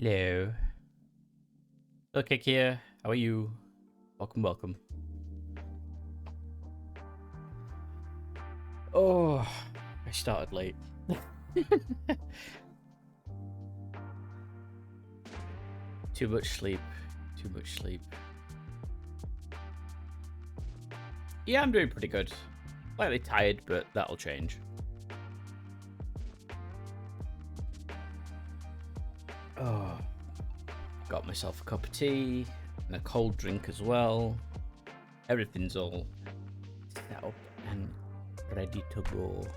Hello. Okay, Kia. How are you? Welcome, welcome. Oh, I started late. Too much sleep. Too much sleep. Yeah, I'm doing pretty good. Slightly tired, but that'll change. Oh, got myself a cup of tea and a cold drink as well. Everything's all set up and ready to go.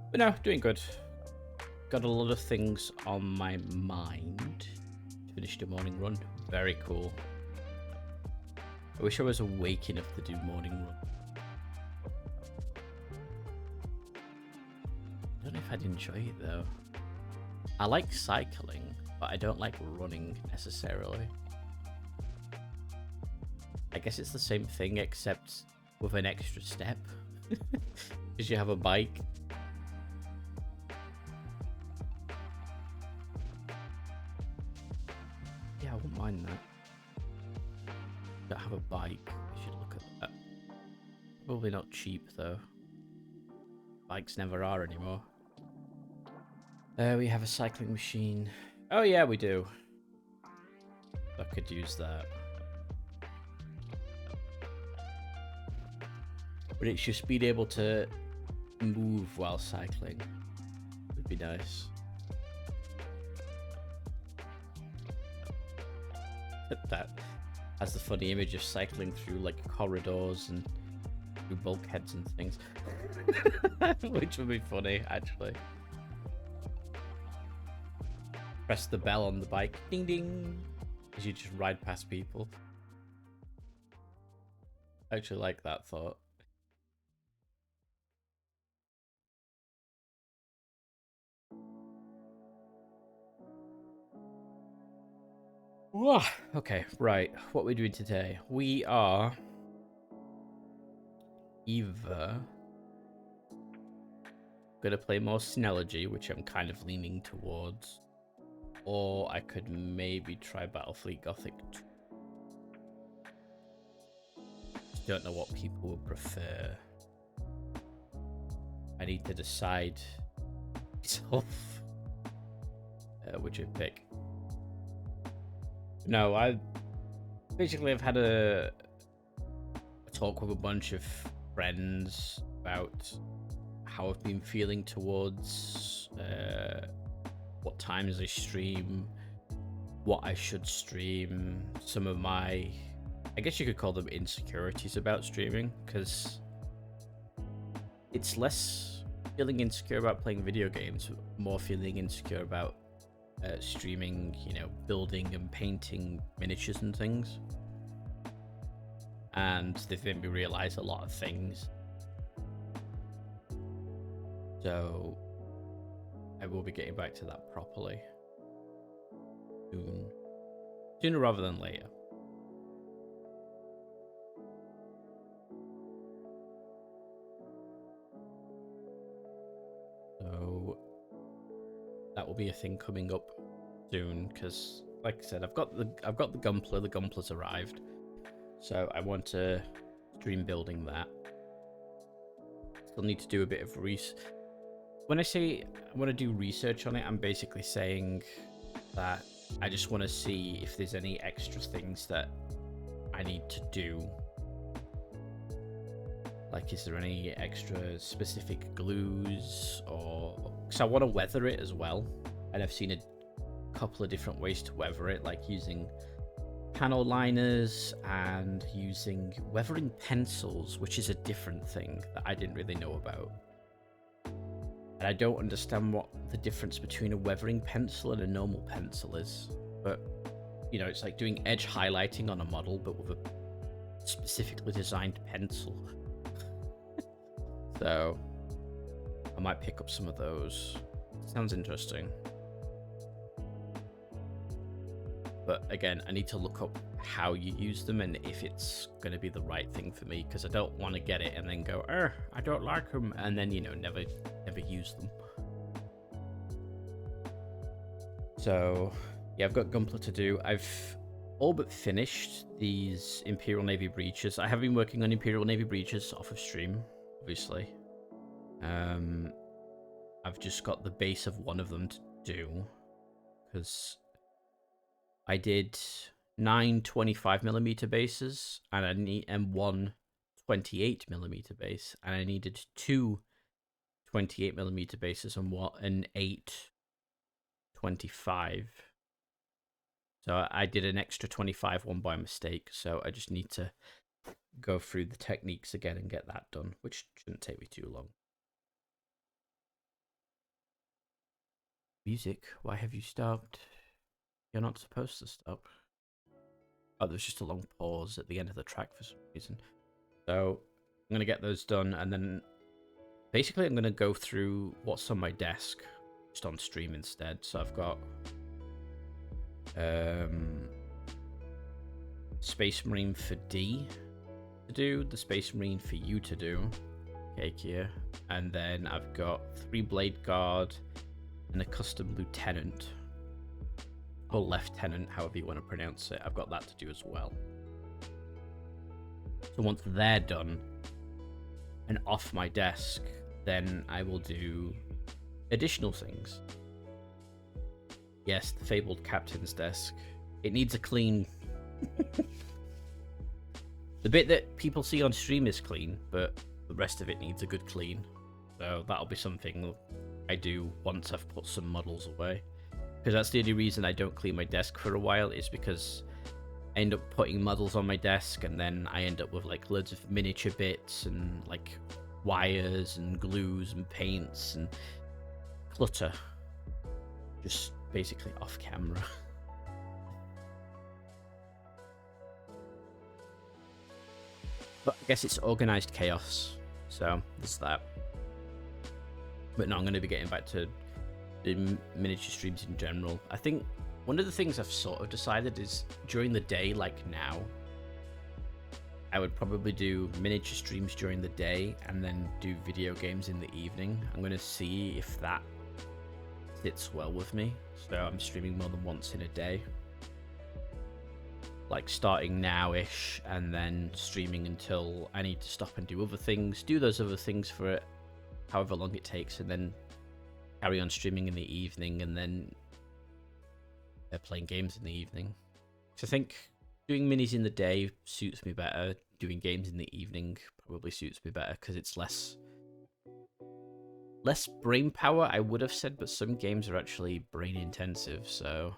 But no, doing good. Got a lot of things on my mind. Finished a morning run. Very cool. I wish I was awake enough to do morning run. I don't know if I'd enjoy it though. I like cycling, but I don't like running necessarily. I guess it's the same thing except with an extra step. Because you have a bike. Yeah, I wouldn't mind that. Don't have a bike. I should look at that. Probably not cheap though. Bikes never are anymore. We have a cycling machine. Oh yeah, we do. I could use that. But it's just being able to move while cycling would be nice. That has the funny image of cycling through like corridors and through bulkheads and things. Which would be funny, actually. Press the bell on the bike, ding ding, as you just ride past people. I actually like that thought. Whoa. Okay, right. What are we doing today? We are either gonna play more Synology, which I'm kind of leaning towards, or I could maybe try Battlefleet Gothic 2. Don't know what people would prefer. I need to decide myself which I pick. No, I basically have had a talk with a bunch of friends about how I've been feeling towards what times I stream, what I should stream, some of my, I guess you could call them insecurities about streaming, because it's less feeling insecure about playing video games, more feeling insecure about streaming, you know, building and painting miniatures and things. And they've made me realize a lot of things. So I will be getting back to that properly soon. Sooner rather than later. So that will be a thing coming up soon, because like I said, I've got the Gunpla. The Gunpla's arrived. So I want to stream building that. Still need to do a bit of research. When I say I want to do research on it, I'm basically saying that I just want to see if there's any extra things that I need to do. Like, is there any extra specific glues, or because I want to weather it as well, and I've seen a couple of different ways to weather it, like using panel liners and using weathering pencils, which is a different thing that I didn't really know about. And I don't understand what the difference between a weathering pencil and a normal pencil is. But, you know, it's like doing edge highlighting on a model, but with a specifically designed pencil. So, I might pick up some of those. Sounds interesting. But again, I need to look up how you use them and if it's going to be the right thing for me, because I don't want to get it and then go, I don't like them, and then, you know, never use them. So yeah, I've got Gunpla to do. I've all but finished these Imperial Navy breaches. I have been working on Imperial Navy breaches off of stream, obviously. I've just got the base of one of them to do, because I did 9 25mm bases and one 28mm base, and I needed 2 28mm bases and 8 25. So I did an extra 25 one by mistake, so I just need to go through the techniques again and get that done, which shouldn't take me too long. Music, why have you stopped? You're not supposed to stop. Oh, there's just a long pause at the end of the track for some reason. So I'm going to get those done, and then basically I'm going to go through what's on my desk just on stream instead. So I've got Space Marine for D to do, the Space Marine for you to do, cake here, and then I've got 3 Blade Guard and a custom Lieutenant. Or Lieutenant, however you want to pronounce it. I've got that to do as well. So once they're done and off my desk, then I will do additional things. Yes, the fabled captain's desk. It needs a clean. The bit that people see on stream is clean, but the rest of it needs a good clean. So that'll be something I do once I've put some models away. Because that's the only reason I don't clean my desk for a while, is because I end up putting models on my desk, and then I end up with like loads of miniature bits and like wires and glues and paints and clutter. Just basically off camera. But I guess it's organized chaos, so there's that. But no, I'm going to be getting back to the miniature streams in general. I think one of the things I've sort of decided is during the day, like now, I would probably do miniature streams during the day and then do video games in the evening. I'm going to see if that fits well with me. So I'm streaming more than once in a day. Like starting now-ish and then streaming until I need to stop and do other things. Do those other things for it, however long it takes, and then carry on streaming in the evening, and then playing games in the evening. So I think doing minis in the day suits me better. Doing games in the evening probably suits me better because it's less brain power, I would have said, but some games are actually brain intensive, so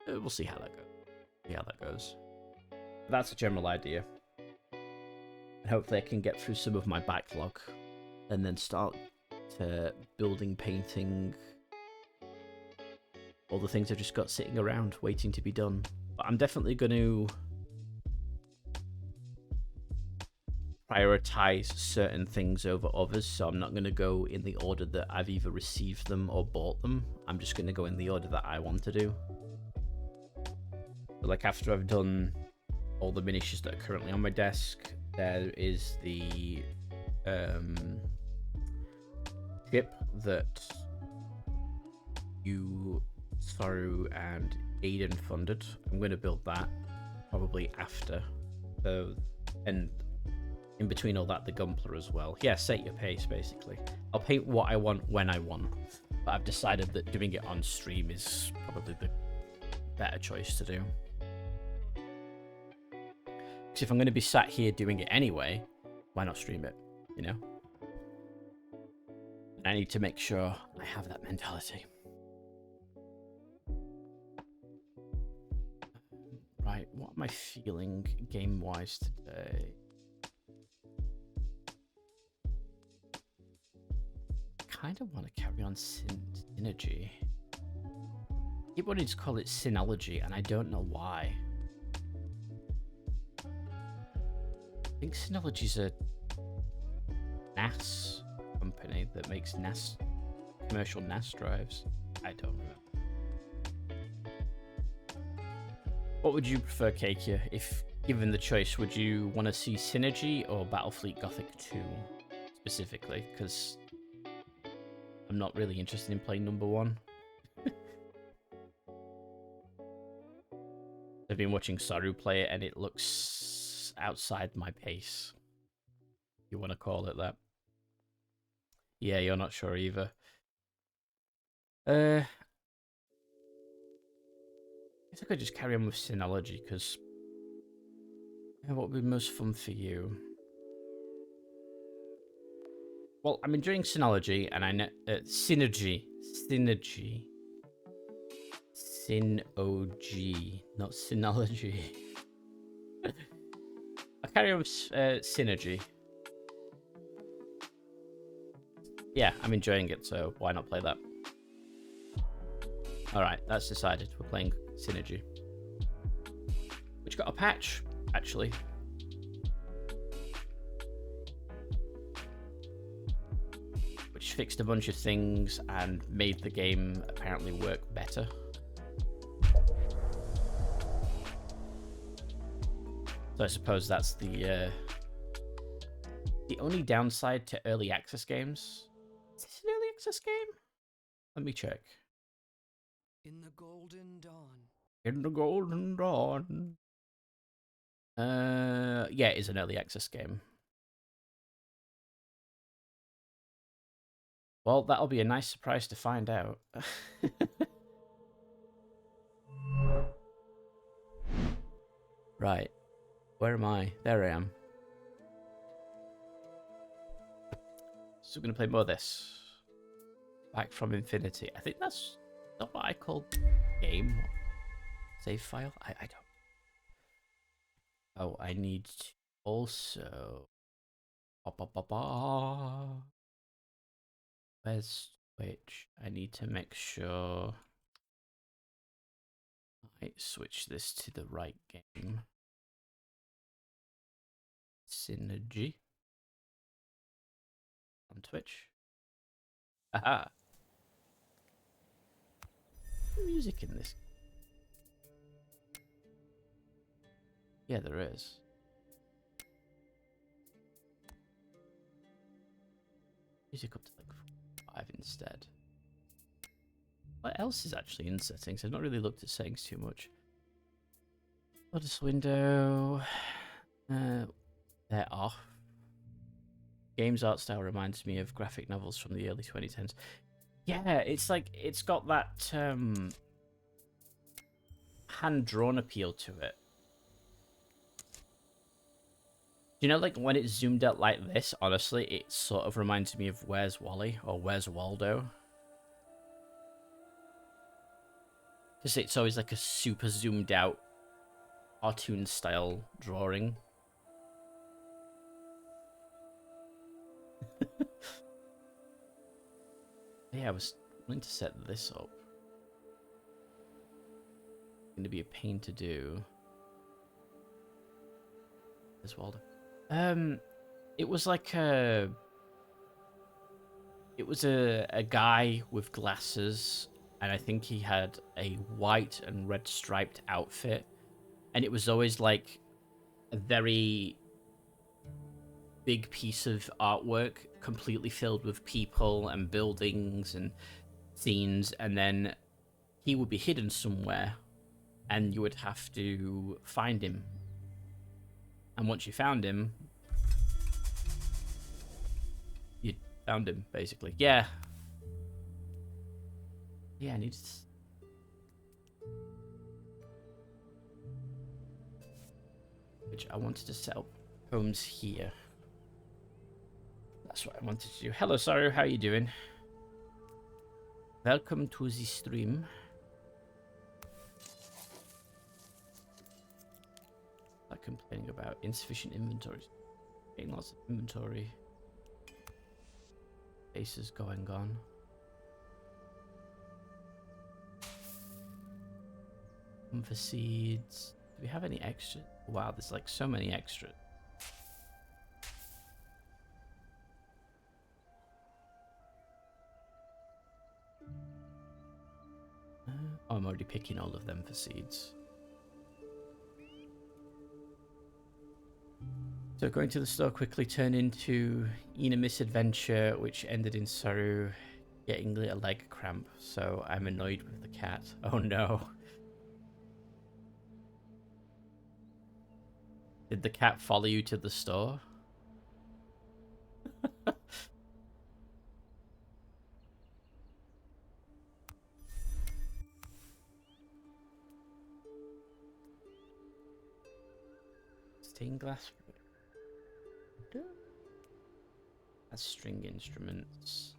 we'll see how that goes. That's a general idea. And hopefully I can get through some of my backlog and then start to building, painting, all the things I've just got sitting around waiting to be done. But I'm definitely going to prioritize certain things over others, so I'm not going to go in the order that I've either received them or bought them. I'm just going to go in the order that I want to do. So like after I've done all the miniatures that are currently on my desk, there is the ship that you, Saru, and Aiden funded. I'm going to build that probably after. So And in between all that, the Gunpla as well. Yeah, set your pace, basically. I'll paint what I want when I want. But I've decided that doing it on stream is probably the better choice to do. Because if I'm going to be sat here doing it anyway, why not stream it, you know? I need to make sure I have that mentality. Right, what am I feeling game-wise today? Kind of want to carry on synergy. I keep wanting to call it Synology, and I don't know why. I think Synology's a NAS company that makes NAS, commercial NAS drives. I don't know. What would you prefer, Kakia? If given the choice, would you want to see Synergy or Battlefleet Gothic 2 specifically? Because I'm not really interested in playing number 1. I've been watching Saru play it and it looks outside my pace. You want to call it that? Yeah, you're not sure either. I guess I could just carry on with Synology, because what would be most fun for you? Well, I'm enjoying Synology, and I know Synergy, Syn-O-G, not Synology. I'll carry on with Synergy. Yeah, I'm enjoying it, so why not play that? Alright, that's decided. We're playing Synergy. Which got a patch, actually. Which fixed a bunch of things and made the game apparently work better. So I suppose that's the only downside to early access games. Is this an early access game? Let me check. In the golden dawn. In the golden dawn. Yeah, it is an early access game. Well, that'll be a nice surprise to find out. Right. Where am I? There I am. So we're going to play more of this. Back from Infinity. I think that's not what I call game. Save file? I don't. Oh, I need to also... Where's Switch? I need to make sure I switch this to the right game. Synergy. On Twitch. Aha! Music in this. Yeah, there is. Music up to like 5 instead. What else is actually in settings? I've not really looked at settings too much. Lotus window. They're off. Game's art style reminds me of graphic novels from the early 2010s. Yeah, it's like it's got that hand-drawn appeal to it. You know, like when it's zoomed out like this, honestly, it sort of reminds me of Where's Wally or Where's Waldo. Because it's always like a super zoomed out cartoon style drawing. Yeah, I was going to set this up. It's going to be a pain to do. Where's Waldo? It was like a... It was a guy with glasses, and I think he had a white and red striped outfit, and it was always like a very big piece of artwork, completely filled with people and buildings and scenes, and then he would be hidden somewhere, and you would have to find him. And once you found him, you found him, basically. Yeah. Yeah, I need to... Which I wanted to set up homes here. That's what I wanted to do. Hello, Saru. How are you doing? Welcome to the stream. Like complaining about insufficient inventory. Getting lots of inventory. Bases going on. For seeds. Do we have any extra? Wow, there's like so many extras. Oh, I'm already picking all of them for seeds. So going to the store quickly turned into a misadventure, which ended in Saru getting a leg cramp. So I'm annoyed with the cat. Oh no. Did the cat follow you to the store? Stained glass. That's string instruments.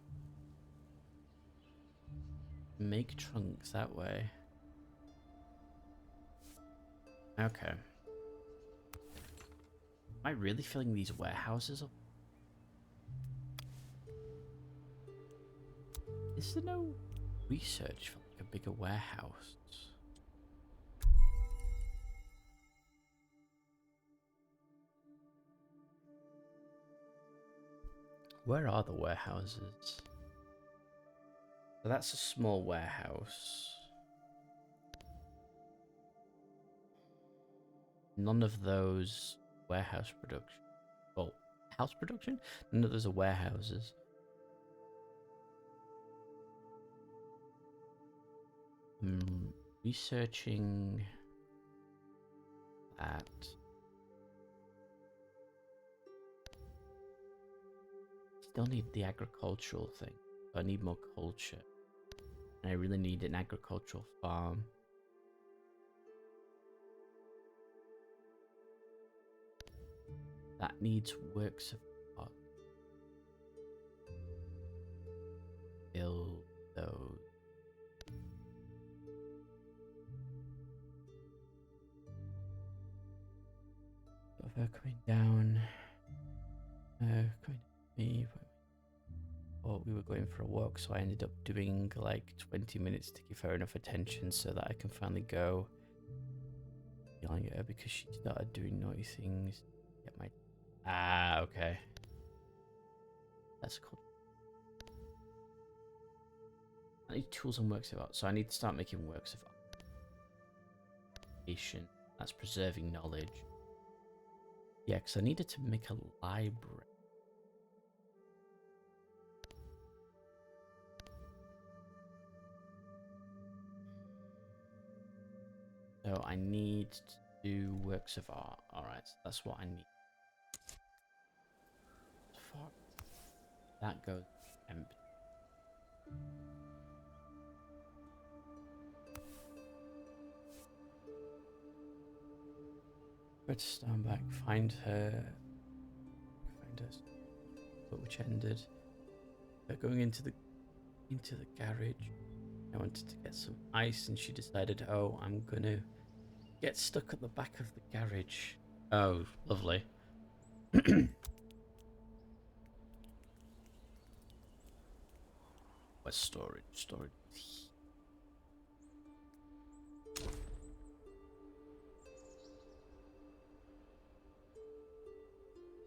Make trunks that way. Okay. Am I really filling these warehouses up? Is there no research for like a bigger warehouse? Where are the warehouses? So that's a small warehouse. None of those warehouse production. Well, house production? None of those are warehouses. Researching that. Still need the agricultural thing. I need more culture. And I really need an agricultural farm. That needs works of art. Build those. If they're coming down. Coming to me. Oh, we were going for a walk, so I ended up doing like 20 minutes to give her enough attention so that I can finally go. Yelling at her because she started doing naughty things. Get my... Ah, okay. That's cool. I need tools and works of art, so I need to start making works of art. That's preserving knowledge. Yeah, because I needed to make a library. So I need to do works of art. Alright, so that's what I need. Fuck. That goes empty. Let's stand back, find her. Which ended. They're going into the garage. I wanted to get some ice, and she decided, oh, I'm gonna get stuck at the back of the garage. Oh, lovely. Where's storage? Storage.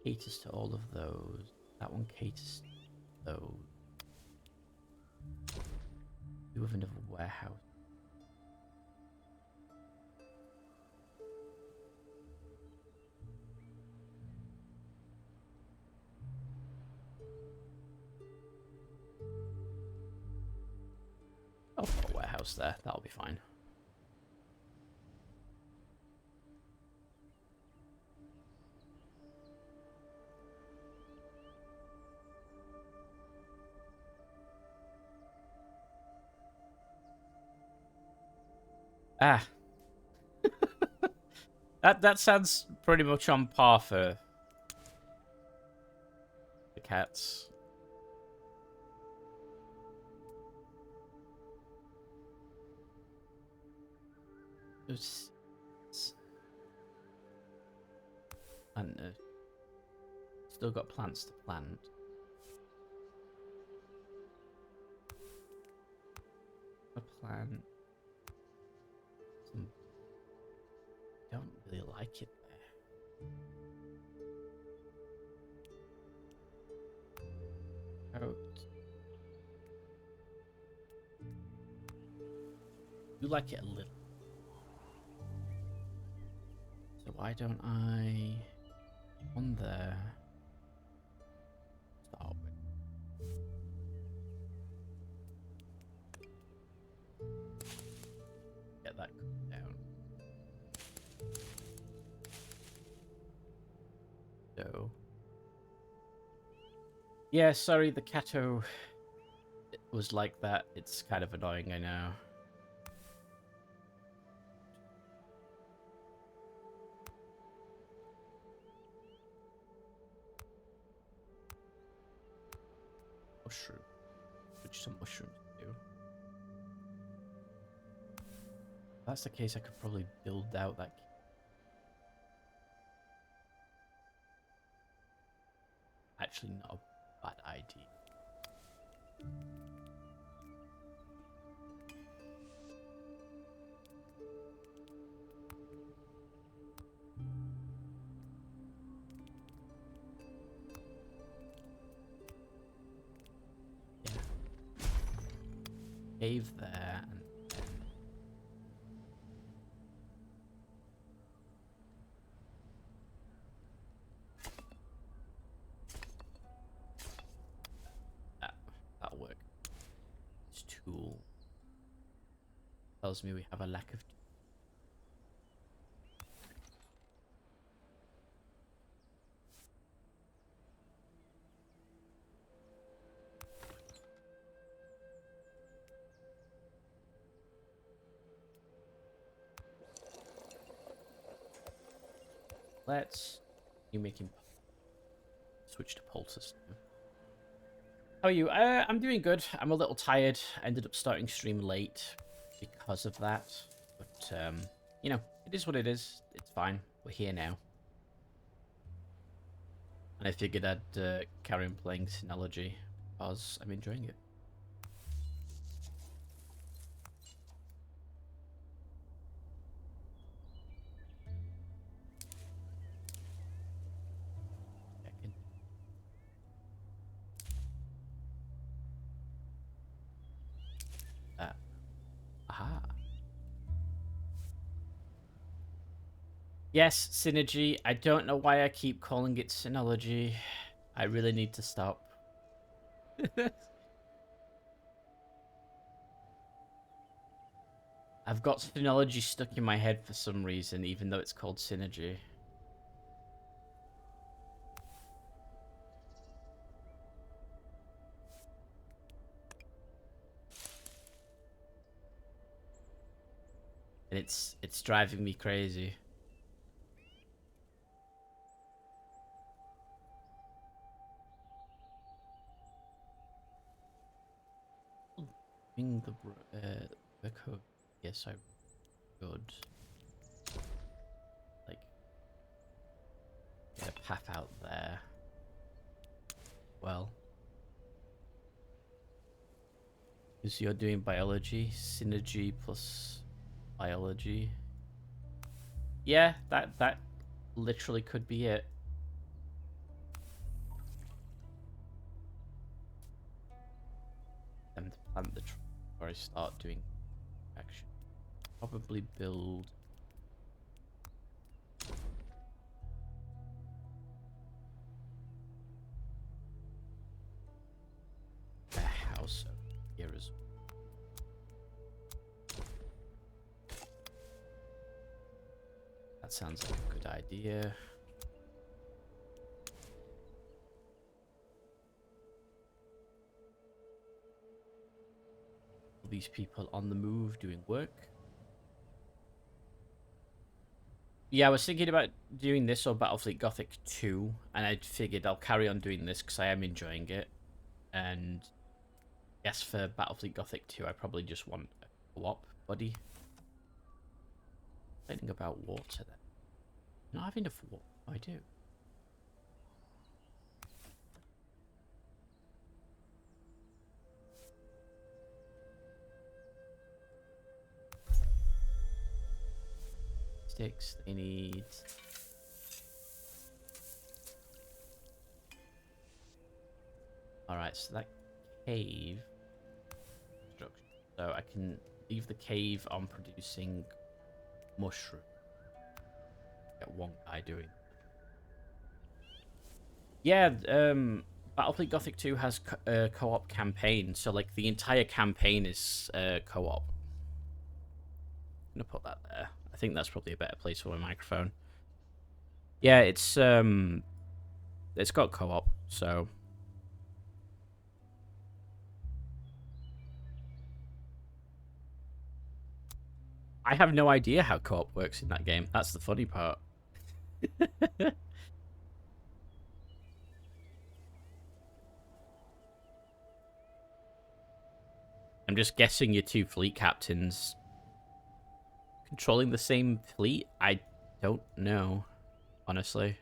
Caters to all of those. That one caters to those. Do have another warehouse. I'll put a warehouse there. That'll be fine. Ah. That sounds pretty much on par for the cats. And still got plants to plant. A plant. Don't really like it there. Out. You like it a little. So why don't I on there start with get that cooked down. So yeah, sorry, the Cato was like that. It's kind of annoying, I know. Mushroom. Which some mushrooms do. If that's the case, I could probably build out that. Actually, not a bad idea. Yeah. Cave there and that'll work. This tool tells me we have a lack of. Let's you making switch to poultice now. How are you? I'm doing good. I'm a little tired. I ended up starting stream late because of that, but you know, it is what it is. It's fine. We're here now, and I figured I'd carry on playing Synology because I'm enjoying it. Aha. Yes, Synergy. I don't know why I keep calling it Synology. I really need to stop. I've got Synology stuck in my head for some reason, even though it's called Synergy. And it's driving me crazy. The code. Yes, I could like get a path out there. Well, because you're doing biology, synergy plus biology. Yeah, that literally could be it. And plant the tree before I start doing action. Probably build a house over here as well. That sounds like a good idea. All these people on the move doing work. Yeah, I was thinking about doing this or Battlefleet Gothic 2, and I figured I'll carry on doing this because I am enjoying it. And yes, for Battlefleet Gothic 2, I probably just want a co-op buddy. Complaining about water then. Not have enough water. Oh, I do. Sticks, they need... Alright, so that cave... So I can leave the cave on producing mushroom. Get one guy doing. Yeah, Battlefleet Gothic 2 has co-op campaign, so like the entire campaign is co-op. I'm gonna put that there. I think that's probably a better place for my microphone. Yeah, it's got co-op, so I have no idea how co-op works in that game. That's the funny part. I'm just guessing your two fleet captains controlling the same fleet? I don't know, honestly.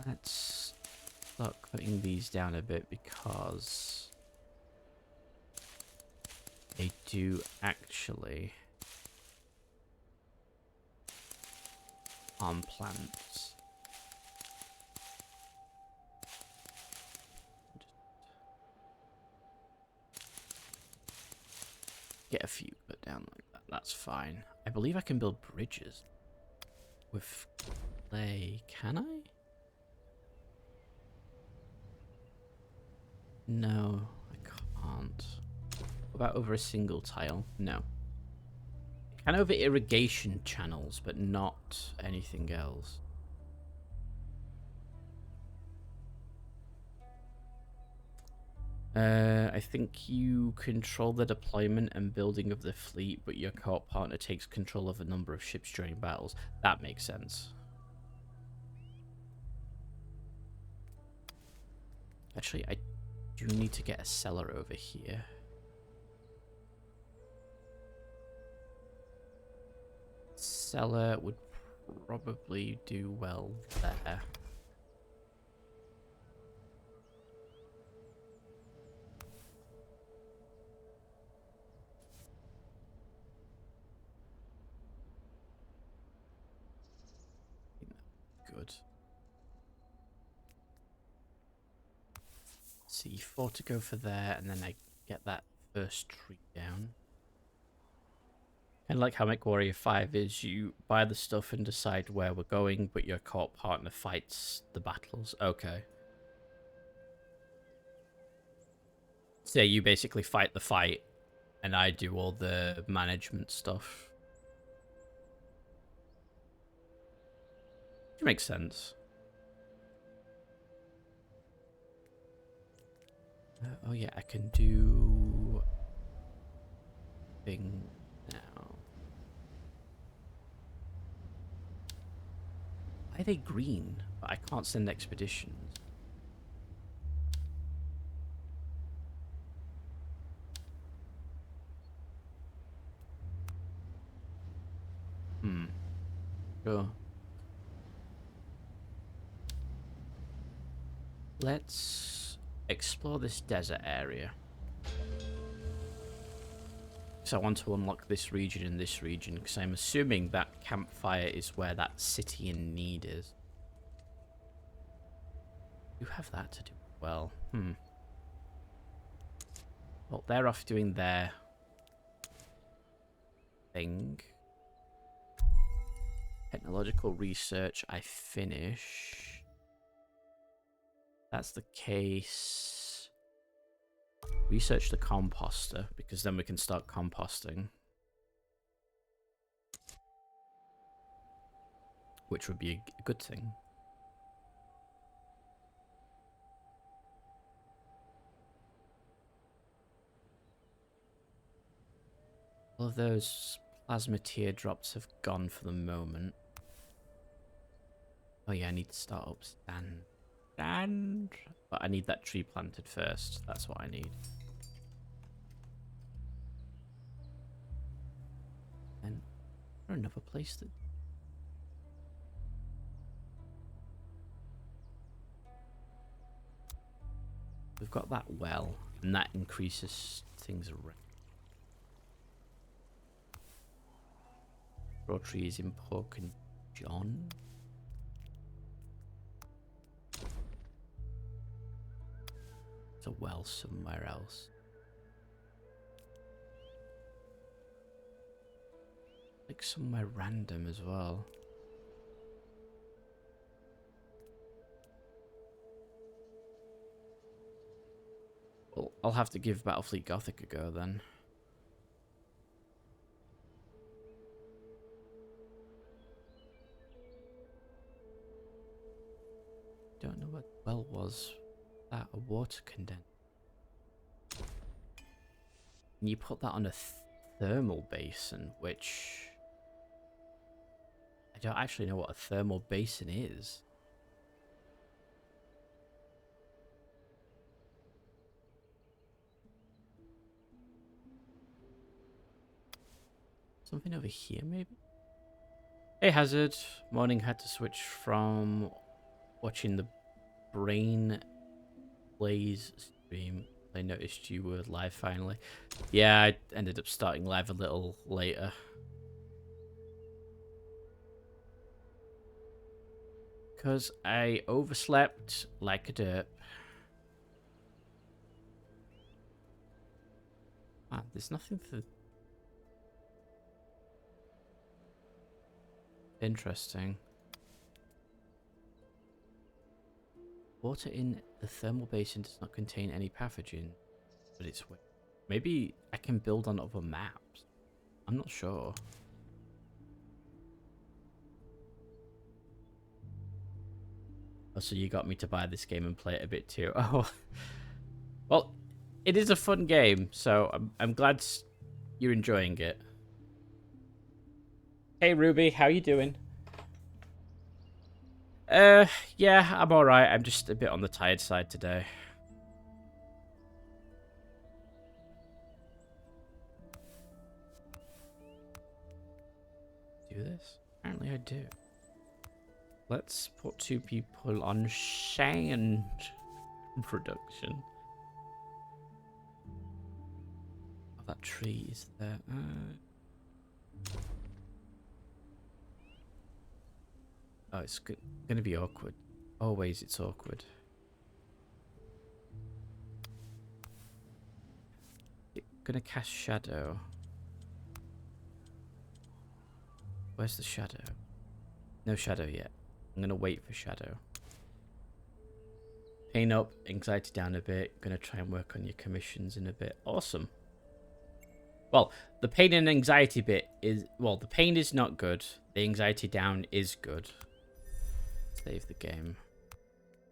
Let's start cutting these down a bit because they do actually harm plants. Get a few put down like that. That's fine. I believe I can build bridges with clay. Can I? No, I can't. What about over a single tile? No. I can over irrigation channels, but not anything else. I think you control the deployment and building of the fleet, but your co-op partner takes control of a number of ships during battles. That makes sense. Actually, I do need to get a cellar over here. Cellar would probably do well there. Good. C4 to go for there, and then I get that first tree down. And like how MechWarrior 5 is, you buy the stuff and decide where we're going, but your co-op partner fights the battles. Okay. So you basically fight the fight, and I do all the management stuff. Which makes sense. Oh yeah, I can do thing now. Why are they green? But I can't send expeditions. Sure. Let's explore this desert area. So I want to unlock this region and this region, because I'm assuming that campfire is where that city in need is. You have that to do well. Well, they're off doing their thing. Technological research, I finish. That's the case. Research the composter, because then we can start composting. Which would be a good thing. All of those plasma teardrops have gone for the moment. Oh yeah, I need to start up stand. But I need that tree planted first. That's what I need. And is there another place that... We've got that well, and that increases things around. Raw trees in Pork and John. There's a well somewhere else. Like somewhere random as well. Well, I'll have to give Battlefleet Gothic a go then. Don't know what well was that, a water condenser. And you put that on a thermal basin, which I don't actually know what a thermal basin is. Something over here, maybe? Hey, Hazard. Morning, had to switch from watching the Brain Blaze stream. I noticed you were live finally. Yeah, I ended up starting live a little later. Because I overslept like a derp. Ah, there's nothing for... Interesting. Water in the thermal basin does not contain any pathogen, but it's... Maybe I can build on other maps. I'm not sure. Oh, so you got me to buy this game and play it a bit too. Oh, well, it is a fun game, so I'm glad you're enjoying it. Hey Ruby, how you doing? Yeah, I'm alright. I'm just a bit on the tired side today. Do this? Apparently I do. Let's put 2 people on sand production. Oh, that tree is there. Oh, it's gonna be awkward. Always it's awkward. Gonna cast shadow. Where's the shadow? No shadow yet. I'm gonna wait for shadow. Pain up, anxiety down a bit. Gonna try and work on your commissions in a bit. Awesome. Well, the pain and anxiety bit is... Well, the pain is not good. The anxiety down is good. Save the game.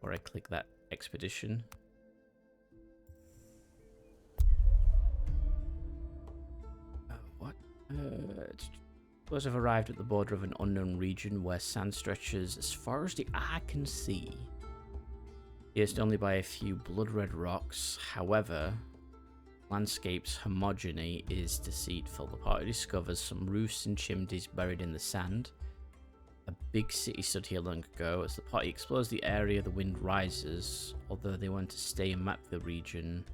Or I click that expedition. What? Those have arrived at the border of an unknown region where sand stretches as far as the eye can see. Pierced only by a few blood-red rocks. However, landscape's homogeny is deceitful. The party discovers some roofs and chimneys buried in the sand. A big city stood here long ago. As the party explores the area, the wind rises. Although they want to stay and map the region,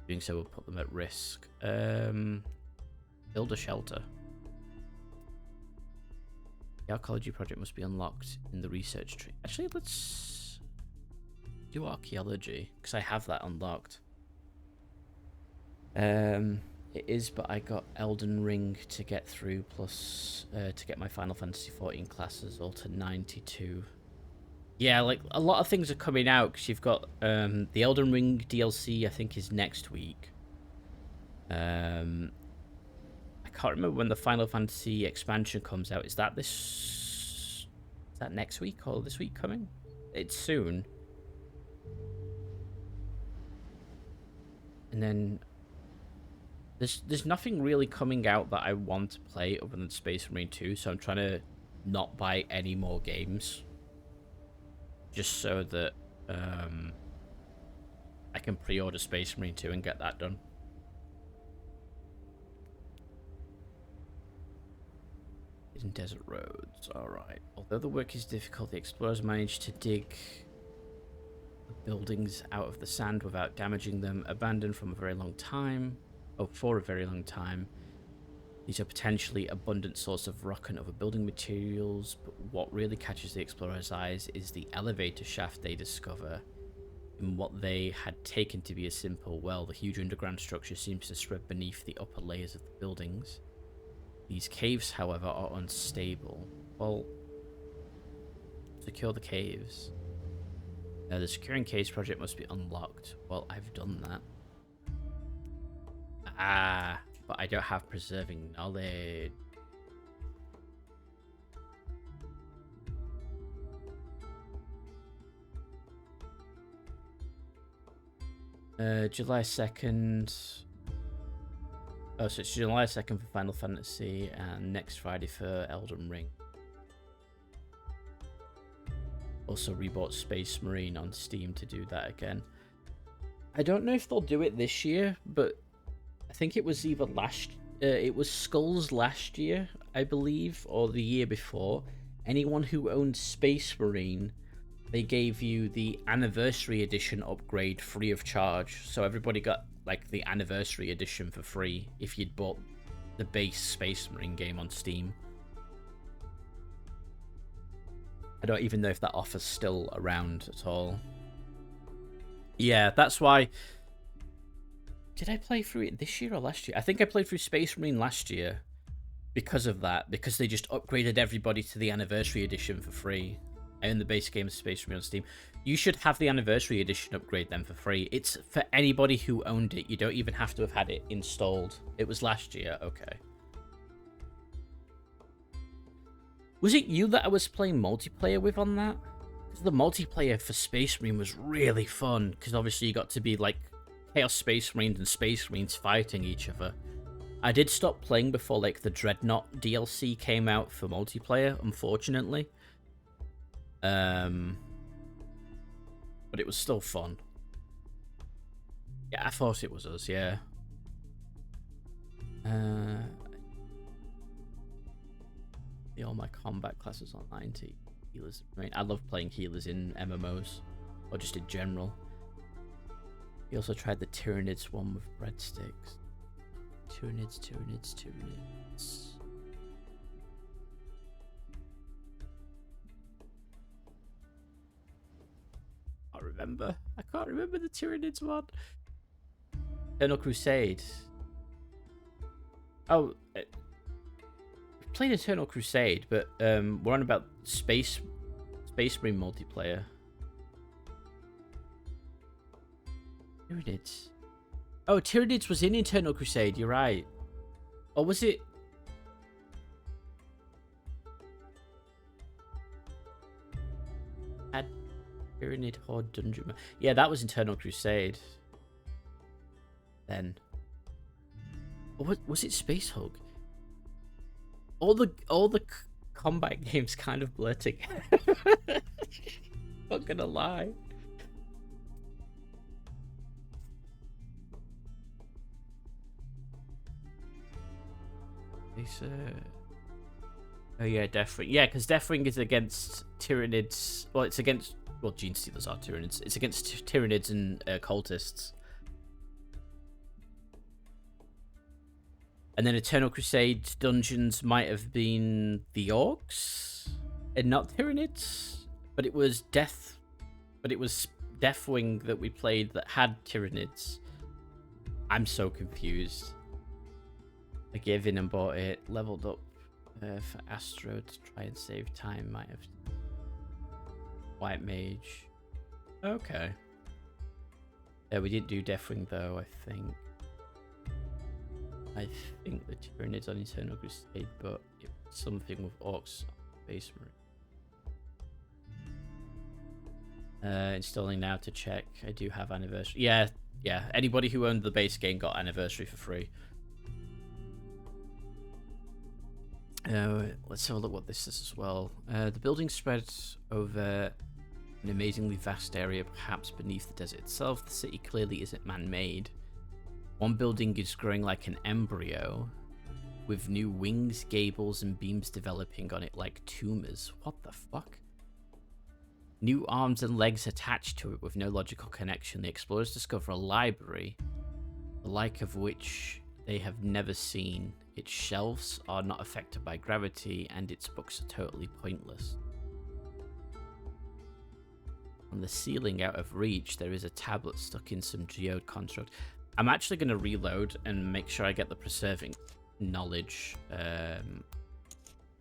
doing so will put them at risk. Build a shelter. The archaeology project must be unlocked in the research tree. Actually, let's do archaeology, because I have that unlocked. It is, but I got Elden Ring to get through, plus to get my Final Fantasy 14 classes all to 92. Yeah, like a lot of things are coming out, because you've got the Elden Ring DLC, I think, is next week. I can't remember when the Final Fantasy expansion comes out. Is that next week or this week coming? It's soon. And then There's nothing really coming out that I want to play other than Space Marine 2, so I'm trying to not buy any more games. Just so that I can pre-order Space Marine 2 and get that done. In desert roads, alright. Although the work is difficult, the explorers managed to dig the buildings out of the sand without damaging them, abandoned from a very long time. Oh, for a very long time. These are potentially abundant source of rock and other building materials, but what really catches the explorers' eyes is the elevator shaft they discover. In what they had taken to be a simple well, the huge underground structure seems to spread beneath the upper layers of the buildings. These caves, however, are unstable. Well, secure the caves. Now, the securing caves project must be unlocked. Well, I've done that. Ah, but I don't have preserving knowledge. July 2nd. Oh, so it's July 2nd for Final Fantasy and next Friday for Elden Ring. Also rebought Space Marine on Steam to do that again. I don't know if they'll do it this year, but I think it was either it was Skulls last year, I believe, or the year before. Anyone who owned Space Marine, they gave you the Anniversary Edition upgrade free of charge. So everybody got like the Anniversary Edition for free if you'd bought the base Space Marine game on Steam. I don't even know if that offer's still around at all. Yeah, that's why... Did I play through it this year or last year? I think I played through Space Marine last year because of that. Because they just upgraded everybody to the Anniversary Edition for free. I own the base game of Space Marine on Steam. You should have the Anniversary Edition upgrade then for free. It's for anybody who owned it. You don't even have to have had it installed. It was last year. Okay. Was it you that I was playing multiplayer with on that? Because the multiplayer for Space Marine was really fun. Because obviously you got to be like Chaos Space Marines and Space Marines fighting each other. I did stop playing before like the Dreadnought DLC came out for multiplayer, unfortunately. But it was still fun. Yeah, I thought it was us, yeah. All my combat classes on 90 healers. I mean, I love playing healers in MMOs, or just in general. He also tried the Tyranids one with breadsticks. Tyranids. I can't remember the Tyranids one. Eternal Crusade. Oh, we played Eternal Crusade, but we're on about Space Marine multiplayer. Tyranids. Oh, Tyranids was in Eternal Crusade, you're right. Or was it... Tyranid Horde Dungeon. Yeah, that was Eternal Crusade. Then. Or was it Space Hog? All the combat games kind of blur together. Not gonna lie. Oh yeah, Deathwing. Yeah, because Deathwing is against Tyranids. Well, it's against... Well, Gene Stealers are Tyranids. It's against Tyranids and cultists. And then Eternal Crusade dungeons might have been the Orcs and not Tyranids. But it was Deathwing that we played that had Tyranids. I'm so confused. I gave in and bought it. Leveled up for Astro to try and save time. Might have... White Mage. Okay. Yeah, we didn't do Deathwing though, I think. I think the Tyranids on Eternal Crusade, but it was something with Orcs on Space Marine. Installing now to check. I do have Anniversary. Yeah. Anybody who owned the base game got Anniversary for free. Let's have a look what this is as well. The building spread over an amazingly vast area, perhaps beneath the desert itself. The city clearly isn't man-made. One building is growing like an embryo, with new wings, gables, and beams developing on it like tumors. What the fuck? New arms and legs attached to it with no logical connection. The explorers discover a library, the like of which they have never seen. Its shelves are not affected by gravity, and its books are totally pointless. On the ceiling out of reach, there is a tablet stuck in some geode construct. I'm actually going to reload and make sure I get the preserving knowledge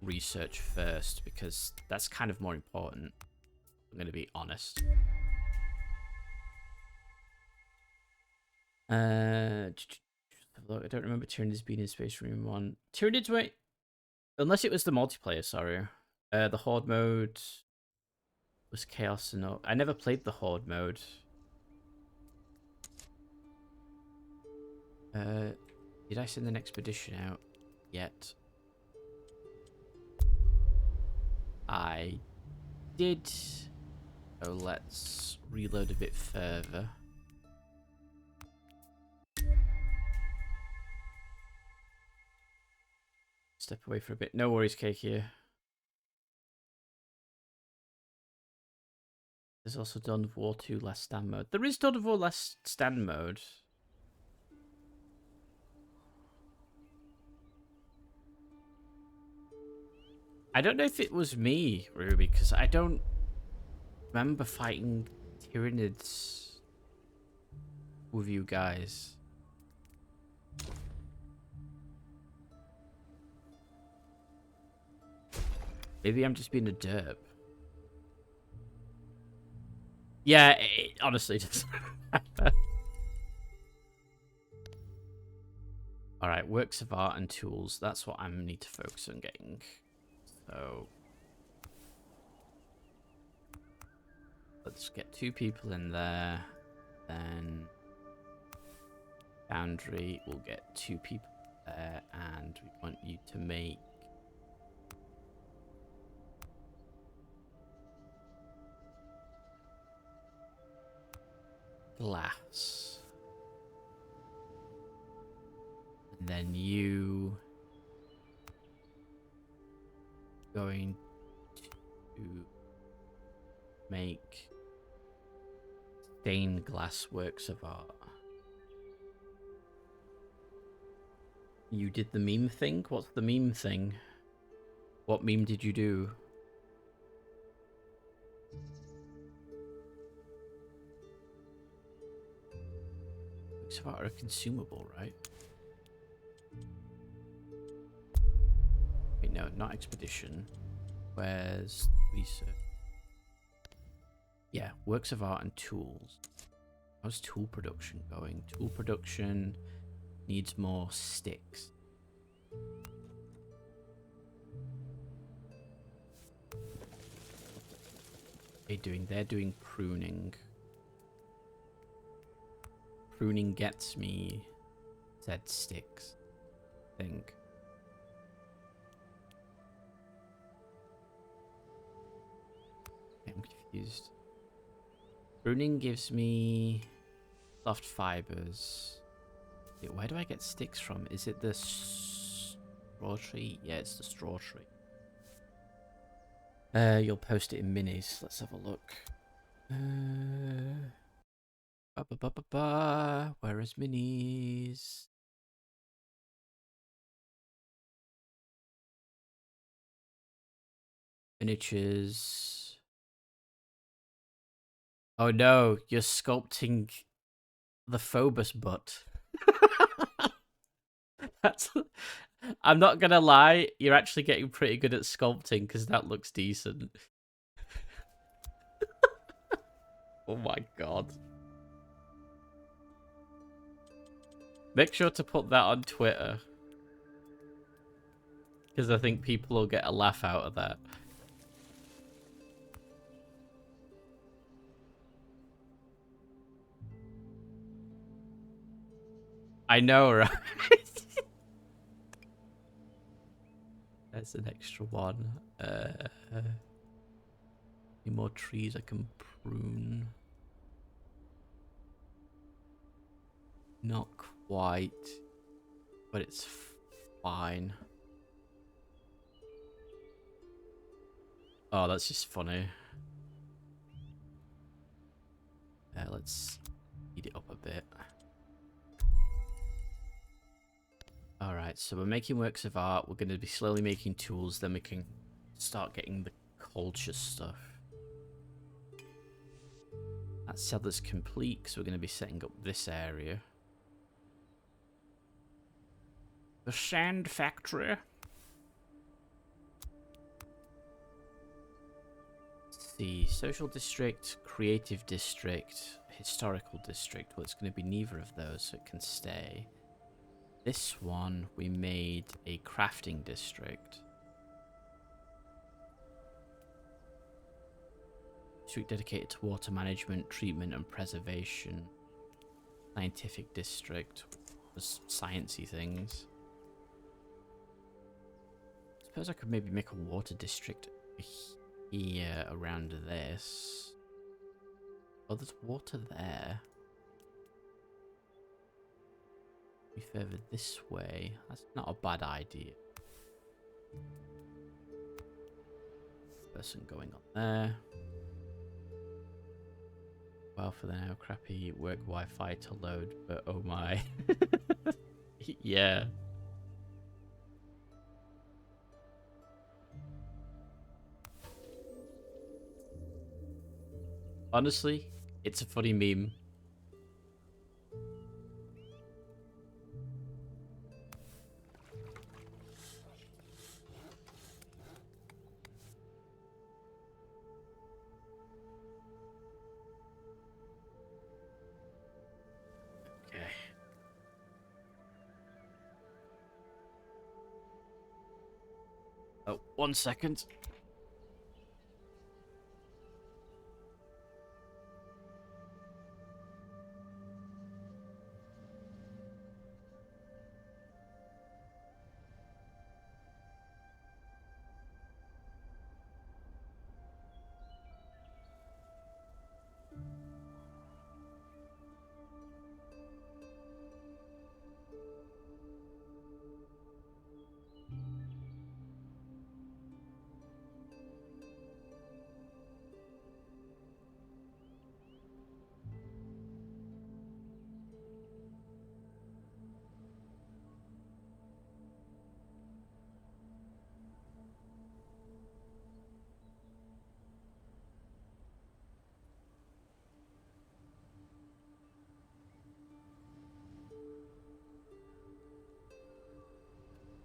research first, because that's kind of more important. I'm going to be honest. I don't remember Tyranids being in Space Marine 1. Tyranids were... Unless it was the multiplayer, sorry. The Horde mode was Chaos and all. I never played the Horde mode. Did I send an expedition out yet? I did. So let's reload a bit further. Step away for a bit. No worries, Cake here. There's also Dawn of War 2 Last Stand mode. There is Dawn of War Last Stand mode. I don't know if it was me, Ruby, because I don't remember fighting Tyranids with you guys. Maybe I'm just being a derp. Yeah, it honestly does. Alright, works of art and tools. That's what I need to focus on getting. So let's get 2 people in there. Then Foundry will get 2 people there, and we want you to make glass. And then you going to make stained glass works of art. You did the meme thing? What's the meme thing? What meme did you do? Works of art are consumable, right? Wait, no, not expedition. Where's research? Yeah, works of art and tools. How's tool production going? Tool production needs more sticks. They're doing pruning. Pruning gets me said sticks, I think. I'm confused. Pruning gives me soft fibers. Wait, where do I get sticks from? Is it the straw tree? Yeah, it's the straw tree. You'll post it in minis. Let's have a look. Where is minis? Miniatures. Oh no, you're sculpting the Phobos butt. That's... I'm not gonna lie, you're actually getting pretty good at sculpting because that looks decent. Oh my god. Make sure to put that on Twitter, because I think people will get a laugh out of that. I know, right? There's an extra one. Any more trees I can prune? Not quite, but it's fine. Oh, that's just funny. Let's speed it up a bit. Alright, so we're making works of art. We're going to be slowly making tools. Then we can start getting the culture stuff. That cellar's complete because we're going to be setting up this area. The sand factory. Let's see. Social district, creative district, historical district. Well, it's going to be neither of those, so it can stay. This one, we made a crafting district. District dedicated to water management, treatment, and preservation. Scientific district was sciencey things. Suppose I could maybe make a water district here around this. Oh, there's water there. Be further this way. That's not a bad idea. Person going on there. Well, for the now, crappy work Wi-Fi to load, but oh my. Yeah. Honestly, it's a funny meme. Okay. Oh, 1 second.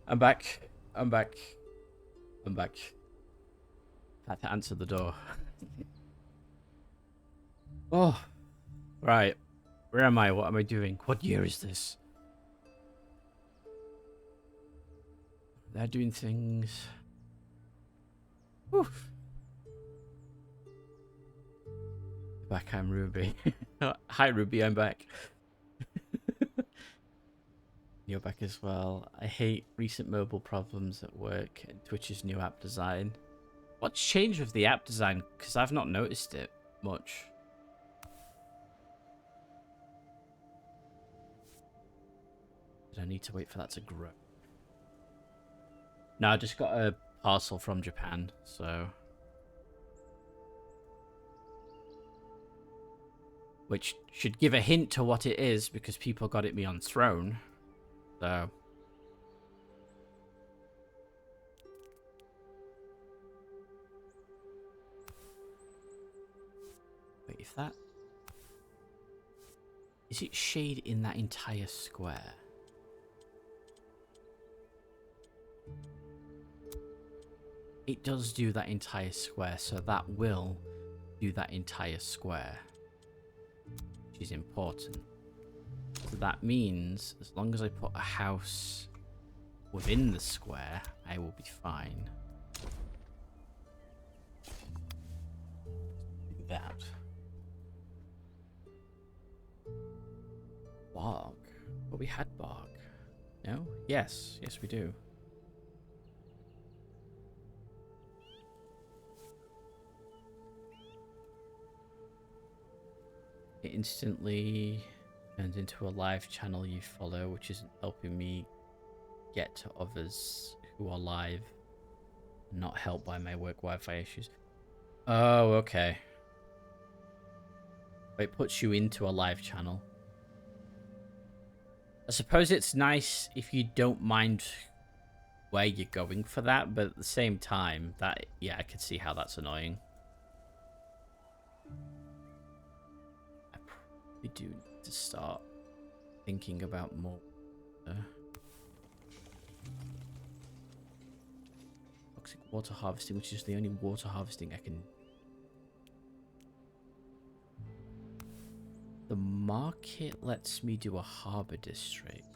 I'm back. I'm back. I'm back. Had to answer the door. Oh, right. Where am I? What am I doing? What year is this? They're doing things. Whew. Back, I'm Ruby. Hi, Ruby, I'm back. You're back as well. I hate recent mobile problems at work and Twitch's new app design. What's changed with the app design? Because I've not noticed it much. Did I need to wait for that to grow? No, I just got a parcel from Japan, so... Which should give a hint to what it is, because people got it me on Throne. So... Wait, if that... Is it shade in that entire square? It does do that entire square, so that will do that entire square. Which is important. So that means, as long as I put a house within the square, I will be fine. Do that. Bark? Well, we had bark. No? Yes. Yes, we do. It instantly turns into a live channel you follow, which isn't helping me get to others who are live, not helped by my work Wi-Fi issues. Oh, okay. It puts you into a live channel. I suppose it's nice if you don't mind where you're going for that, but at the same time, that, yeah, I can see how that's annoying. I probably do need to start thinking about more. Toxic water harvesting, which is the only water harvesting I can. The market lets me do a harbor district.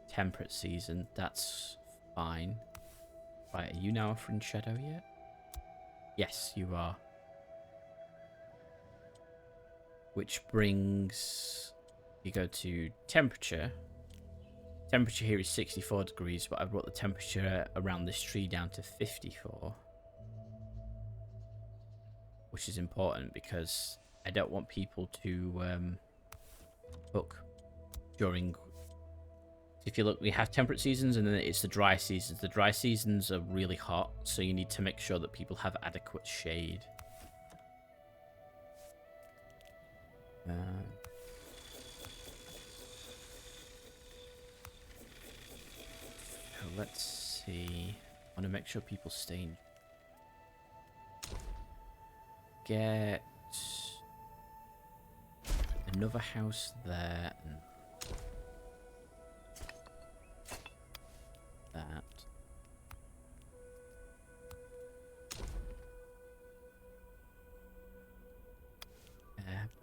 Temperate season, that's fine. Right, are you now a fringe shadow yet? Yes, you are. Which brings, you go to temperature. Temperature here is 64 degrees, but I brought the temperature around this tree down to 54. Which is important because I don't want people to cook during. If you look, we have temperate seasons and then it's the dry seasons. The dry seasons are really hot, so you need to make sure that people have adequate shade. So let's see. I want to make sure people stay in. Get another house there and that.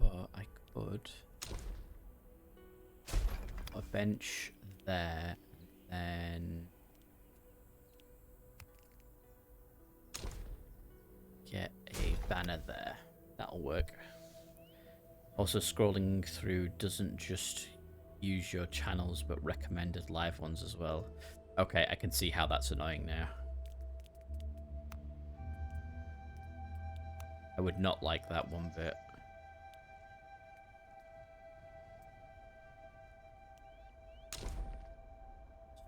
But I could put a bench there and then get a banner there. That'll work. Also, scrolling through doesn't just use your channels, but recommended live ones as well. Okay, I can see how that's annoying now. I would not like that one bit.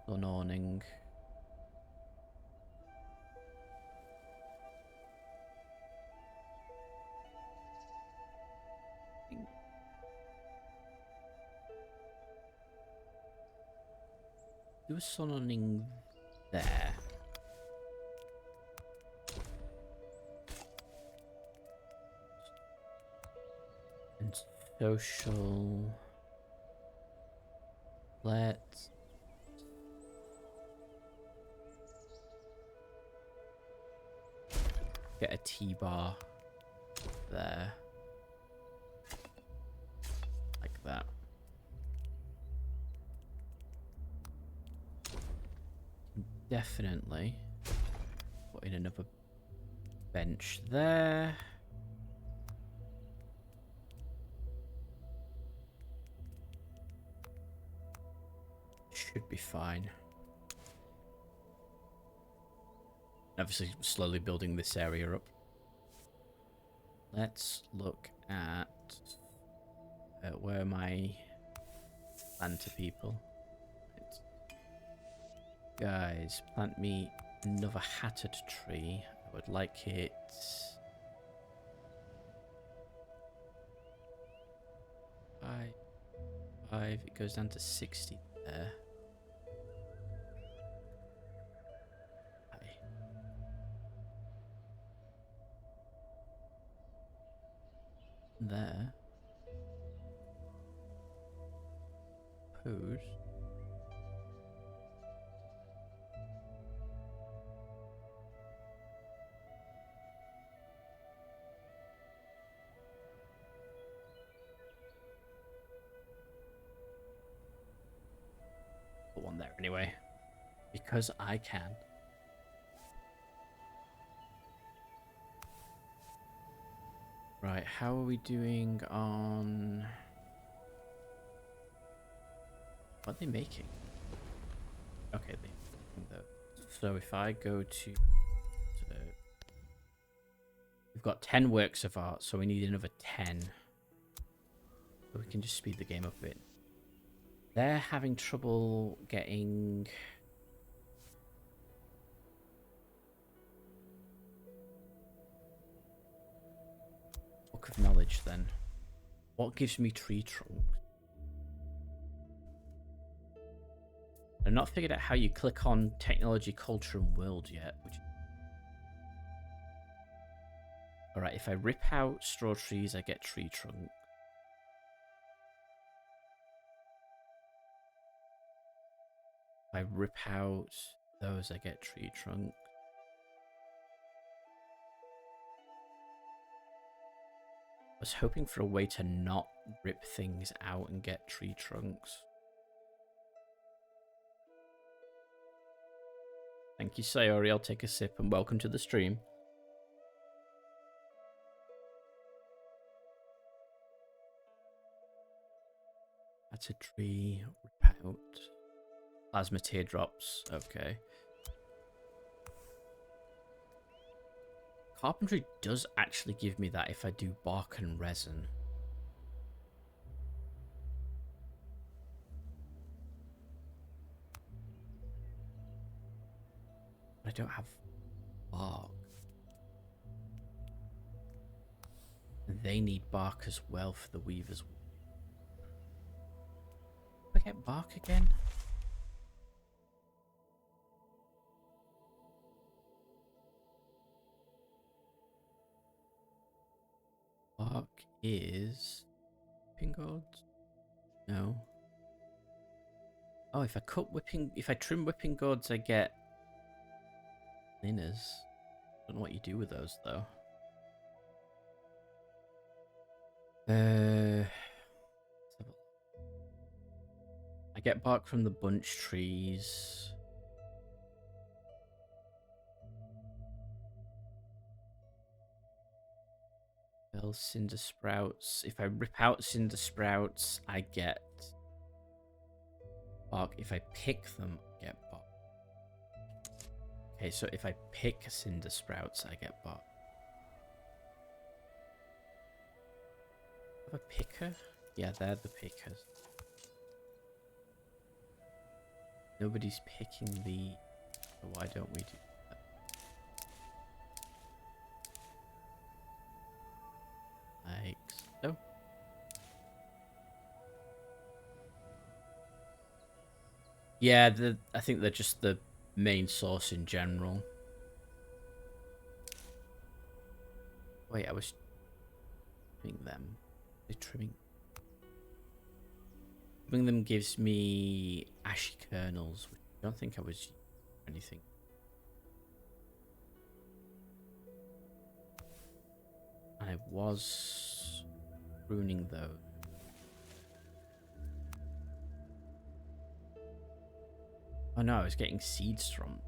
Sun awning. Do a sun awning there. And social. Let's get a T-bar there. Like that. Definitely put in another bench there. Should be fine. Obviously, slowly building this area up. Let's look at where are my planter people. Guys, plant me another hatted tree. I would like it. Five. It goes down to 60 there. There. Pose. Put one there anyway. Because I can. Right, how are we doing on... What are they making? Okay, so if I go to We've got 10 works of art, so we need another 10. So we can just speed the game up a bit. They're having trouble getting... Book of Knowledge, then. What gives me tree trunks? I've not figured out how you click on Technology, Culture, and World yet. Alright, if I rip out straw trees, I get tree trunk. If I rip out those, I get tree trunk. I was hoping for a way to not rip things out and get tree trunks. Thank you, Sayori. I'll take a sip and welcome to the stream. That's a tree. Rip out. Plasma teardrops. Okay. Carpentry does actually give me that if I do bark and resin. I don't have bark. And they need bark as well for the weavers. I get bark again? Bark is whipping gourds? No. Oh, if I trim whipping gourds, I get liners. Don't know what you do with those though. I get bark from the bunch trees. Well, cinder sprouts. If I rip out cinder sprouts, I get bark. If I pick them, I get bark. Okay, so if I pick cinder sprouts, I get bark. Have a picker? Yeah, they're the pickers. Nobody's picking the... So why don't we do that? Like so. Yeah, I think they're just the main source in general. Wait, I was trimming them. Trimming them gives me ashy kernels, which I don't think I was using anything. I was pruning those. Oh no, I was getting seeds from.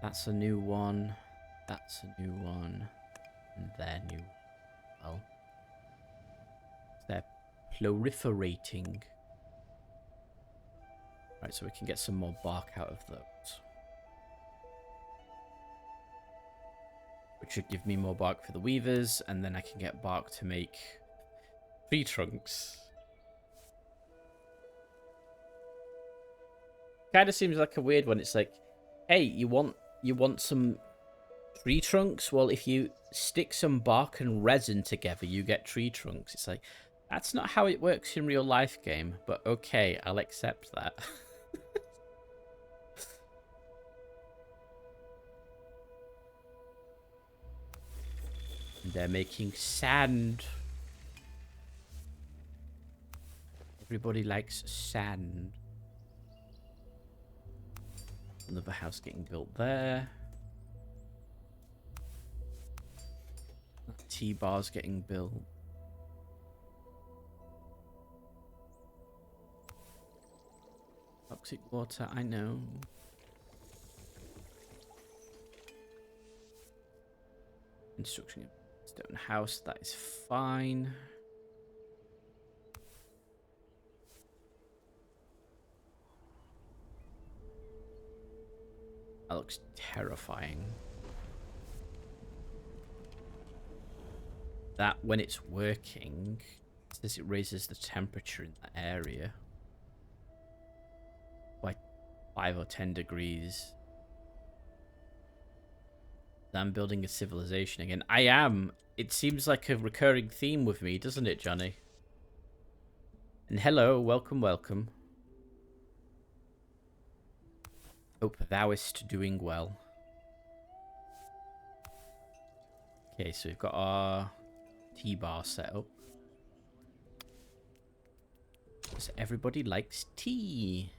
That's a new one. That's a new one. And they're new. Well. They're proliferating. Right, so we can get some more bark out of those. Which should give me more bark for the weavers, and then I can get bark to make tree trunks. Kind of seems like a weird one. It's like, hey, you want some tree trunks? Well, if you stick some bark and resin together, you get tree trunks. It's like, that's not how it works in real life game, but okay, I'll accept that. And they're making sand. Everybody likes sand. Another house getting built there. T-bars getting built. Toxic water, I know. Construction of stone house, that is fine. That looks terrifying. That, when it's working, it says it raises the temperature in that area by 5 or 10 degrees. I'm building a civilization again. I am. It seems like a recurring theme with me, doesn't it, Johnny? And hello, welcome, welcome. Hope thou'st doing well. Okay, so we've got our tea bar set up. Because everybody likes tea.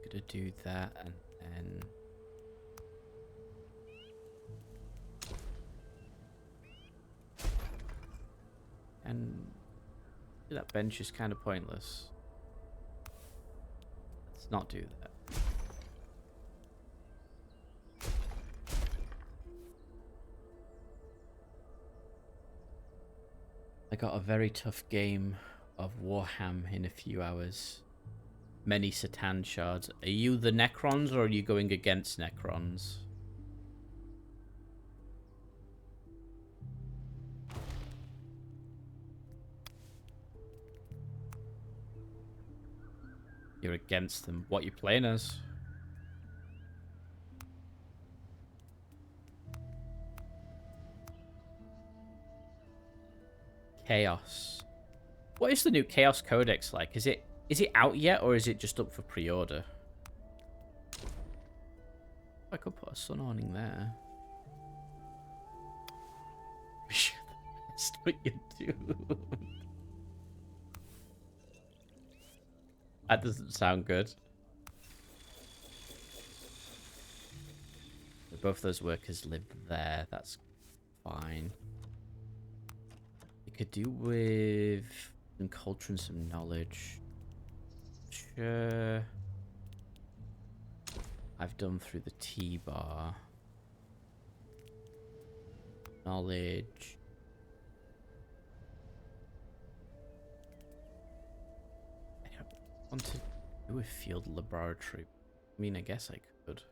Gonna do that and then... And that bench is kind of pointless. Let's not do that. I got a very tough game of Warham in a few hours. Many Satan shards. Are you the Necrons or are you going against Necrons? You're against them. What you playing as? Chaos. What is the new Chaos Codex like? Is it out yet or is it just up for pre-order? I could put a sun awning there. That's what you do. That doesn't sound good. Both those workers live there. That's fine. You could do with some culture and some knowledge. Sure. I've done through the T-bar. Knowledge. I don't want to do a field laboratory. I mean, I guess I could.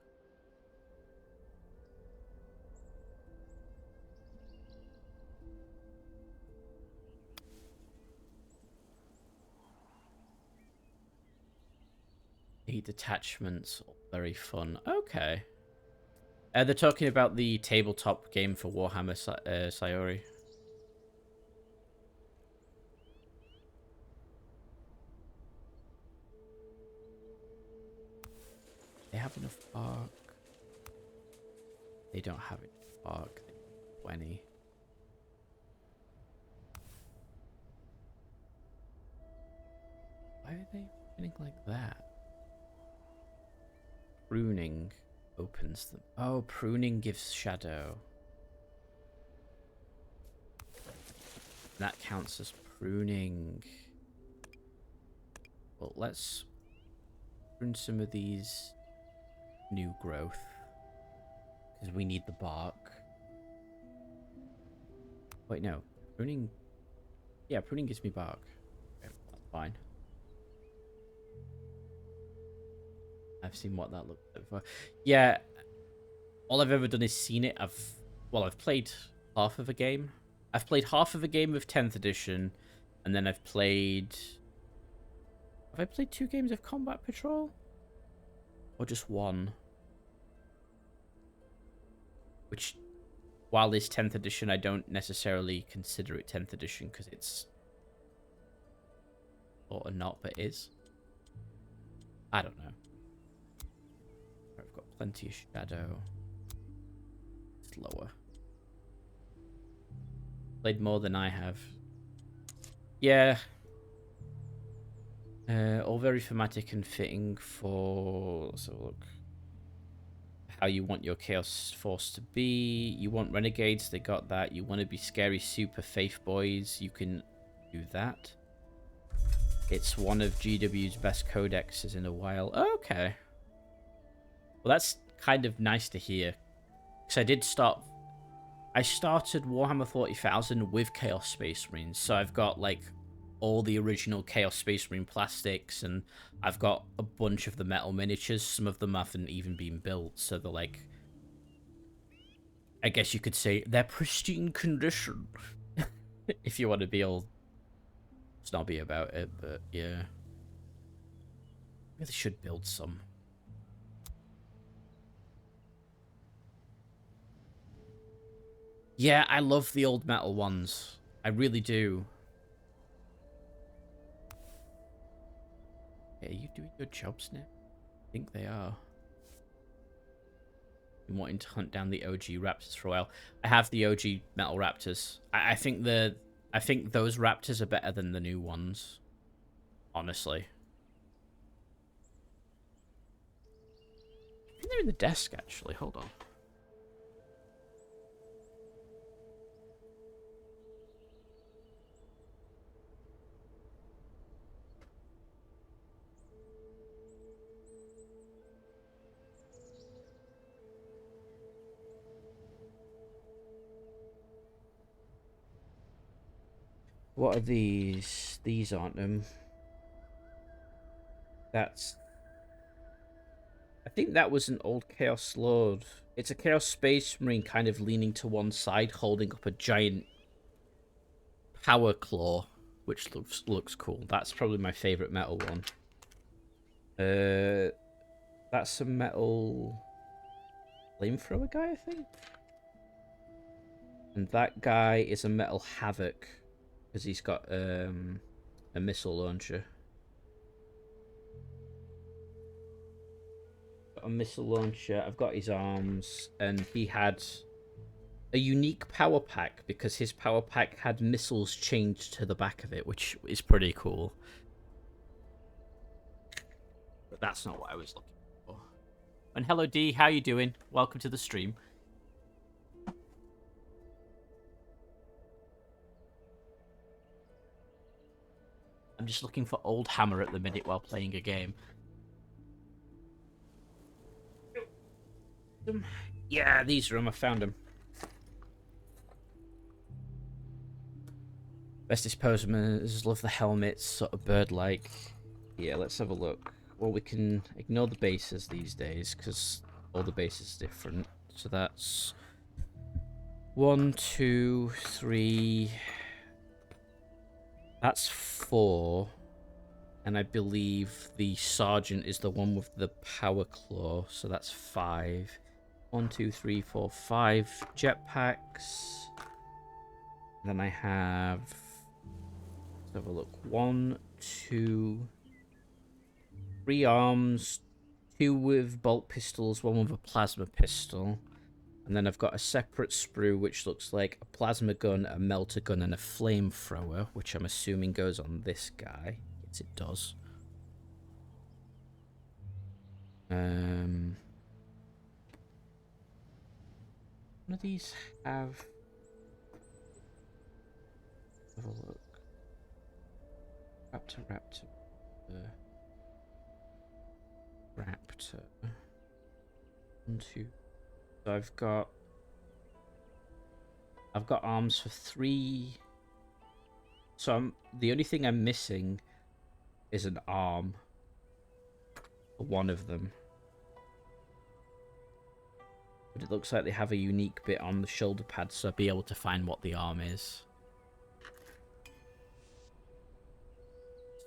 Detachments, very fun. Okay. They're talking about the tabletop game for Warhammer Sayori. They have enough bark. They don't have enough bark. 20. Why are they running like that? Pruning opens them. Oh, pruning gives shadow. That counts as pruning. Well, let's prune some of these new growth. Because we need the bark. Wait, no. Pruning... Yeah, pruning gives me bark. Okay, that's fine. I've seen what that looked like before. Yeah, all I've ever done is seen it. I've played half of a game. I've played half of a game of 10th edition, and then I've played... Have I played 2 games of Combat Patrol? Or just 1? Which, while it's 10th edition, I don't necessarily consider it 10th edition, because it's... Or not, but is. I don't know. I've got plenty of shadow. It's lower. Played more than I have. Yeah. All very thematic and fitting for... So look. How you want your Chaos Force to be. You want Renegades, they got that. You want to be scary super faith boys, you can do that. It's one of GW's best codexes in a while. Okay. Well, that's kind of nice to hear. Because I started Warhammer 40,000 with Chaos Space Marines. So I've got, like, all the original Chaos Space Marine plastics, and I've got a bunch of the metal miniatures. Some of them haven't even been built, so they're like, I guess you could say they're pristine condition. If you want to be all snobby about it, but yeah. Really should build some. Yeah, I love the old metal ones. I really do. Yeah, are you doing good jobs now? I think they are. I'm wanting to hunt down the OG raptors for a while. I have the OG metal raptors. I think those raptors are better than the new ones. Honestly. I think they're in the desk, actually. Hold on. What are these? These aren't them. That's... I think that was an old Chaos Lord. It's a Chaos Space Marine kind of leaning to one side, holding up a giant power claw, which looks cool. That's probably my favorite metal one. That's a metal flamethrower guy, I think. And that guy is a metal havoc, because he's got a missile launcher. Got a missile launcher. I've got his arms, and he had a unique power pack because his power pack had missiles chained to the back of it, which is pretty cool. But that's not what I was looking for. And hello D, how you doing? Welcome to the stream. I'm just looking for old hammer at the minute while playing a game. Yeah, these are them. I found them. Best disposements, love the helmets, sort of bird-like. Yeah, let's have a look. Well, we can ignore the bases these days, because all the bases are different. So that's 1, 2, 3... That's 4. And I believe the sergeant is the one with the power claw, so that's 5. 1, 2, 3, 4, 5 jetpacks. Then I have... Let's have a look. 1, 2, 3 arms, 2 with bolt pistols, 1 with a plasma pistol. And then I've got a separate sprue, which looks like a plasma gun, a melter gun, and a flamethrower, which I'm assuming goes on this guy. Yes, it does. None of these have a look. Raptor. Raptor. 1, 2. So I've got arms for 3. So the only thing I'm missing is an arm for one of them. But it looks like they have a unique bit on the shoulder pad, so I'll be able to find what the arm is.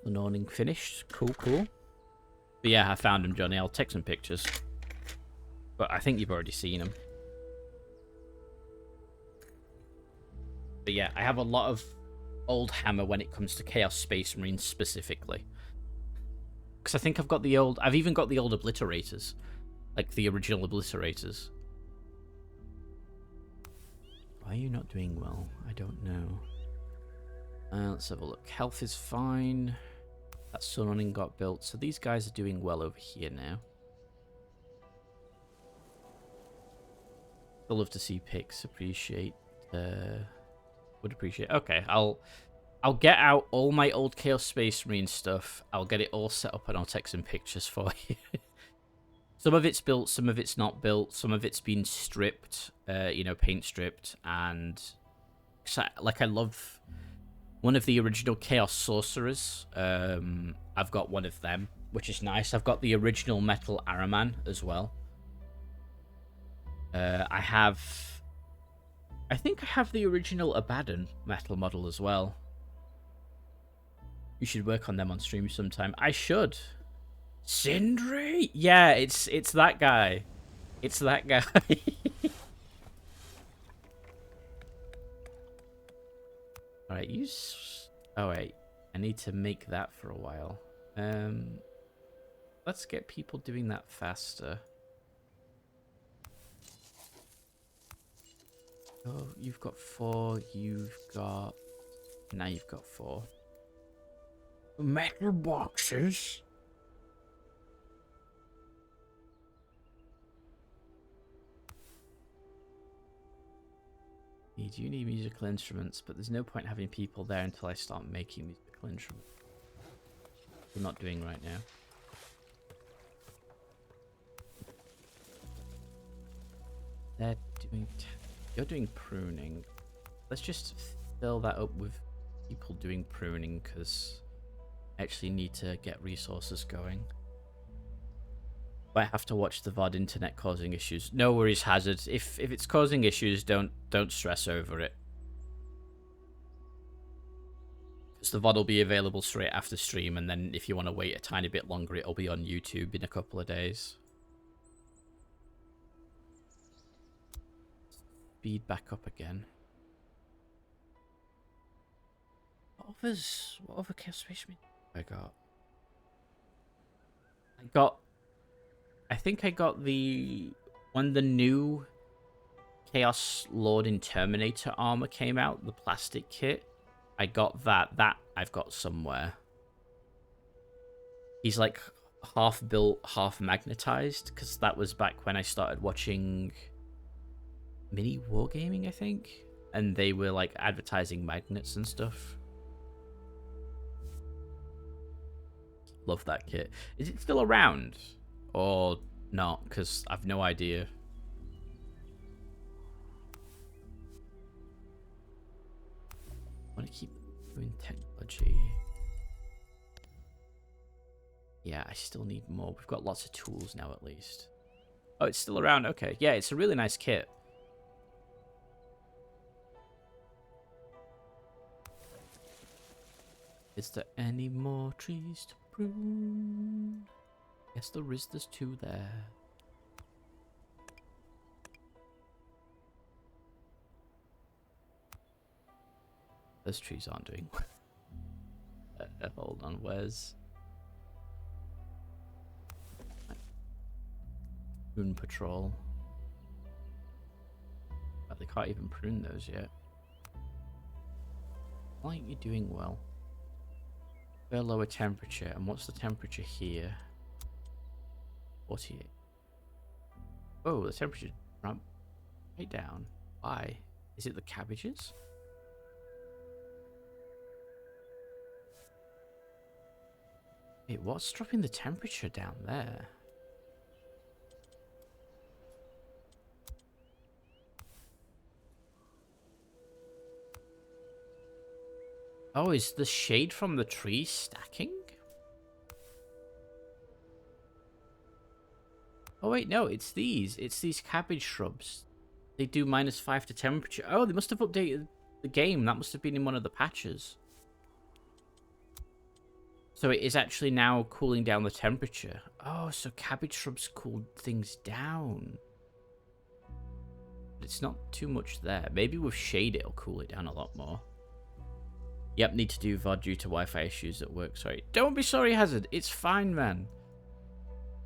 The awning finished. Cool. But yeah, I found him, Johnny. I'll take some pictures. But I think you've already seen them. But yeah, I have a lot of old hammer when it comes to Chaos Space Marines specifically. Because I think I've got the old... I've even got the old Obliterators. Like the original Obliterators. Why are you not doing well? I don't know. Let's have a look. Health is fine. That sun running got built. So these guys are doing well over here now. I'd love to see pics. Would appreciate. Okay, I'll get out all my old Chaos Space Marine stuff. I'll get it all set up and I'll take some pictures for you. Some of it's built, some of it's not built, some of it's been stripped, paint stripped, and like I love one of the original Chaos Sorcerers. I've got one of them, which is nice. I've got the original Metal Araman as well. I think I have the original Abaddon metal model as well. You should work on them on stream sometime. I should. Sindri? Yeah, it's that guy. It's that guy. Alright, oh wait. I need to make that for a while. Let's get people doing that faster. Oh, you've got 4. Now you've got 4. Metal boxes? You do need musical instruments, but there's no point having people there until I start making musical instruments. We're not doing right now. They're doing... You're doing pruning. Let's just fill that up with people doing pruning, because I actually need to get resources going. Might have to watch the VOD internet causing issues. No worries, Hazard. If it's causing issues, don't stress over it. Because the VOD will be available straight after stream, and then if you want to wait a tiny bit longer, it'll be on YouTube in a couple of days. Speed back up again. What other Chaos Space Marine I got? I think I got the new Chaos Lord in Terminator armor came out, the plastic kit. I got that. That I've got somewhere. He's like half built, half magnetized, because that was back when I started watching Mini Wargaming, I think. And they were like advertising magnets and stuff. Love that kit. Is it still around? Or not, because I've no idea. I want to keep doing technology. Yeah, I still need more. We've got lots of tools now, at least. Oh, it's still around. Okay. Yeah, it's a really nice kit. Is there any more trees to prune? Yes, there is. There's 2 there. Those trees aren't doing well. Hold on, where's... Prune Patrol. But they can't even prune those yet. Why aren't you doing well? Very lower temperature. And what's the temperature here? 48. Oh, the temperature ramped right down. Why? Is it the cabbages? Wait, what's dropping the temperature down there? Oh, is the shade from the tree stacking? Oh wait, no, it's these. It's these cabbage shrubs. They do -5 to temperature. Oh, they must have updated the game. That must have been in one of the patches. So it is actually now cooling down the temperature. Oh, so cabbage shrubs cool things down. But it's not too much there. Maybe with shade it'll cool it down a lot more. Yep, need to do VOD due to Wi-Fi issues at work. Sorry. Don't be sorry, Hazard. It's fine, man.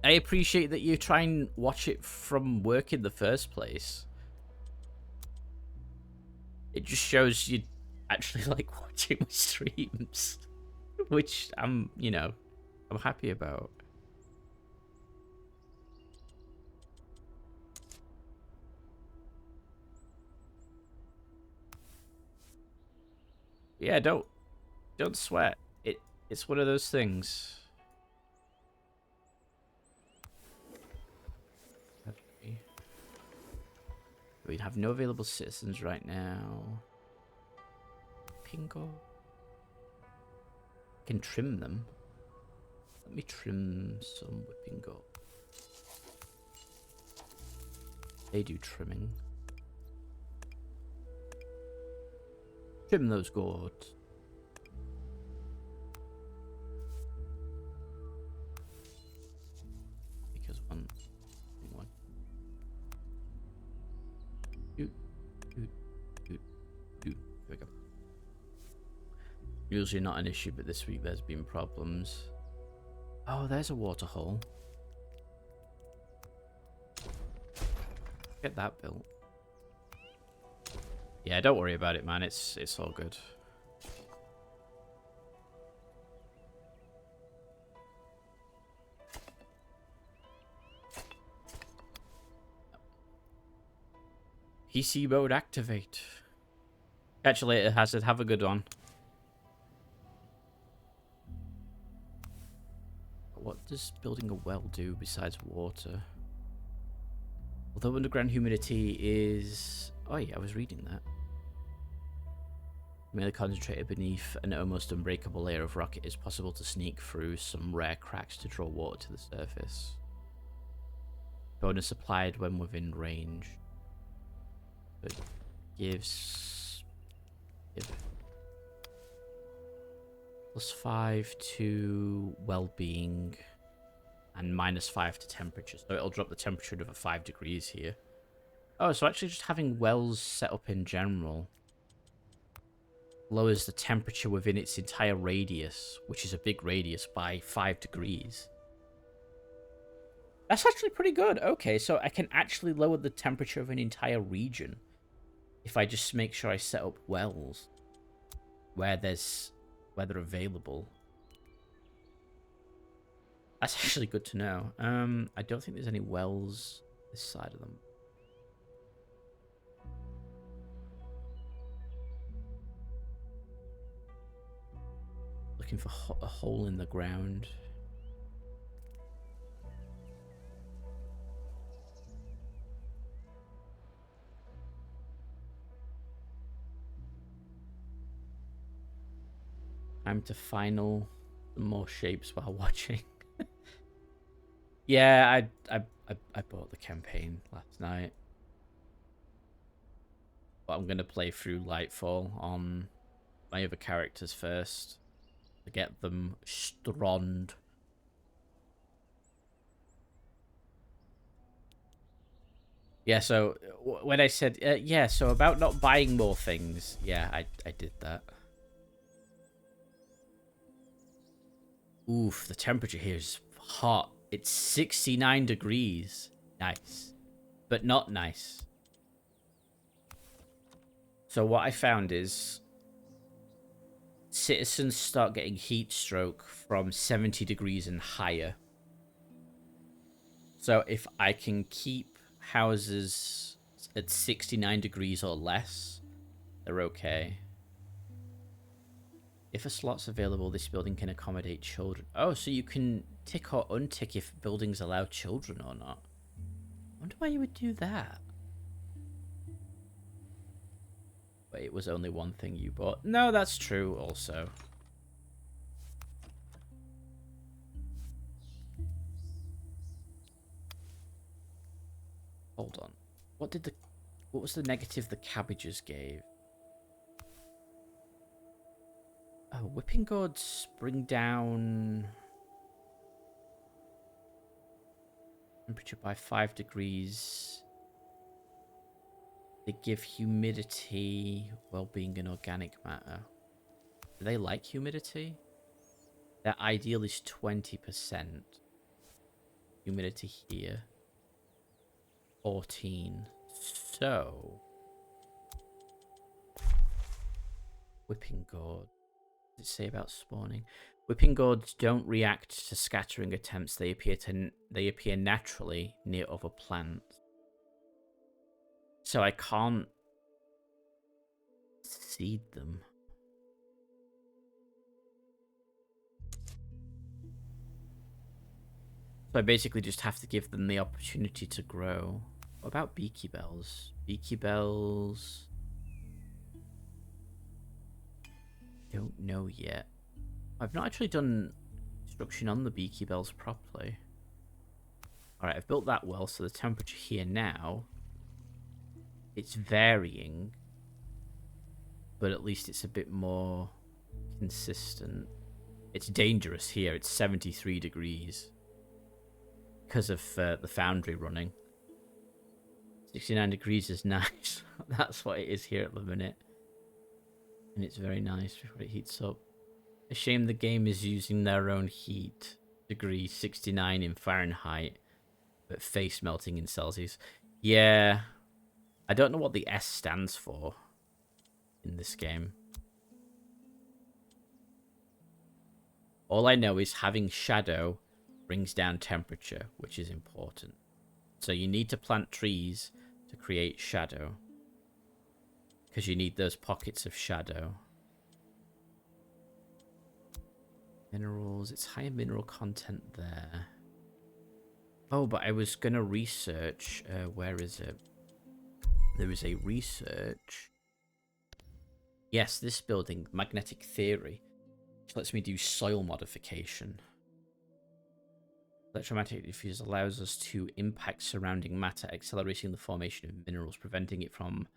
I appreciate that you try and watch it from work in the first place. It just shows you actually like watching my streams. Which I'm, you know, I'm happy about. Yeah, don't sweat. It's one of those things. We have no available citizens right now. Pingo. I can trim them. Let me trim some whipping gourd. They do trimming. Trim those gourds. Because one. Here we go. Usually not an issue, but this week there's been problems. Oh, there's a water hole. Get that built. Yeah, don't worry about it, man. It's all good. PC mode activate. Catch you later, Hazard. Have a good one. What does building a well do besides water? Although underground humidity is... Oh yeah, I was reading that. Merely concentrated beneath an almost unbreakable layer of rock, it is possible to sneak through some rare cracks to draw water to the surface. Bonus applied when within range. It gives... +5 to well-being and -5 to temperature. So it'll drop the temperature to 5 degrees here. Oh, so actually just having wells set up in general lowers the temperature within its entire radius, which is a big radius, by 5 degrees. That's actually pretty good. Okay, so I can actually lower the temperature of an entire region if I just make sure I set up wells where they're available. That's actually good to know. I don't think there's any wells this side of them. Looking for a hole in the ground. Time to final some more shapes while watching. Yeah, I bought the campaign last night. But I'm gonna play through Lightfall on my other characters first to get them strong. Yeah, so when I said yeah, so about not buying more things, yeah, I did that. Oof, the temperature here is hot. It's 69 degrees. Nice. But not nice. So what I found is citizens start getting heat stroke from 70 degrees and higher. So if I can keep houses at 69 degrees or less, they're okay. If a slot's available, this building can accommodate children. Oh, so you can tick or untick if buildings allow children or not. I wonder why you would do that. Wait, it was only one thing you bought. No, that's true also. Hold on. What was the negative the cabbages gave? Oh, whipping gourds bring down temperature by 5 degrees. They give humidity, well-being, and organic matter. Do they like humidity? Their ideal is 20%. Humidity here. 14. So... Whipping gourd. What does it say about spawning? Whipping gourds don't react to scattering attempts. They appear naturally near other plants. So I can't seed them. So I basically just have to give them the opportunity to grow. What about beaky bells? Beaky bells... Don't know yet. I've not actually done construction on the beaky bells properly. Alright, I've built that well, so the temperature here now, it's varying, but at least it's a bit more consistent. It's dangerous here. It's 73 degrees because of the foundry running. 69 degrees is nice. That's what it is here at the minute. And it's very nice before it heats up. A shame the game is using their own heat degree, 69 in Fahrenheit, but face melting in Celsius. Yeah, I don't know what the S stands for in this game. All I know is having shadow brings down temperature, which is important. So you need to plant trees to create shadow, because you need those pockets of shadow. Minerals, it's higher mineral content there. Oh, but I was going to research, where is it? There is a research. Yes, this building, magnetic theory, which lets me do soil modification. Electromagnetic diffuse allows us to impact surrounding matter, accelerating the formation of minerals, preventing it from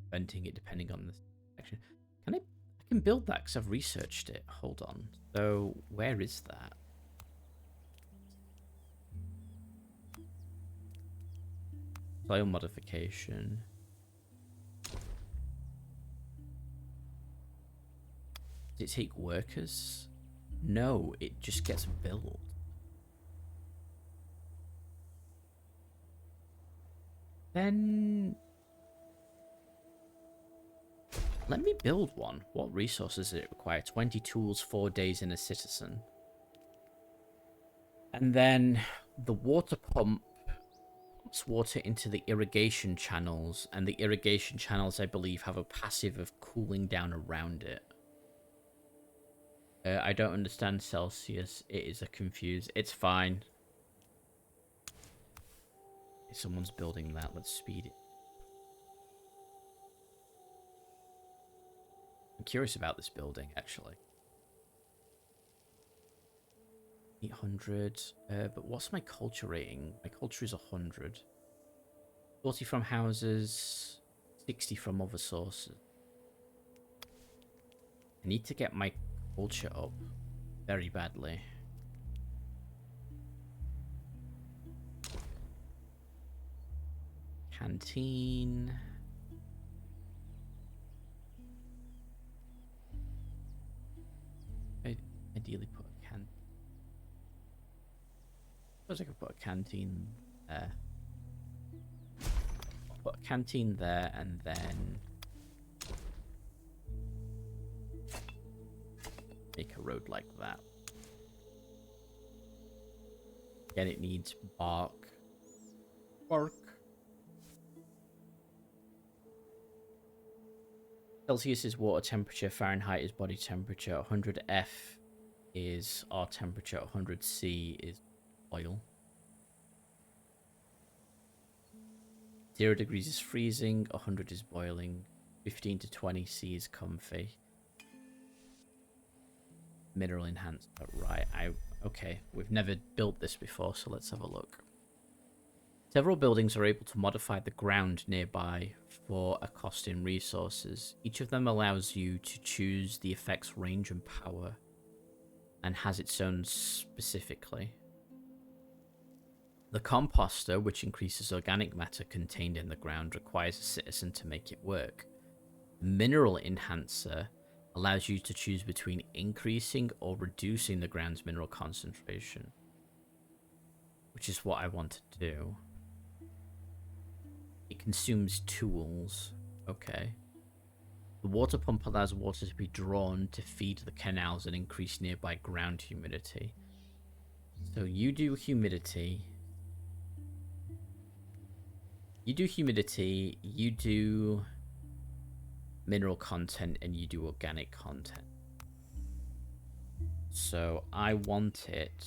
preventing it depending on the section. I can build that because I've researched it. Hold on. So where is that? Soil modification. Does it take workers? No, it just gets built. Then let me build one. What resources does it require? 20 tools, 4 days in a citizen. And then the water pump pumps water into the irrigation channels, and the irrigation channels, I believe, have a passive of cooling down around it. I don't understand Celsius. It is a confuse. It's fine. If someone's building that, let's speed it. I'm curious about this building, actually. 800. But what's my culture rating? My culture is 100. 40 from houses, 60 from other sources. I need to get my culture up very badly. Canteen. I ideally put a canteen. Suppose I could put a canteen there. Put a canteen there, and then make a road like that. Again, it needs bark. Bark. Celsius is water temperature, Fahrenheit is body temperature, 100 F is our temperature, 100 C is oil. 0 degrees is freezing, 100 is boiling, 15 to 20 C is comfy. Mineral enhanced, right, okay, we've never built this before, so let's have a look. Several buildings are able to modify the ground nearby for a cost in resources. Each of them allows you to choose the effect's range and power, and has its own specifically. The composter, which increases organic matter contained in the ground, requires a citizen to make it work. The mineral enhancer allows you to choose between increasing or reducing the ground's mineral concentration, which is what I want to do. It consumes tools. Okay. The water pump allows water to be drawn to feed the canals and increase nearby ground humidity. So you do humidity. You do humidity, you do mineral content, and you do organic content. So I want it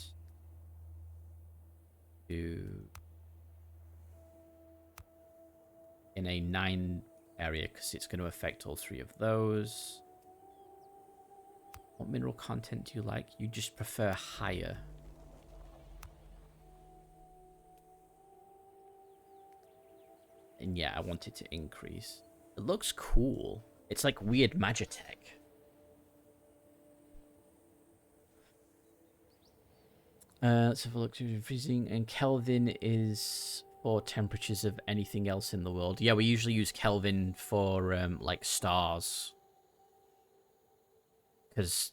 to in a 9 area because it's going to affect all 3 of those. What mineral content do you like? You just prefer higher. And yeah, I want it to increase. It looks cool. It's like weird Magitech. Let's have a look. Freezing and Kelvin is for temperatures of anything else in the world. Yeah, we usually use Kelvin for like stars, because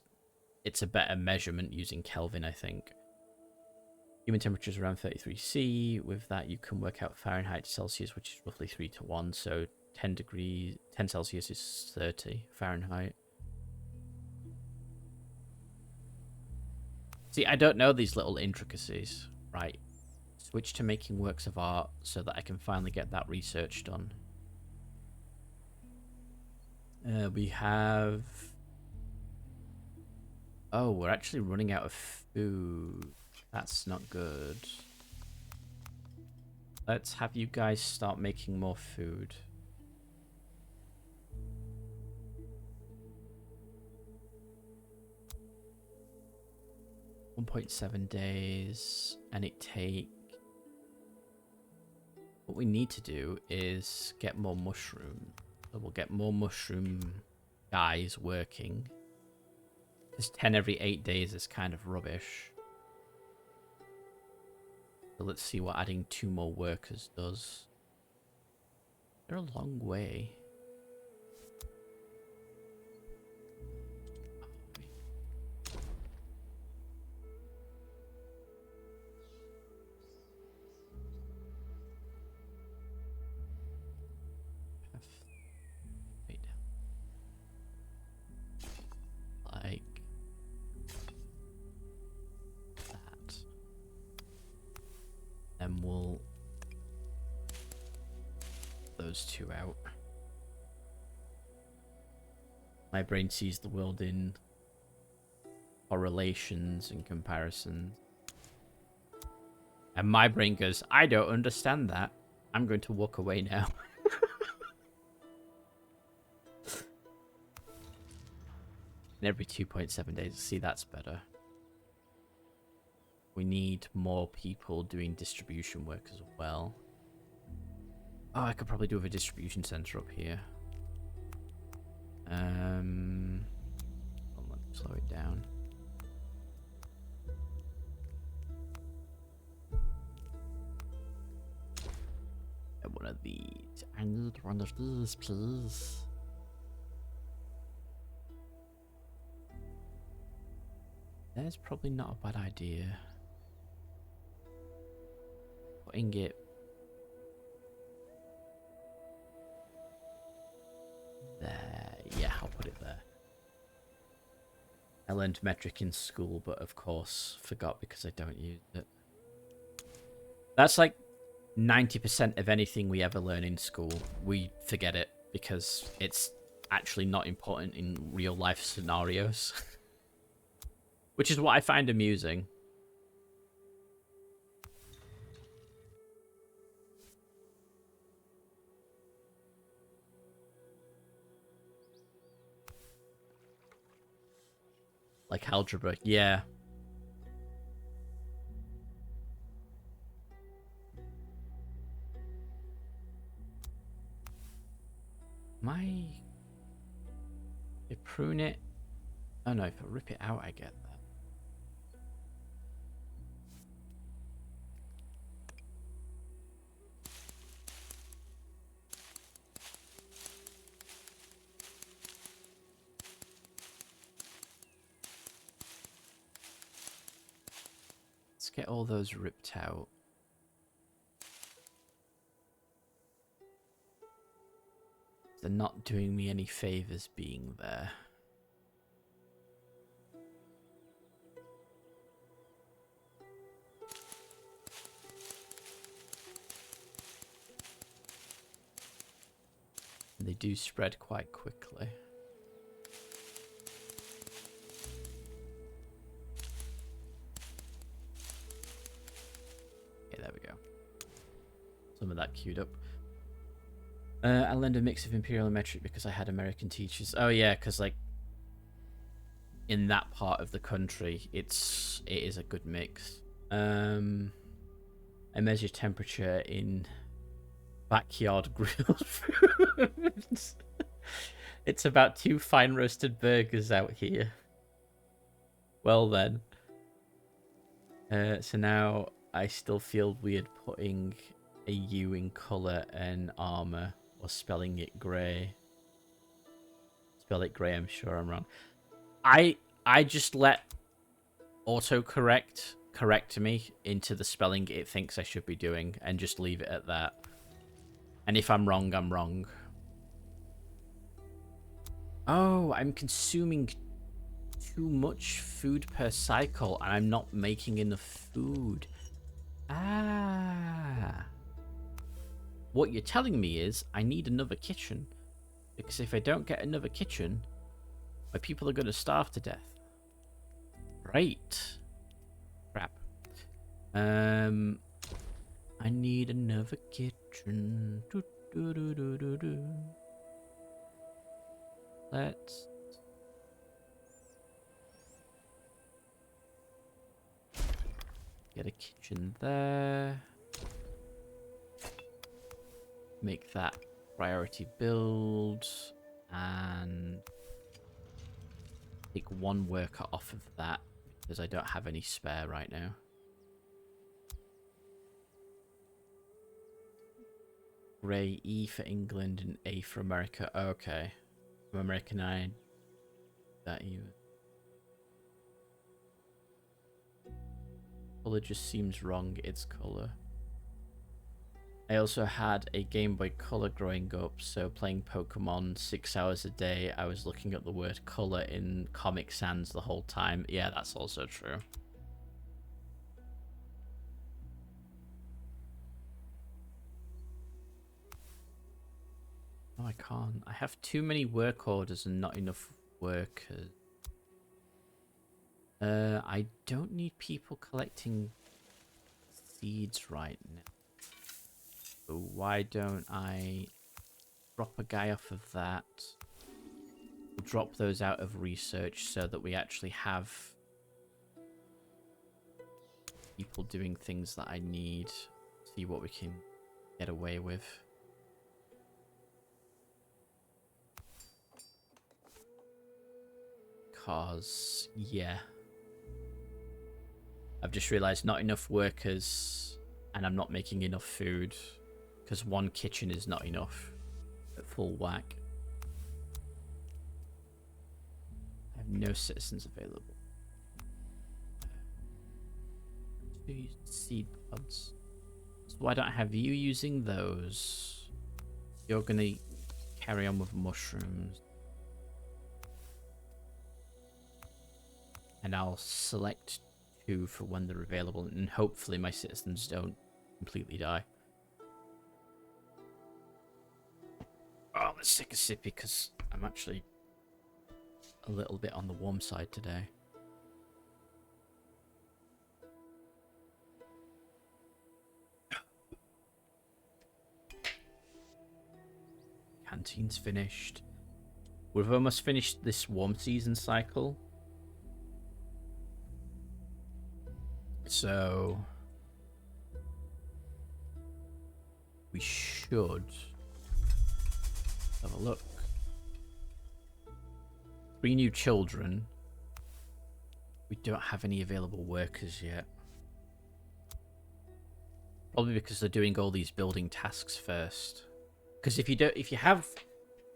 it's a better measurement using Kelvin, I think. Human temperature is around 33°. With that, you can work out Fahrenheit to Celsius, which is roughly 3 to 1. So 10 Celsius is 30 Fahrenheit. See, I don't know these little intricacies. Right. Switch to making works of art so that I can finally get that research done. We have... Oh, we're actually running out of food. That's not good. Let's have you guys start making more food. .7 days, and it take... What we need to do is get more mushroom. So we'll get more mushroom guys working. Because 10 every 8 days is kind of rubbish. So let's see what adding 2 more workers does. They're a long way. Wait. Like that. Then we'll those 2 out. My brain sees the world in correlations and comparisons. And my brain goes, I don't understand that. I'm going to walk away now. And every 2.7 days. See, that's better. We need more people doing distribution work as well. Oh, I could probably do with a distribution center up here. Let me slow it down. Get one of these. I need one of these, please. That's probably not a bad idea. Putting it there. Yeah, I'll put it there. I learned metric in school, but of course forgot because I don't use it. That's like 90% of anything we ever learn in school. We forget it because it's actually not important in real life scenarios. Which is what I find amusing. Like algebra, yeah. If I prune it... Oh no, if I rip it out, I get that. Let's get all those ripped out. They're not doing me any favors being there. And they do spread quite quickly. Okay, there we go. Some of that queued up. I learned a mix of Imperial and metric because I had American teachers. Oh yeah, because like in that part of the country, it is a good mix. I measure temperature in backyard grilled foods. It's about 2 fine roasted burgers out here. Well then. So now I still feel weird putting a U in colour and armour, or spelling it grey. Spell it grey, I'm sure I'm wrong. I just let autocorrect correct me into the spelling it thinks I should be doing, and just leave it at that. And if I'm wrong, I'm wrong. Oh, I'm consuming too much food per cycle, and I'm not making enough food. Ah. What you're telling me is I need another kitchen. Because if I don't get another kitchen, my people are going to starve to death. Right. Crap. I need another kitchen. Let's get a kitchen there. Make that priority build. And take 1 worker off of that because I don't have any spare right now. Ray, E for England and A for America. Okay. I'm Americanized that even. Color just seems wrong, its color. I also had a Game Boy Color growing up, so playing Pokemon 6 hours a day, I was looking at the word color in Comic Sans the whole time. Yeah, that's also true. No, I can't. I have too many work orders and not enough workers. I don't need people collecting seeds right now. So why don't I drop a guy off of that? We'll drop those out of research so that we actually have people doing things that I need. See what we can get away with. Cause, yeah. I've just realized not enough workers and I'm not making enough food because 1 kitchen is not enough at full whack. I have no citizens available. 2 seed pods. So why don't I have you using those? You're gonna carry on with mushrooms. And I'll select 2 for when they're available, and hopefully my citizens don't completely die. Oh, let's take a sip because I'm actually a little bit on the warm side today. Canteen's finished. We've almost finished this warm season cycle. So we should have a look. 3 new children. We don't have any available workers yet. Probably because they're doing all these building tasks first. Because if you have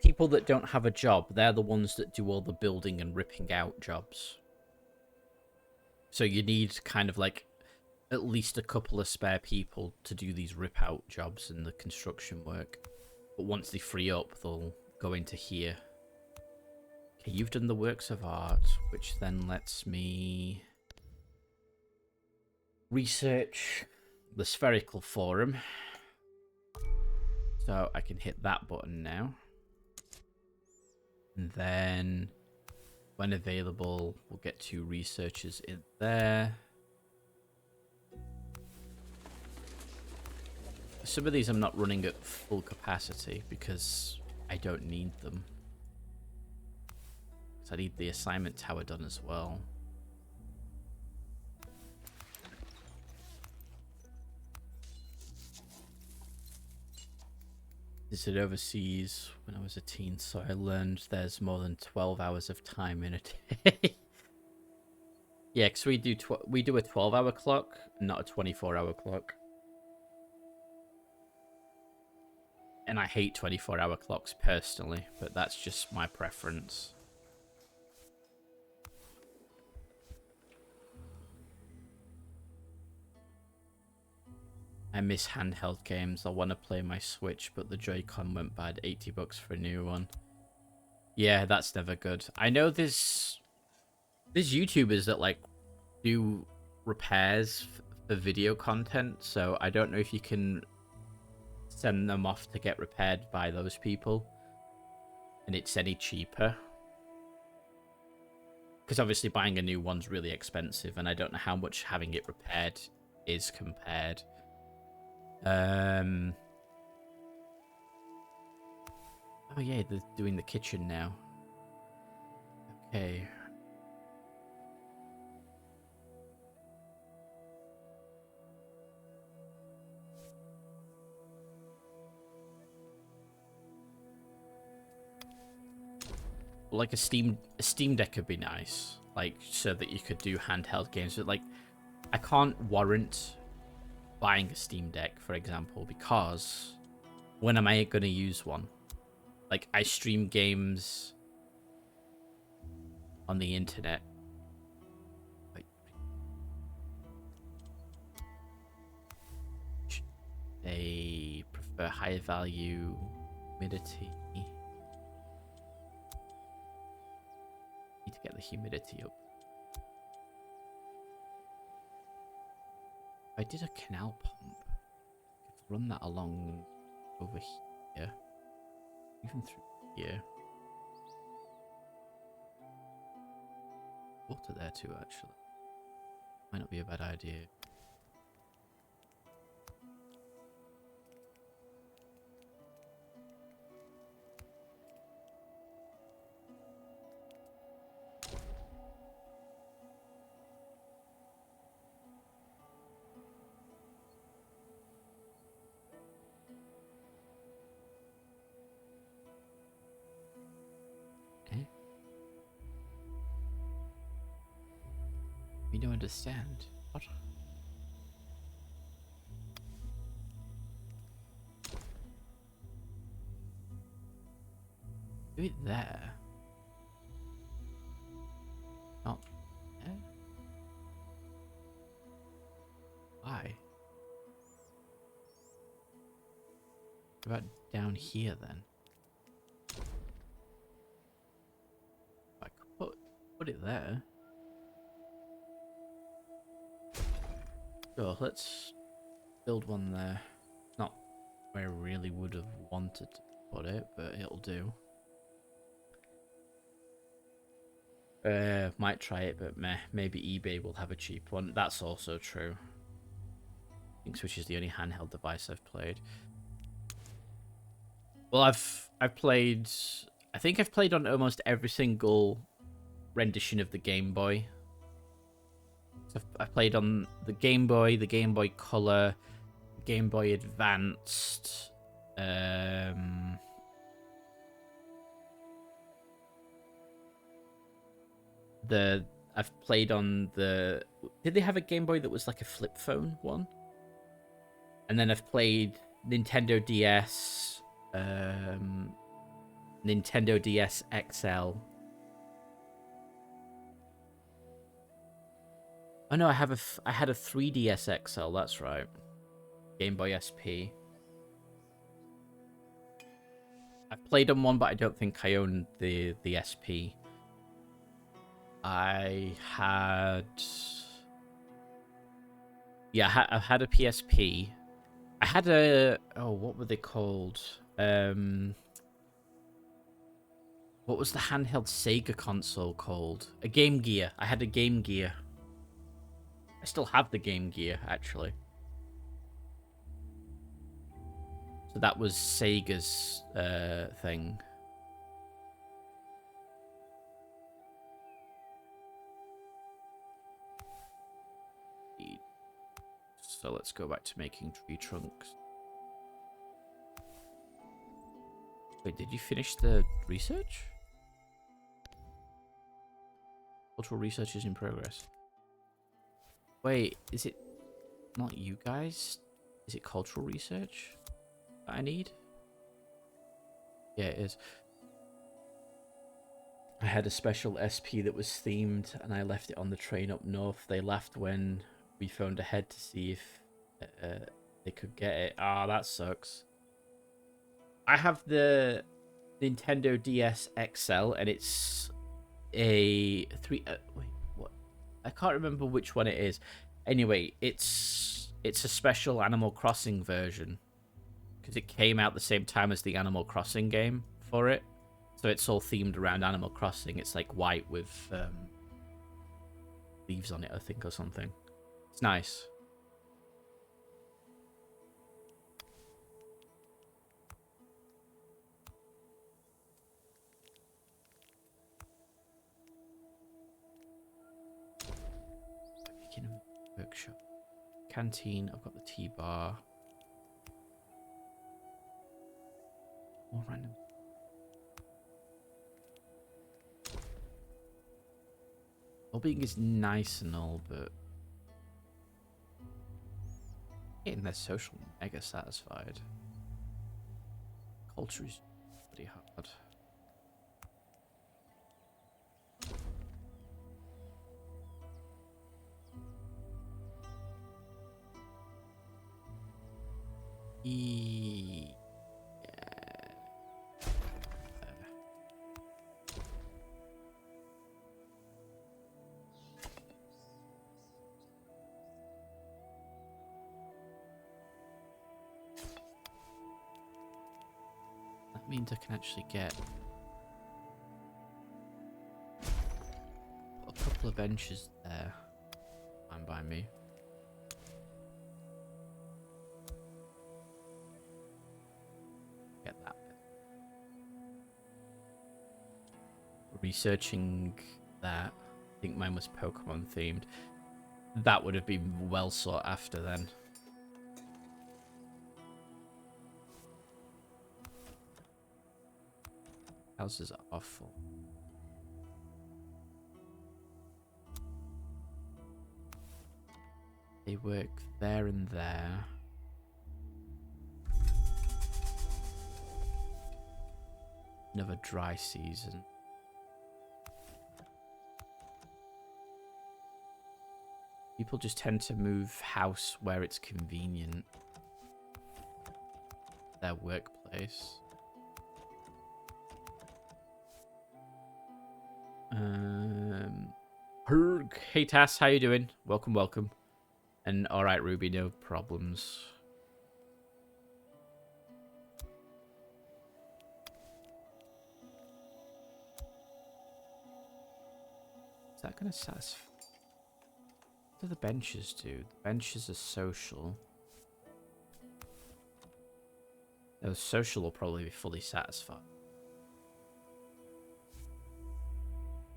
people that don't have a job, they're the ones that do all the building and ripping out jobs. So you need kind of like at least a couple of spare people to do these rip out jobs and the construction work. But once they free up, they'll go into here. Okay, you've done the works of art, which then lets me research the spherical forum. So I can hit that button now. And then when available, we'll get 2 researchers in there. Some of these I'm not running at full capacity because I don't need them. So I need the assignment tower done as well. Visited overseas when I was a teen, so I learned there's more than 12 hours of time in a day. Yeah, because we do a 12-hour clock, not a 24-hour clock. And I hate 24-hour clocks personally, but that's just my preference. I miss handheld games. I want to play my Switch, but the Joy-Con went bad. $80 for a new one. Yeah, that's never good. I know there's YouTubers that like do repairs for video content, so I don't know if you can send them off to get repaired by those people and it's any cheaper. Because obviously buying a new one's really expensive, and I don't know how much having it repaired is compared. Oh yeah, they're doing the kitchen now. Okay. Like a Steam Deck would be nice, like so that you could do handheld games. But like, I can't warrant buying a Steam Deck, for example, because when am I gonna use one? Like, I stream games on the internet. Wait. They prefer higher value humidity. Need to get the humidity up. If I did a canal pump, I could run that along over here, even through here. Water there too, actually. Might not be a bad idea. You don't understand. What? Do it there. Not there. Why? What about down here then? I could put it there. Sure, let's build one there. Not where I really would have wanted to put it, but it'll do. Might try it, but meh. Maybe eBay will have a cheap one. That's also true. I think Switch is the only handheld device I've played. Well, I've played. I think I've played on almost every single rendition of the Game Boy. I've played on the Game Boy Color, Game Boy Advanced. I've played on the. Did they have a Game Boy that was like a flip phone one? And then I've played Nintendo DS, Nintendo DS XL. Oh no, I had a 3DS XL. That's right. Game Boy SP. I've played on one, but I don't think I own the SP. I had. Yeah, I've had a PSP. I had a. Oh, what were they called? What was the handheld Sega console called? A Game Gear. I had a Game Gear. I still have the Game Gear, actually. So that was Sega's thing. So let's go back to making tree trunks. Wait, did you finish the research? Cultural research is in progress. Wait, is it not you guys? Is it cultural research that I need? Yeah, it is. I had a special SP that was themed and I left it on the train up north. They laughed when we phoned ahead to see if they could get it. Ah, that sucks. I have the Nintendo DS XL and it's a wait, what? I can't remember which one it is. Anyway, it's a special Animal Crossing version because it came out the same time as the Animal Crossing game for it. So it's all themed around Animal Crossing. It's like white with leaves on it, I think, or something. It's nice. Beginning workshop. Canteen, I've got the tea bar. More random. Well-being is nice and all, but getting their social mega satisfied. Culture is pretty hard. That means I can actually get a couple of benches there. Fine by me. Get that bit. Researching that. I think mine was Pokemon themed. That would have been well sought after then. Houses are awful. They work there and there. Another dry season. People just tend to move house where it's convenient. Their workplace. Hey Tass, how you doing? Welcome, welcome. And alright, Ruby, no problems. Is that gonna satisfy? What do the benches do? The benches are social. No, the social will probably be fully satisfied.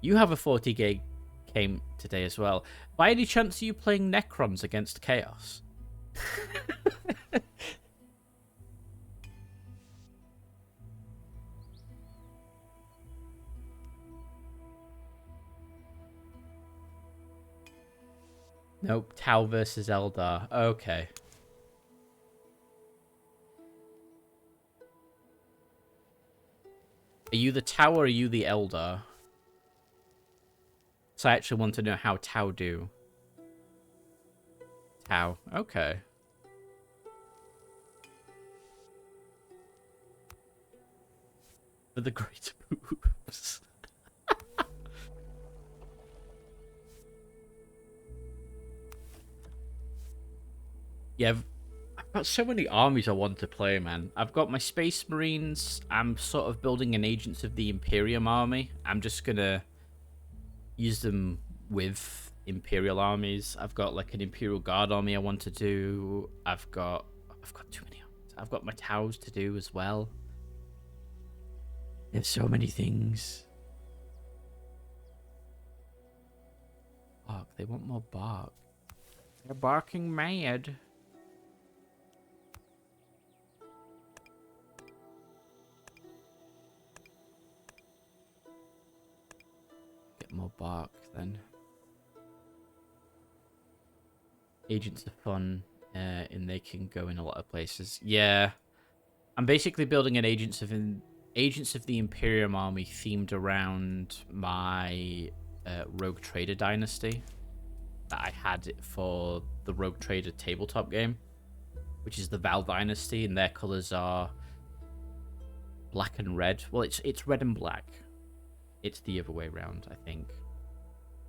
You have a 40 gig game today as well. By any chance, are you playing Necrons against Chaos? Nope, Tau versus Eldar. Okay. Are you the Tau or are you the Eldar? So I actually want to know how Tau do. Tau. Okay. For the great boobs. Yeah, I've got so many armies I want to play, man. I've got my Space Marines. I'm sort of building an Agents of the Imperium army. I'm just gonna use them with Imperial armies. I've got like an Imperial Guard army I want to do. I've got too many armies. I've got my towels to do as well. There's so many things. Bark. They want more bark. They're barking mad. Get more bark then. Agents are fun, and they can go in a lot of places. Yeah, I'm basically building an Agents of the Imperium army themed around my Rogue Trader dynasty that I had for the Rogue Trader tabletop game, which is the Val dynasty, and their colors are black and red. Well, it's red and black. It's the other way around, I think.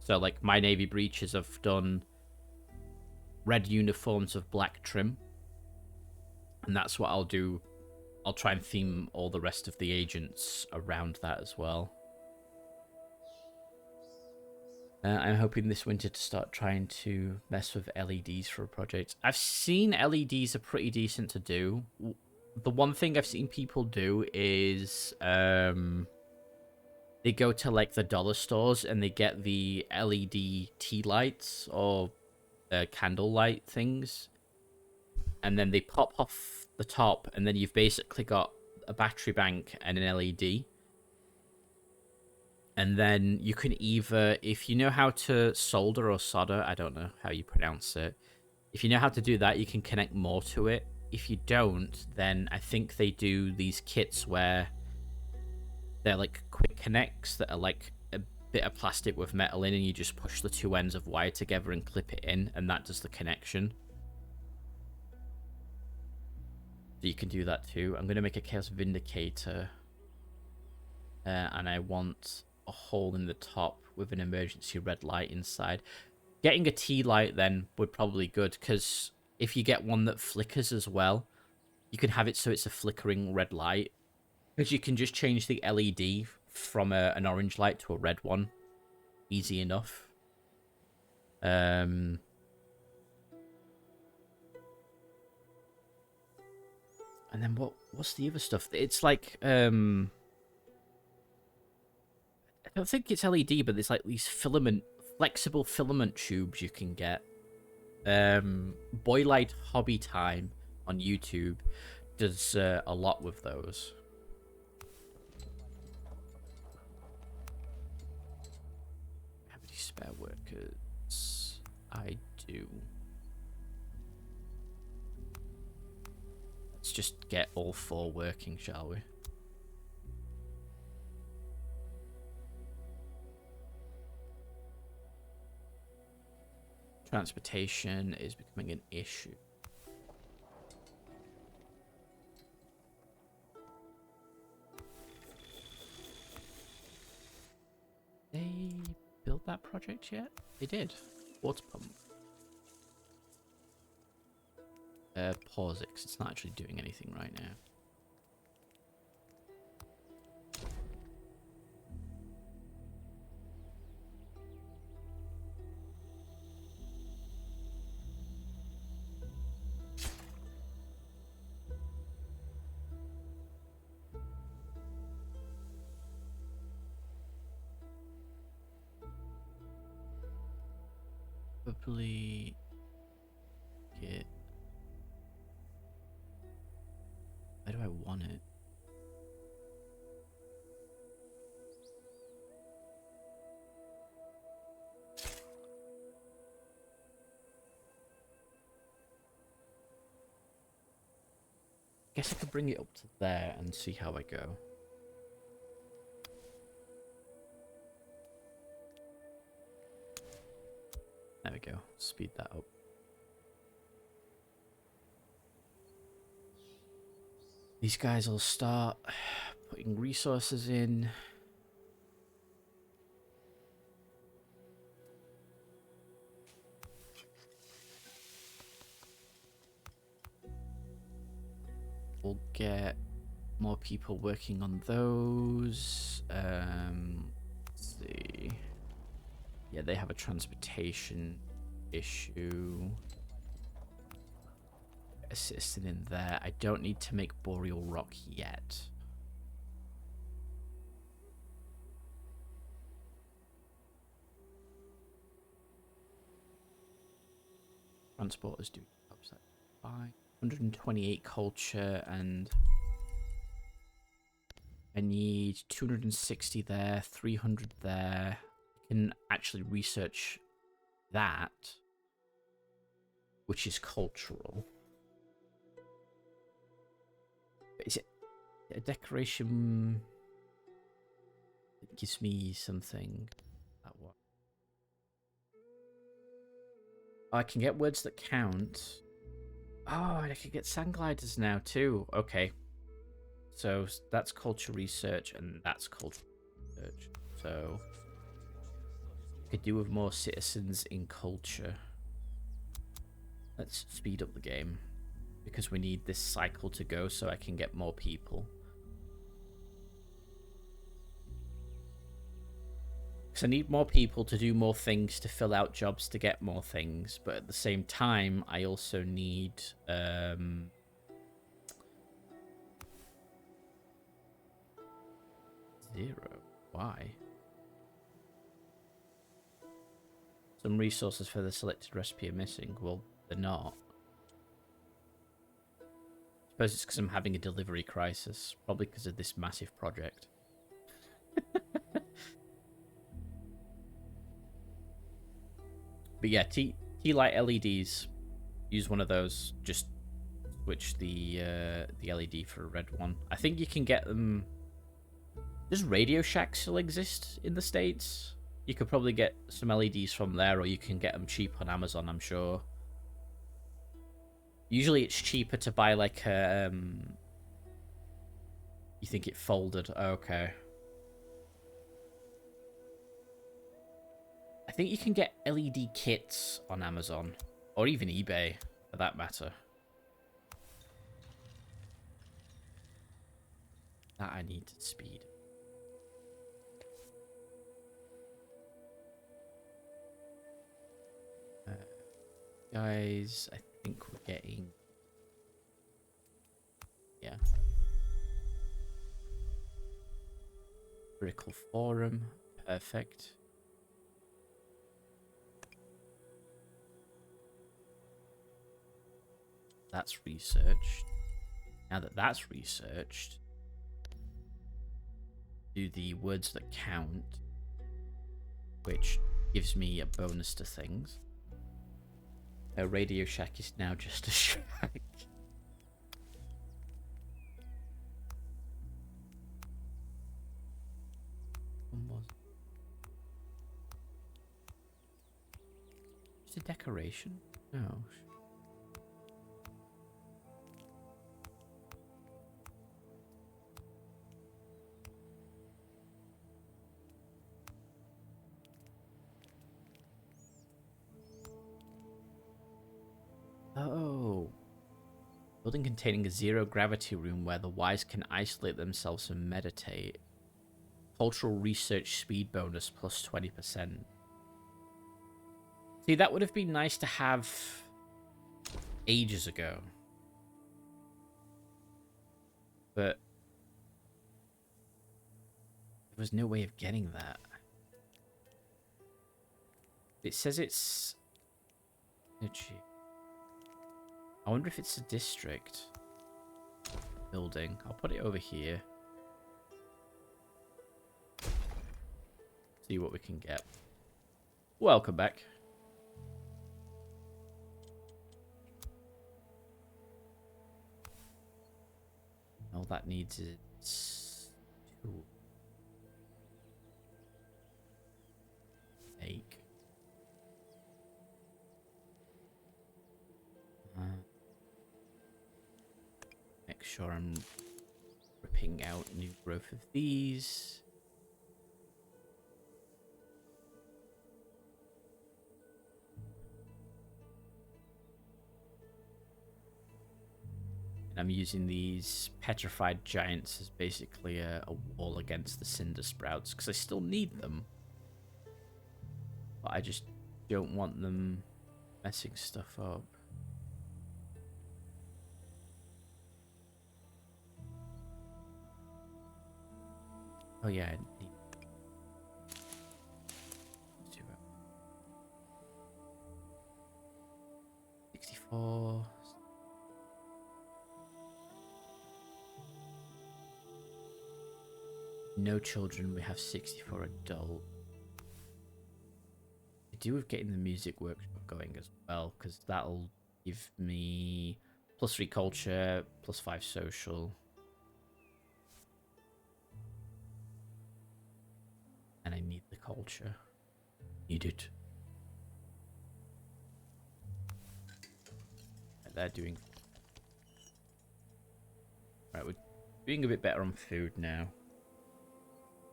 So, like, my navy breaches have done red uniforms of black trim, and that's what I'll do. I'll try and theme all the rest of the agents around that as well. I'm hoping this winter to start trying to mess with LEDs for a project. I've seen LEDs are pretty decent to do. The one thing I've seen people do is they go to like the dollar stores and they get the LED tea lights or candle light things, and then they pop off the top, and then you've basically got a battery bank and an LED. And then you can either, if you know how to solder or solder, I don't know how you pronounce it. If you know how to do that, you can connect more to it. If you don't, then I think they do these kits where they're like quick connects that are like a bit of plastic with metal in, and you just push the two ends of wire together and clip it in, and that does the connection. So you can do that too. I'm going to make a Chaos Vindicator. And I want a hole in the top with an emergency red light inside. Getting a tea light then would probably be good, because if you get one that flickers as well, you can have it so it's a flickering red light. Because you can just change the LED from an orange light to a red one. Easy enough. And then what's the other stuff? It's like I don't think it's LED, but there's like these flexible filament tubes you can get. Boylight Hobby Time on YouTube does a lot with those. How many spare workers? I do. Let's just get all 4 working, shall we? Transportation is becoming an issue. They built that project yet? They did. Water pump. Pause it, 'cause it's not actually doing anything right now. Probably get... Where do I want it? Guess I could bring it up to there and see how I go. There we go. Speed that up. These guys will start putting resources in. We'll get more people working on those. Let's see. Yeah, they have a transportation issue. a citizen in there. I don't need to make Boreal Rock yet. Transporters do jobs. That's fine. 128 culture, and I need 260 there, 300 there. I can actually research that, which is cultural. Is it a decoration that gives me something? That one. Oh, I can get words that count. Oh, and I can get sand gliders now too. Okay. So that's culture research and that's culture research. So could do with more citizens in culture. Let's speed up the game because we need this cycle to go so I can get more people. Because I need more people to do more things, to fill out jobs, to get more things. But at the same time, I also need... 0. Why? Some resources for the selected recipe are missing. Well, they're not. I suppose it's because I'm having a delivery crisis. Probably because of this massive project. But yeah, T-light LEDs. Use one of those. Just switch the LED for a red one. I think you can get them... Does Radio Shack still exist in the States? You could probably get some LEDs from there, or you can get them cheap on Amazon, I'm sure. Usually it's cheaper to buy like a... You think it folded? Okay. I think you can get LED kits on Amazon, or even eBay, for that matter. That I need to speed. Guys, I think we're getting... Yeah. Critical Forum. Perfect. That's researched. Now that that's researched, do the words that count, which gives me a bonus to things. A Radio Shack is now just a shack. Is it a decoration? No. Oh. Building containing a zero gravity room where the wise can isolate themselves and meditate. Cultural research speed bonus plus 20%. See, that would have been nice to have ages ago. But there was no way of getting that. It says it's... I wonder if it's a district building. I'll put it over here. See what we can get. Welcome back. All that needs is 2. Make. Make sure I'm ripping out new growth of these. And I'm using these petrified giants as basically a wall against the cinder sprouts because I still need them. But I just don't want them messing stuff up. Oh yeah, I need to 64. No children. We have 64 adult. I do with getting the music workshop going as well, because that'll give me +3 culture, +5 social. And I need the culture. Need it. They're doing. Right, we're doing a bit better on food now.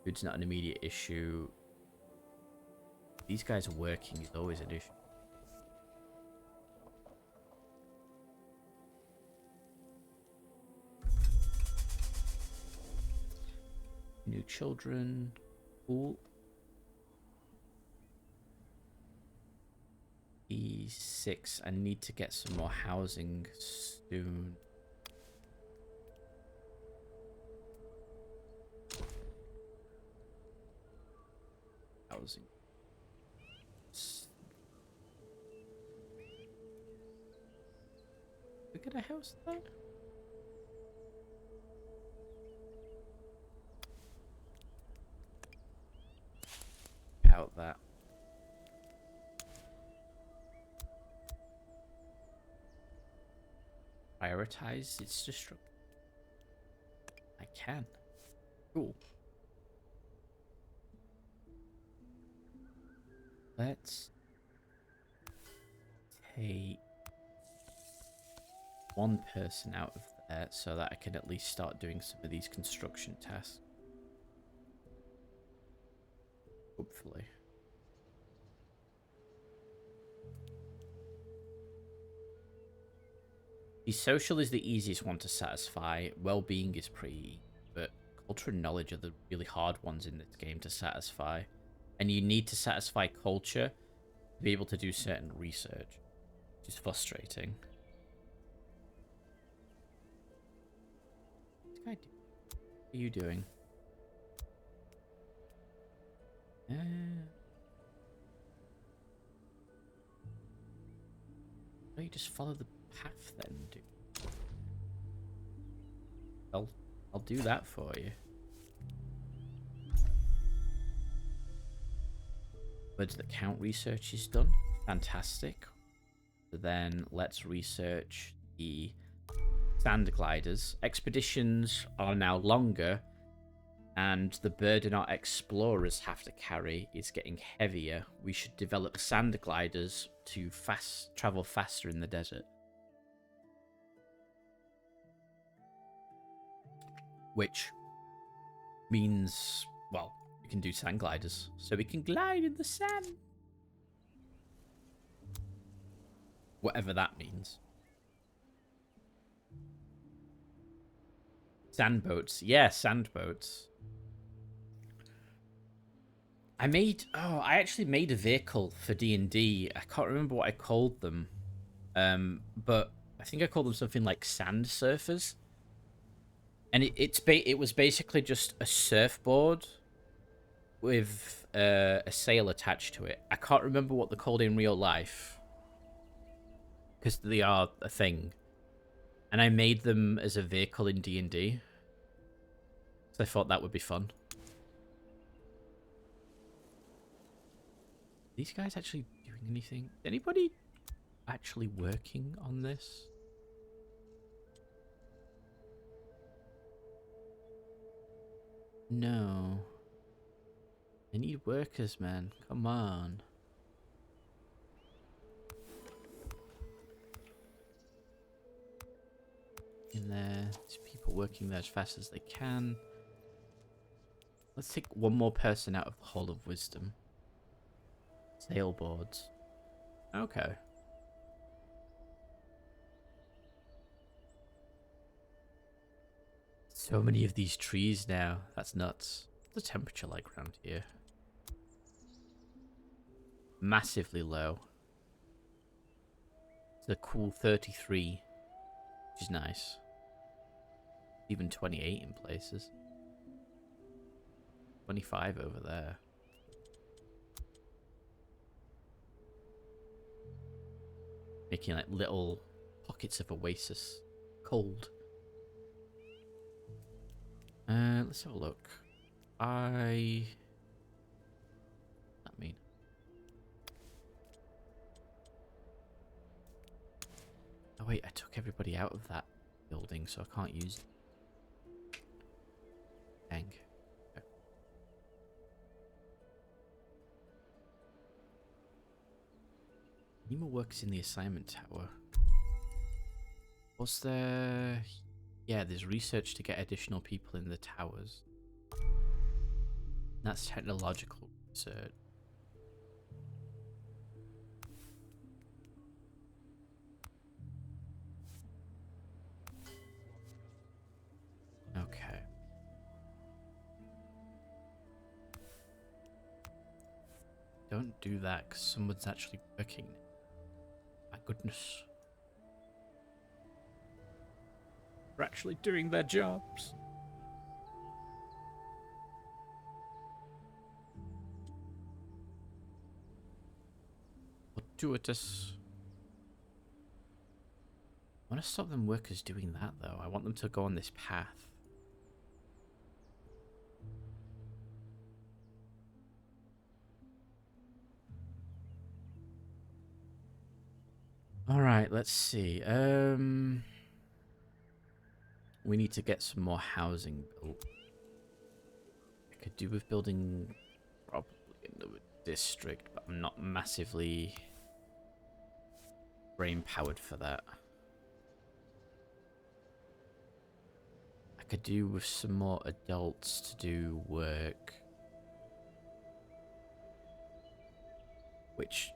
Food's not an immediate issue. These guys working is always an issue. New children. Cool. E6. I need to get some more housing soon. Housing. We get a house there? Out that. Prioritize its destruction. I can. Cool. Let's take one person out of there so that I can at least start doing some of these construction tasks. Hopefully. The social is the easiest one to satisfy. Well-being is pretty easy, but culture and knowledge are the really hard ones in this game to satisfy. And you need to satisfy culture to be able to do certain research, which is frustrating. What's this guy doing? What are you doing? Why don't you just follow the path then, dude? I'll do that for you. But the count research is done. Fantastic. So then let's research the sand gliders. Expeditions are now longer, and the burden our explorers have to carry is getting heavier. We should develop sand gliders to travel faster in the desert. Which means, well, we can do sand gliders. So we can glide in the sand. Whatever that means. Sand boats. Yeah, sand boats. I actually made a vehicle for D&D. I can't remember what I called them. But I think I called them something like sand surfers. And it was basically just a surfboard with a sail attached to it. I can't remember what they're called in real life, because they are a thing. And I made them as a vehicle in D&D. So I thought that would be fun. These guys actually doing anything? Anybody actually working on this? No. I need workers, man. Come on. In there. There's people working there as fast as they can. Let's take one more person out of the Hall of Wisdom. Sailboards. Okay. So many of these trees now. That's nuts. What's the temperature like around here? Massively low. It's a cool 33, which is nice. Even 28 in places. 25 over there. Making like little pockets of oasis. Cold. Let's have a look. I mean, oh wait, I took everybody out of that building, so I can't use. Dang. Okay. Need more workers in the assignment tower. Was there? Yeah, there's research to get additional people in the towers. That's technological research. Okay. Don't do that, because someone's actually working. My goodness. They're actually doing their jobs. Fortuitous. I want to stop them workers doing that, though. I want them to go on this path. Alright, let's see. We need to get some more housing built. I could do with building probably another district, but I'm not massively brain powered for that. I could do with some more adults to do work. Which...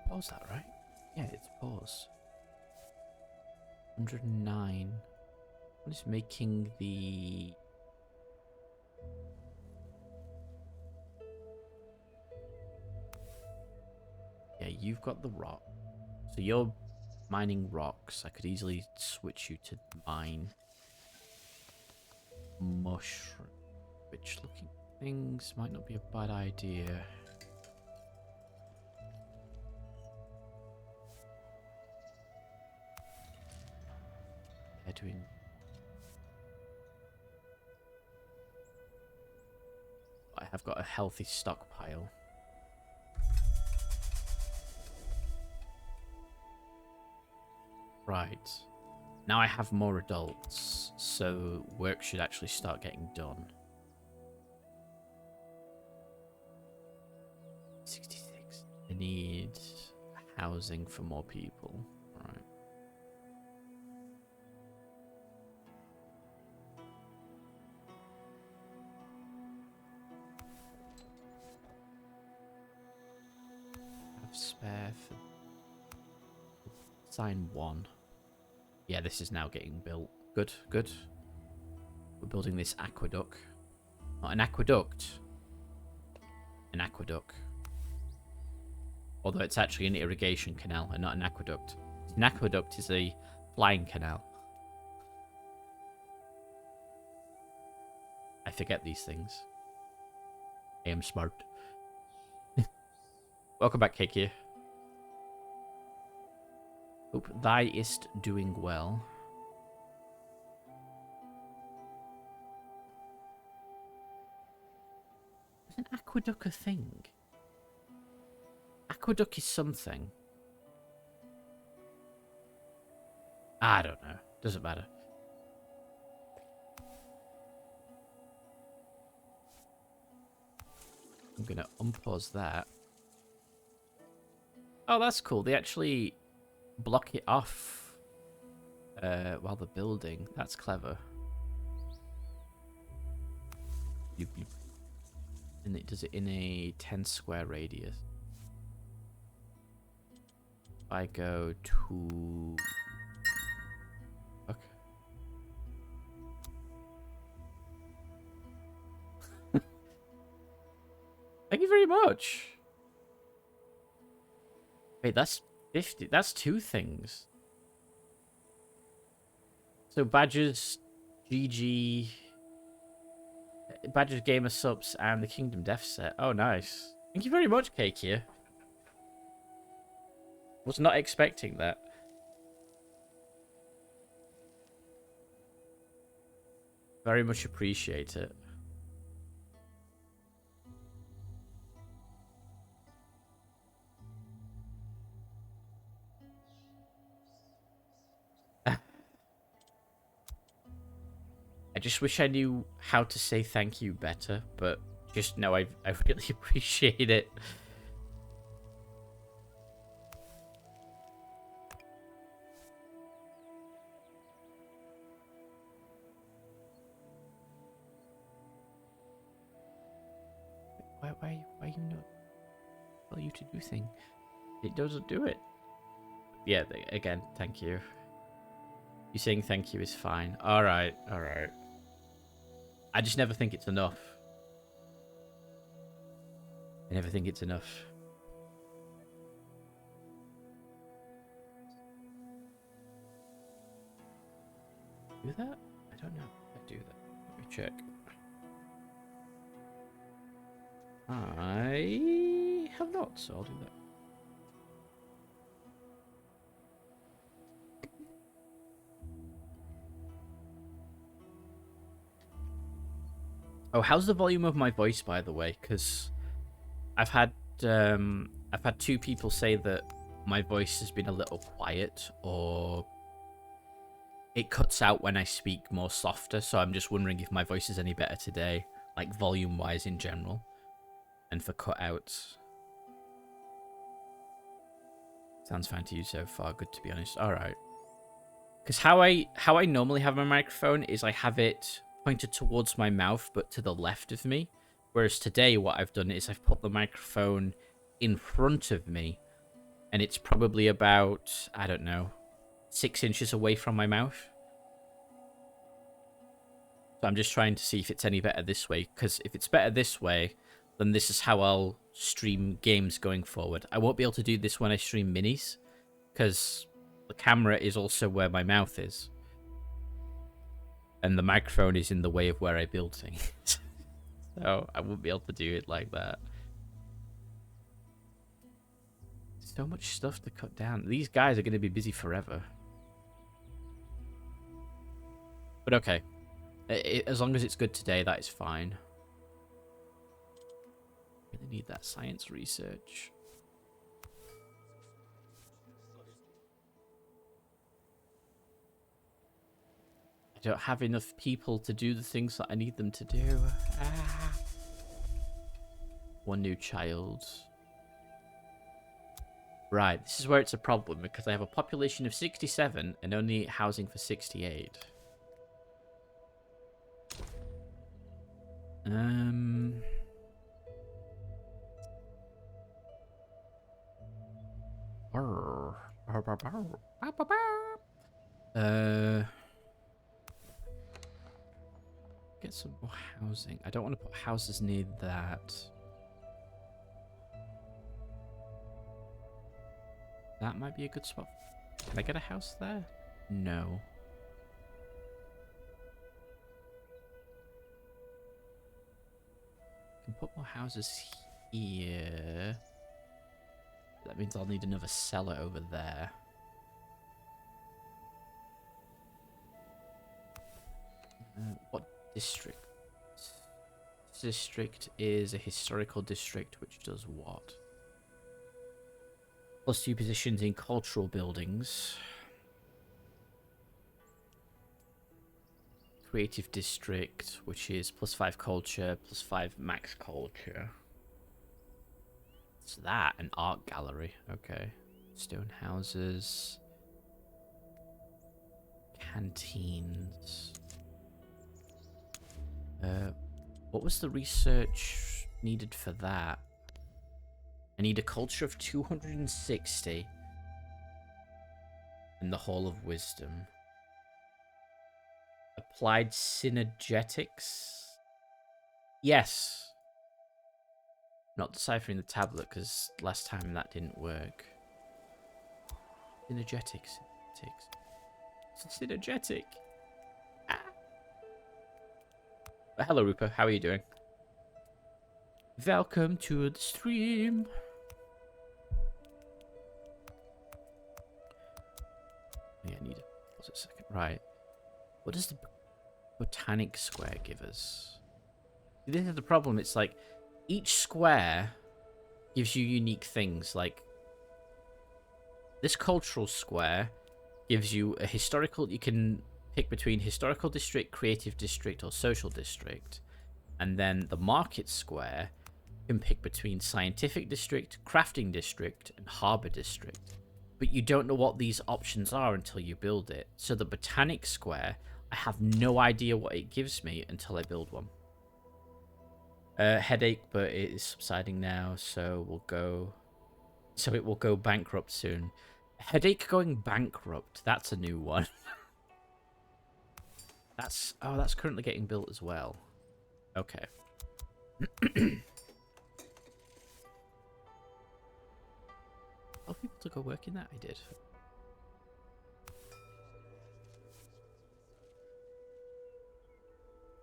Pause that, right? Yeah, it's pause. 109. What is making the... Yeah, you've got the rock. So you're mining rocks. I could easily switch you to mine mushroom. Rich looking things might not be a bad idea. They're doing... I have got a healthy stockpile. Right. Now I have more adults, so work should actually start getting done. 66. I need housing for more people. Right. Have spare for sign 1. Yeah, this is now getting built. Good, good. We're building this aqueduct. Not an aqueduct. An aqueduct. Although it's actually an irrigation canal and not an aqueduct. An aqueduct is a flying canal. I forget these things. I am smart. Welcome back, Cake here. Hope thy ist doing well. Is an aqueduct a thing? Aqueduct is something. I don't know. Doesn't matter. I'm gonna unpause that. Oh, that's cool. They actually block it off while they're building. That's clever. And it does it in a 10 square radius. If I go to... Okay. Thank you very much. Wait, that's 50. That's 2 things. So badgers, GG. Badger Gamer subs and the Kingdom Death set. Oh, nice. Thank you very much, Cake here. Was not expecting that. Very much appreciate it. I just wish I knew how to say thank you better, but just know I really appreciate it. Why you not tell you to do thing? It doesn't do it. Yeah, again, thank you. You saying thank you is fine. Alright, alright. I just never think it's enough. I never think it's enough. Do that? I don't know if I do that. Let me check. I have not, so I'll do that. Oh, how's the volume of my voice, by the way? Because I've had two people say that my voice has been a little quiet, or it cuts out when I speak more softer. So I'm just wondering if my voice is any better today, like volume-wise in general, and for cutouts. Sounds fine to you so far. Good, to be honest. All right. Because how I normally have my microphone is I have it pointed towards my mouth, but to the left of me. Whereas today, what I've done is I've put the microphone in front of me, and it's probably about, I don't know, 6 inches away from my mouth. So I'm just trying to see if it's any better this way, because if it's better this way, then this is how I'll stream games going forward. I won't be able to do this when I stream minis, because the camera is also where my mouth is. And the microphone is in the way of where I build things. So I won't be able to do it like that. So much stuff to cut down. These guys are going to be busy forever. But okay. As long as it's good today, that is fine. Really need that science research. I don't have enough people to do the things that I need them to do. Ah. One new child. Right, this is where it's a problem, because I have a population of 67 and only housing for 68. Get some more housing. I don't want to put houses near that. That might be a good spot. Can I get a house there? No. I can put more houses here. That means I'll need another cellar over there. What district? District is a historical district, which does what? +2 positions in cultural buildings. Creative district, which is +5 culture, +5 max culture. What's that? An art gallery. Okay. Stone houses. Canteens. What was the research needed for that? I need a culture of 260 and the Hall of Wisdom. Applied synergetics? Yes. Not deciphering the tablet, because last time that didn't work. Synergetics. It's synergetic. Ah. Hello, Rupa. How are you doing? Welcome to the stream. Yeah, I need to pause a second. Right. What does the botanic square give us? This is the problem. It's like each square gives you unique things. Like this cultural square gives you a historical. You can pick between historical district, creative district, or social district. And then the market square can pick between scientific district, crafting district, and harbor district. But you don't know what these options are until you build it. So the botanic square, I have no idea what it gives me until I build one. Headache, but it is subsiding now, so we'll go. So it will go bankrupt soon. Headache going bankrupt. That's a new one. That's currently getting built as well. Okay. Tell people to go work in that. I did.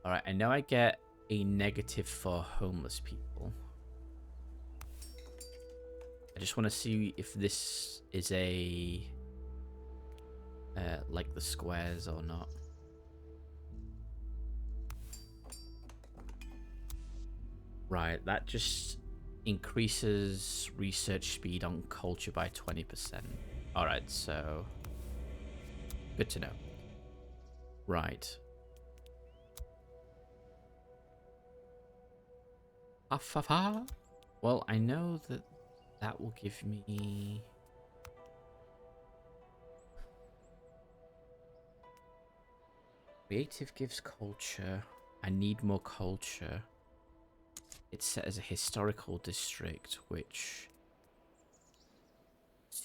All right. I know I get a negative for homeless people. I just want to see if this is a like the squares or not. Right, that just increases research speed on culture by 20%. All right, so good to know. Right. Well, I know that that will give me... Creative gives culture. I need more culture. It's set as a historical district, which...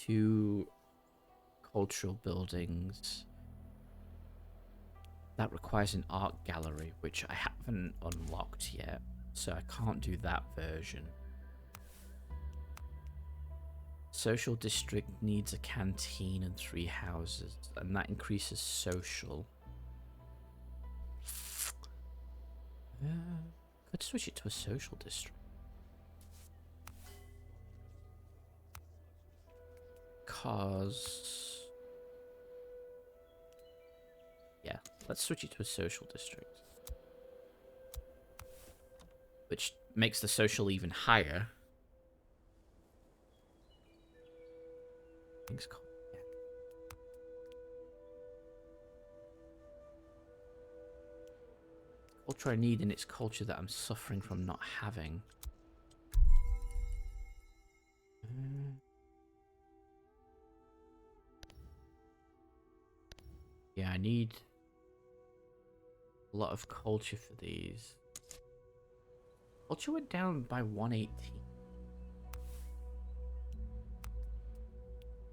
2 cultural buildings. That requires an art gallery, which I haven't unlocked yet. So I can't do that version. Social district needs a canteen and 3 houses, and that increases social. Could switch it to a social district. Cause... yeah, let's switch it to a social district. Which makes the social even higher. Things called... yeah. Culture I need, and it's culture that I'm suffering from not having. Yeah, I need a lot of culture for these. Culture went down by 118.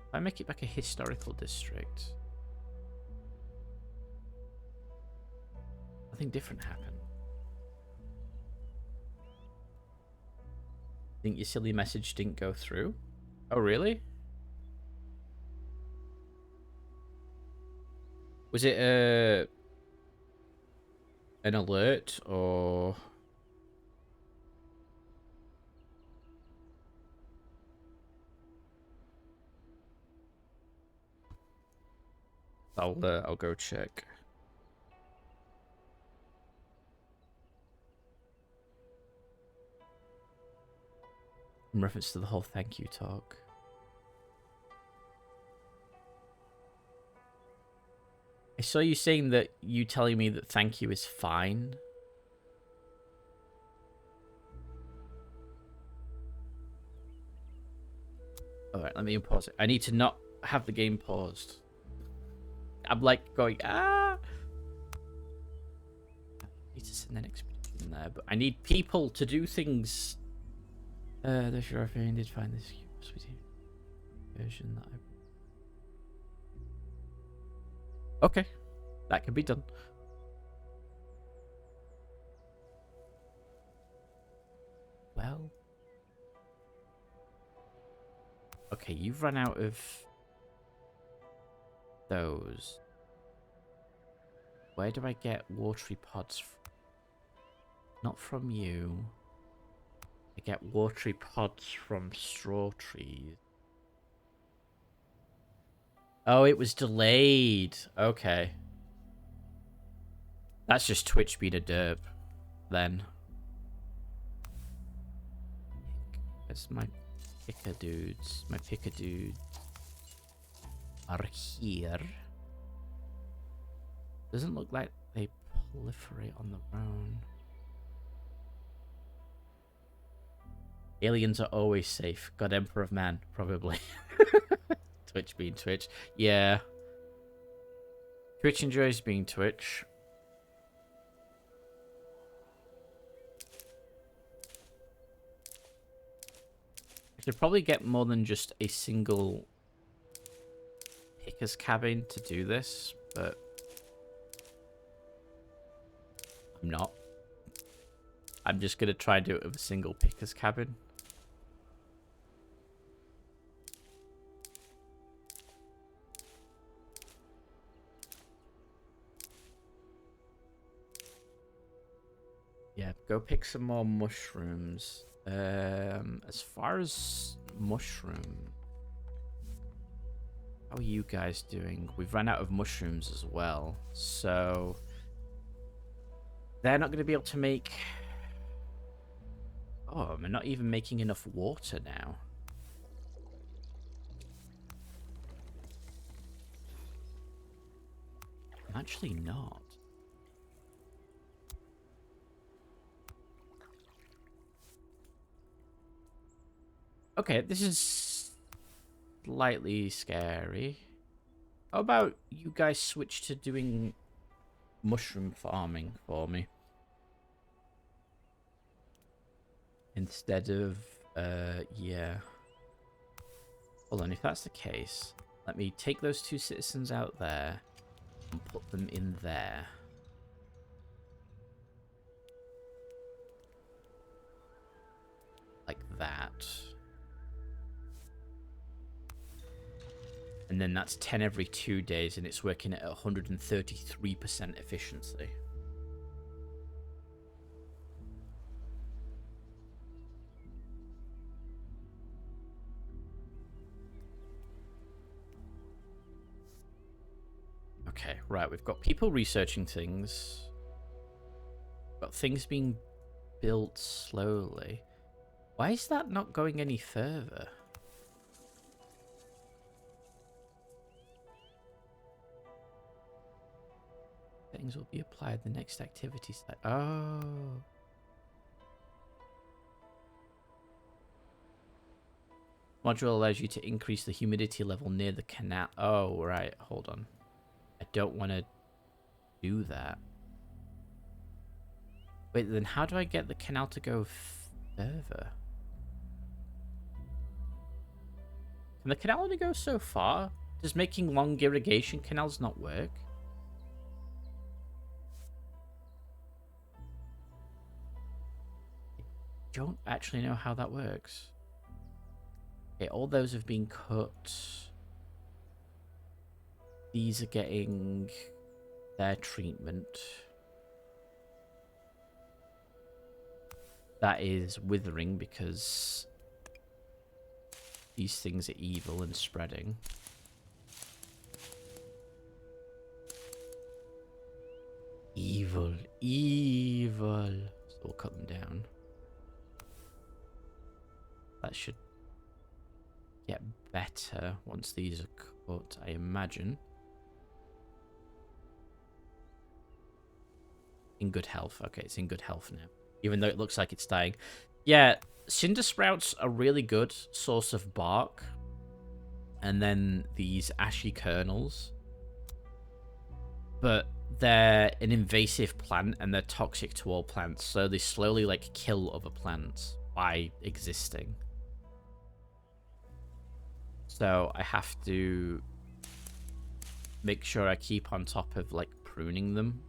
If I make it back a historical district, nothing different happened. Think your silly message didn't go through? Oh, really? Was it an alert or... I'll go check. In reference to the whole thank you talk. I saw you saying that you telling me that thank you is fine. Alright, let me pause it. I need to not have the game paused. I'm like going, ah! I need to send an expedition there, but I need people to do things. The sheriff did find this version that I... okay, that can be done. Well... okay, you've run out of those. Where do I get watery pods from? Not from you. I get watery pods from straw trees. Oh, it was delayed. Okay. That's just Twitch being a derp, then. Where's my picker dudes? My picker dudes are here. Doesn't look like they proliferate on their own. Aliens are always safe. God Emperor of Man, probably. Twitch being Twitch. Yeah. Twitch enjoys being Twitch. I could probably get more than just a single picker's cabin to do this, but I'm not. I'm just going to try and do it with a single picker's cabin. Yeah, go pick some more mushrooms. As far as mushroom, how are you guys doing? We've run out of mushrooms as well, so they're not going to be able to make... Oh, I'm not even making enough water now. I'm actually not. Okay, this is slightly scary. How about you guys switch to doing mushroom farming for me? Instead of, yeah. Hold on, if that's the case, let me take those 2 citizens out there and put them in there. Like that. And then that's 10 every 2 days, and it's working at 133% efficiency. Okay, right, we've got people researching things. Got things being built slowly. Why is that not going any further? Things will be applied the next activity site. Oh. Module allows you to increase the humidity level near the canal. Oh, right. Hold on. I don't want to do that. Wait, then how do I get the canal to go further? Can the canal only go so far? Does making long irrigation canals not work? I don't actually know how that works. Okay, all those have been cut. These are getting their treatment. That is withering because these things are evil and spreading. Evil, evil. So we'll cut them down. That should get better once these are cut, I imagine. In good health. Okay, it's in good health now. Even though it looks like it's dying. Yeah, cinder sprouts are a really good source of bark. And then these ashy kernels. But they're an invasive plant and they're toxic to all plants. So they slowly like kill other plants by existing. So I have to make sure I keep on top of like pruning them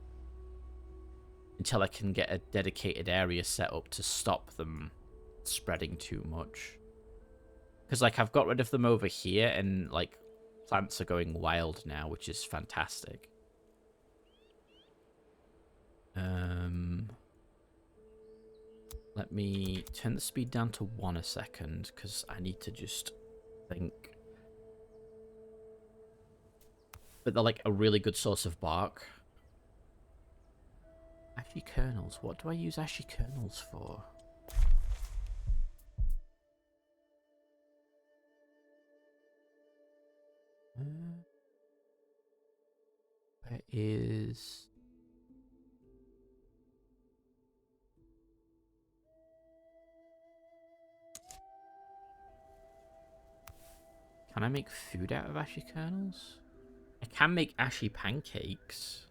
until I can get a dedicated area set up to stop them spreading too much. Because like I've got rid of them over here and like plants are going wild now, which is fantastic. Let me turn the speed down to 1 a second, because I need to just think. But they're like a really good source of bark. Ashy kernels. What do I use ashy kernels for? Where is... Can I make food out of ashy kernels? I can make ashy pancakes.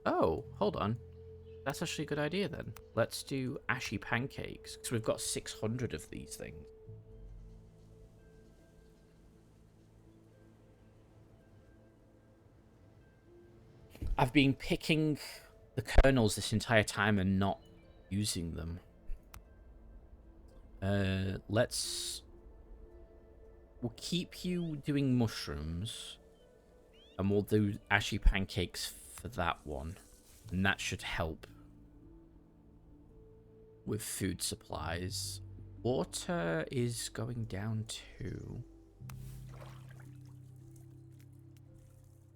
Oh, hold on. That's actually a good idea then. Let's do ashy pancakes, because we've got 600 of these things. I've been picking the kernels this entire time and not using them. We'll keep you doing mushrooms, and we'll do ashy pancakes for that one. And that should help with food supplies. Water is going down too.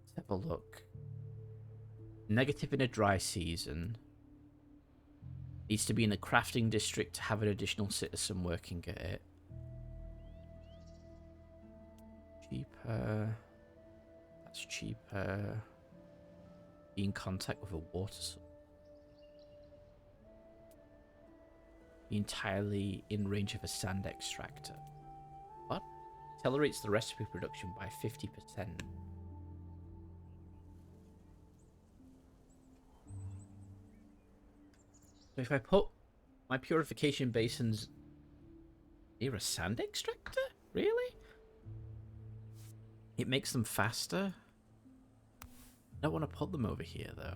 Let's have a look. Negative in a dry season. Needs to be in a crafting district to have an additional citizen working at it. Cheaper. That's cheaper. Be in contact with a water source. Be entirely in range of a sand extractor. What? Accelerates the recipe production by 50%. So if I put my purification basins near a sand extractor? Really? It makes them faster? I don't want to put them over here, though.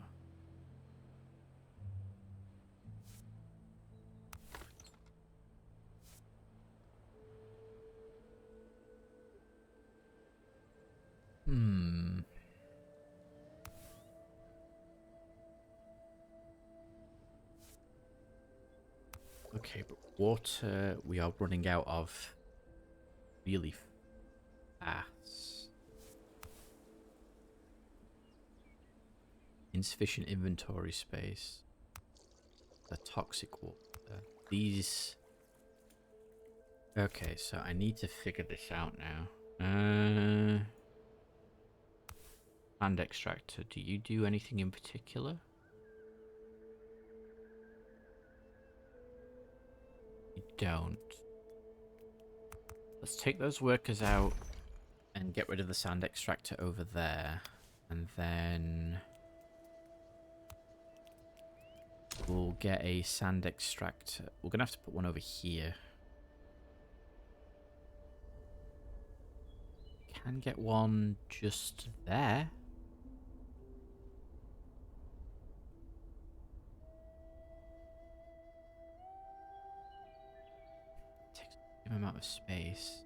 Okay, but water we are running out of really fast. Insufficient inventory space. The toxic water. These... Okay, so I need to figure this out now. Sand extractor, do you do anything in particular? You don't. Let's take those workers out and get rid of the sand extractor over there. And then we'll get a sand extractor. We're going to have to put one over here. Can get one just there. Takes the same amount of space.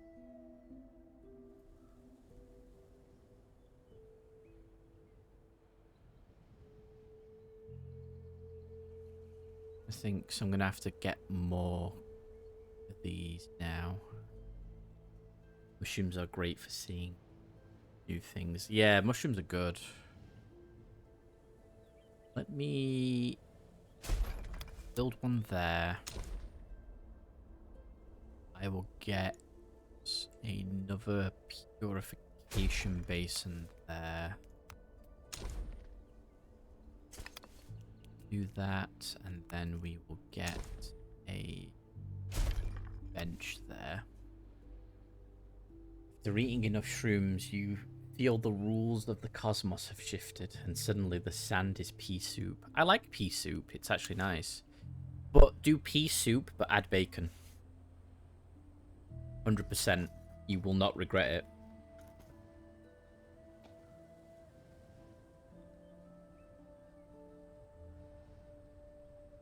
I think so. I'm going to have to get more of these now. Mushrooms are great for seeing new things. Yeah, mushrooms are good. Let me build one there. I will get another purification basin there. Do that, and then we will get a bench there. After eating enough shrooms, you feel the rules of the cosmos have shifted, and suddenly the sand is pea soup. I like pea soup, it's actually nice. But do pea soup, but add bacon. 100%. You will not regret it.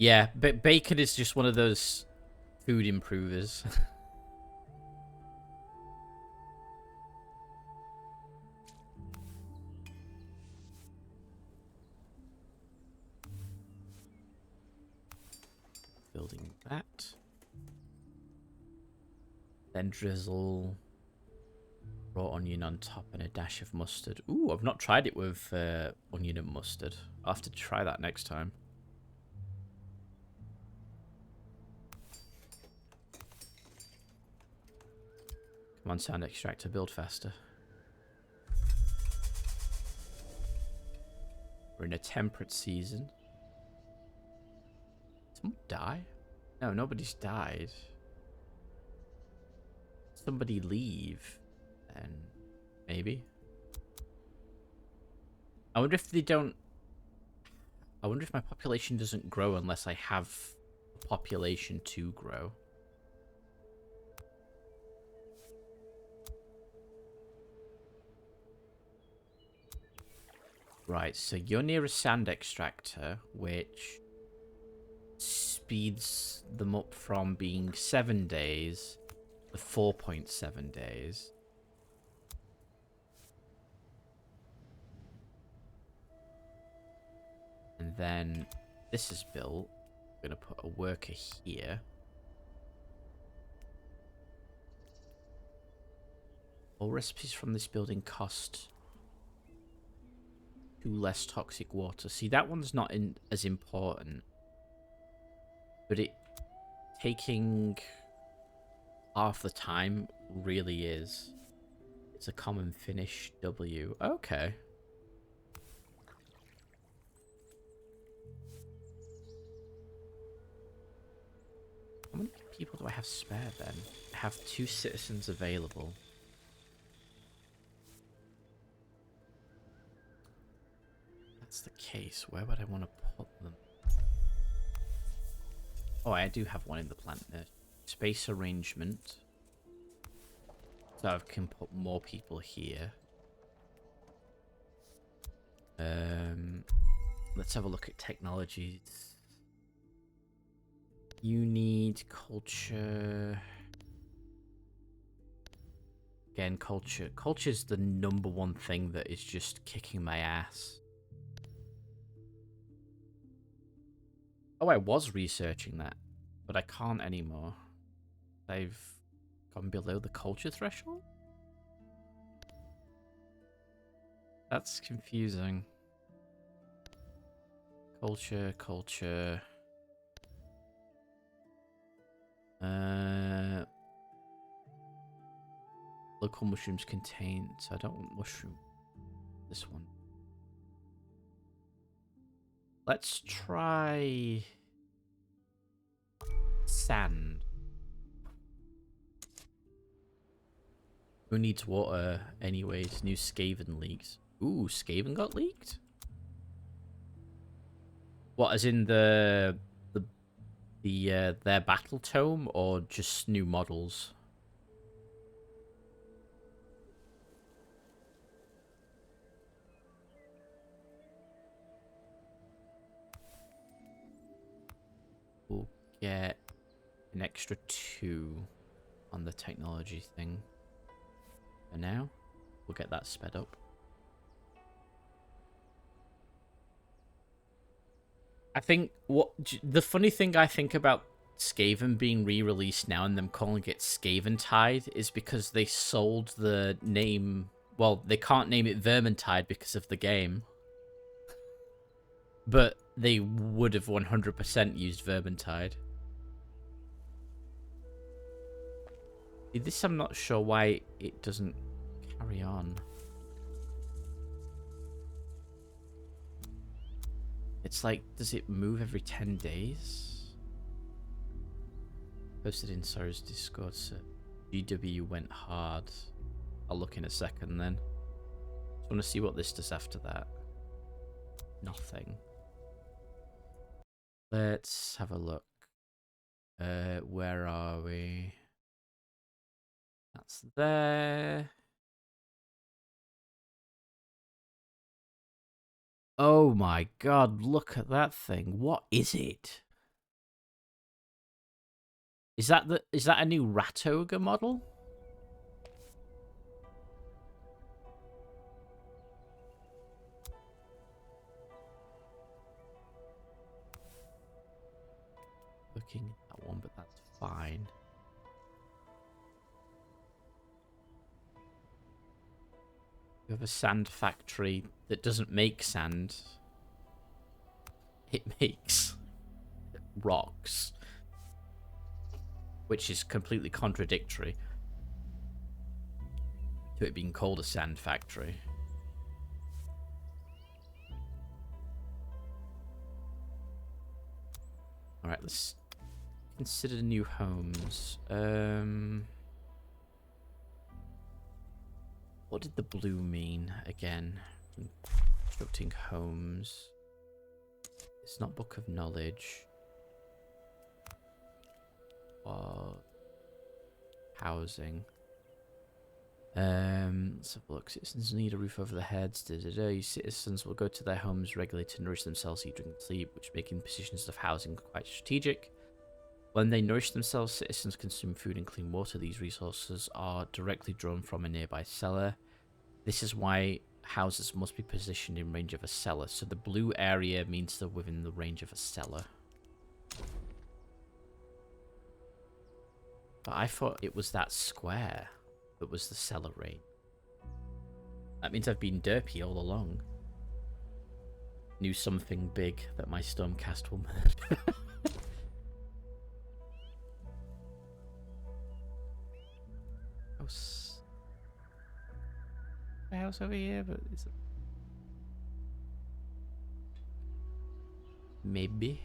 Yeah, but bacon is just one of those food improvers. building that. Then drizzle raw onion on top and a dash of mustard. Ooh, I've not tried it with onion and mustard. I'll have to try that next time. Come on, sound extractor, build faster. We're in a temperate season. Someone die? No, nobody's died. Somebody leave, then maybe. I wonder if they don't. I wonder if my population doesn't grow unless I have a population to grow. Right, so you're near a sand extractor, which speeds them up from being 7 days to 4.7 days. And then this is built. I'm going to put a worker here. All recipes from this building cost 2 less toxic water. See, that one's not as important. But it taking half the time really is. It's a common Finnish W. Okay. How many people do I have spare then? I have 2 citizens available. That's the case. Where would I want to put them? Oh, I do have one in the plant nerd. Space arrangement. So I can put more people here. Let's have a look at technologies. You need culture. Again, culture. Culture's the #1 thing that is just kicking my ass. Oh, I was researching that, but I can't anymore. I've gone below the culture threshold? That's confusing. Culture. Local mushrooms contain, so I don't want mushroom. This one. Let's try sand. Who needs water anyways? New Skaven leaks. Ooh, Skaven got leaked? What, as in their battle tome, or just new models? We'll get an extra 2 on the technology thing. For now, we'll get that sped up. I think the funny thing I think about Skaven being re-released now and them calling it Skaventide is because they sold the name. Well, they can't name it Vermintide because of the game, but they would have 100% used Vermintide. This I'm not sure why it doesn't carry on. It's like, does it move every 10 days? Posted in Sarah's Discord, so GW went hard. I'll look in a second then. Just want to see what this does after that. Nothing. Let's have a look. Where are we? That's there. Oh my god, look at that thing. What is it? Is that a new rat ogre model? working in that one, but that's fine. We have a sand factory that doesn't make sand. It makes rocks, which is completely contradictory to it being called a sand factory. Alright, let's consider new homes. What did the blue mean again? Constructing homes. It's not Book of Knowledge. Or housing. Let's have a look. Citizens need a roof over their heads. Citizens will go to their homes regularly to nourish themselves, eat, drink, and sleep, which making positions of housing quite strategic. When they nourish themselves, citizens consume food and clean water. These resources are directly drawn from a nearby cellar. This is why houses must be positioned in range of a cellar. So the blue area means they're within the range of a cellar. But I thought it was that square that was the cellar range. That means I've been derpy all along. Knew something big that my Stormcast will murder. House. The house over here, but it's maybe.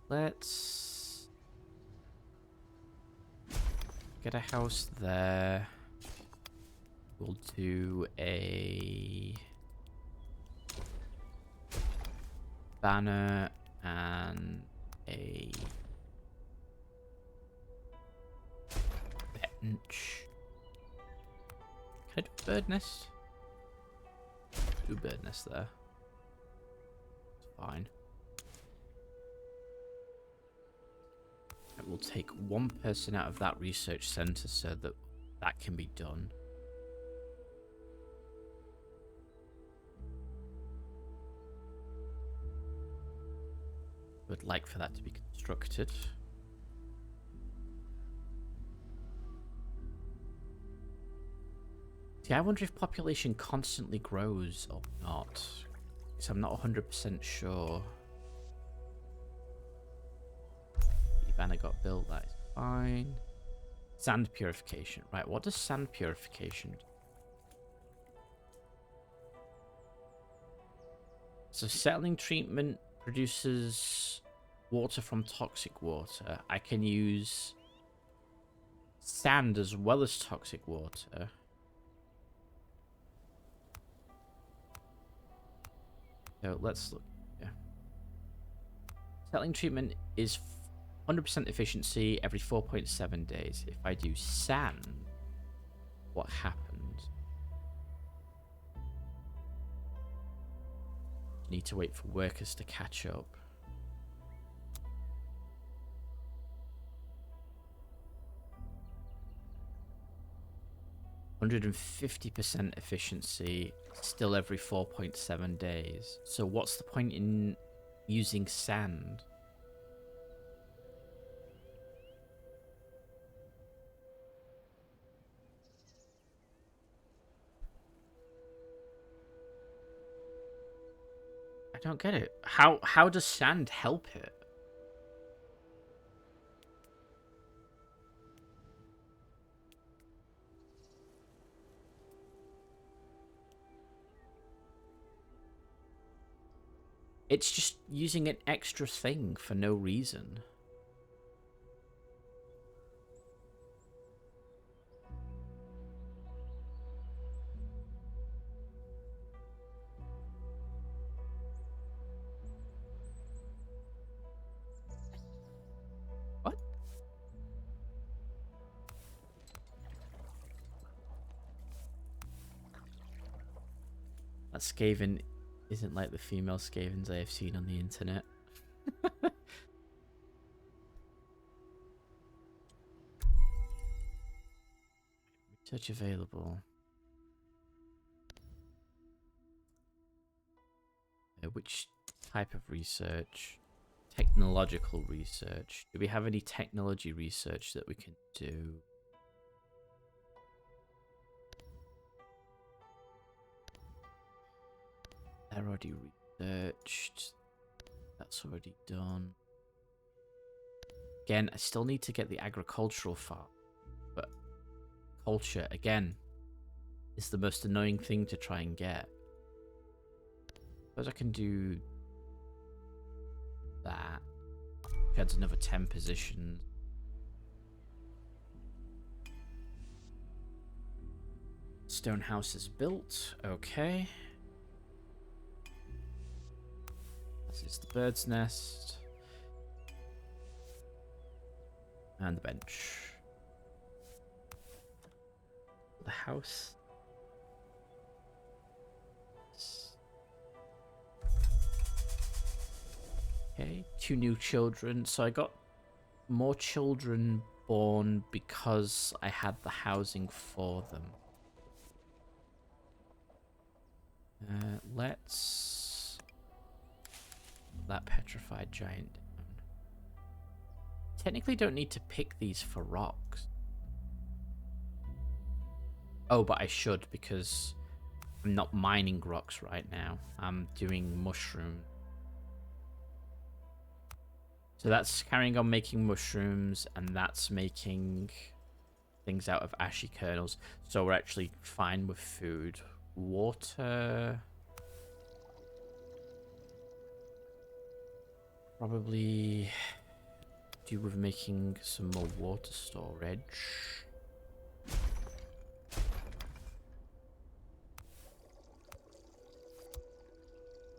Let's get a house there. We'll do a banner and a bench. Can I do a bird nest? Do a bird nest there. It's fine. It will take one person out of that research center so that that can be done. Would like for that to be constructed. See, I wonder if population constantly grows or not. Because I'm not 100% sure. The banner got built, that is fine. Sand purification. Right, what does sand purification do? So settling treatment produces water from toxic water. I can use sand as well as toxic water. So let's look. Yeah. Settling treatment is 100% efficiency every 4.7 days. If I do sand, what happens? Need to wait for workers to catch up. %150% efficiency, still every 4.7 days. So what's the point in using sand? I don't get it. How does sand help it? It's just using an extra thing for no reason. What? That Skaven isn't like the female Skavens I have seen on the internet. Research available. Which type of research. Technological research. Do we have any technology research that we can do? They're already researched. That's already done. Again, I still need to get the agricultural farm. But culture, again, is the most annoying thing to try and get. Suppose I can do that. Adds another 10 positions. Stone house is built. Okay. This is the bird's nest. And the bench. The house. Okay, 2 new children. So I got more children born because I had the housing for them. Let's... that petrified giant down. Technically don't need to pick these for rocks. Oh, but I should because I'm not mining rocks right now. I'm doing mushrooms. So that's carrying on making mushrooms, and that's making things out of ashy kernels. So we're actually fine with food. Water. Probably do with making some more water storage.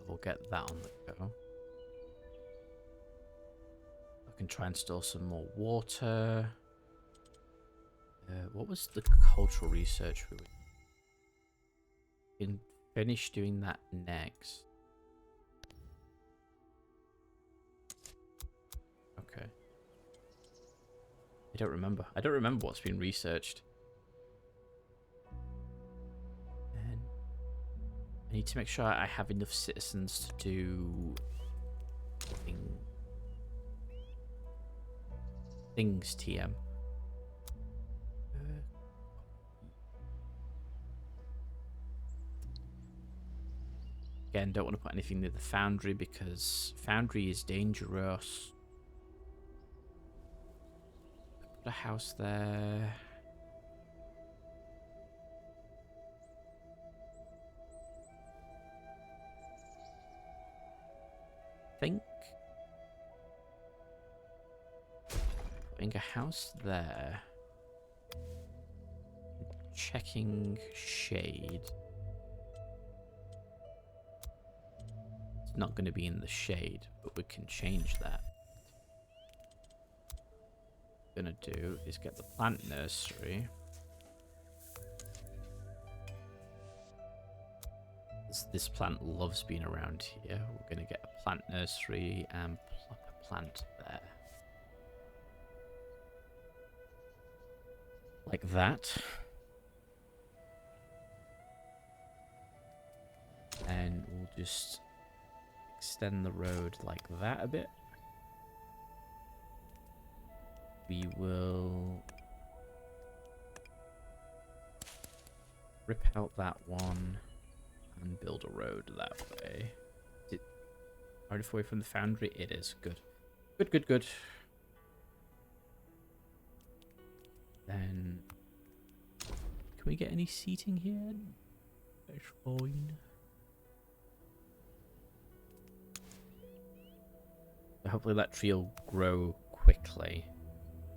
We'll get that on the go. I can try and store some more water. What was the cultural research we can finish doing that next? Okay. I don't remember. I don't remember what's been researched. And I need to make sure I have enough citizens to do things TM. Again, don't want to put anything near the foundry because foundry is dangerous. Put a house there. Think. Putting a house there. Checking shade. It's not going to be in the shade, but we can change that. What we're going to do is get the plant nursery. This plant loves being around here. We're going to get a plant nursery and plop a plant there. Like that. And we'll just extend the road like that a bit. We will rip out that one and build a road that way. Is it far enough away from the foundry? It is. Good. Good, good, good. Then can we get any seating here? That's fine. Hopefully that tree will grow quickly,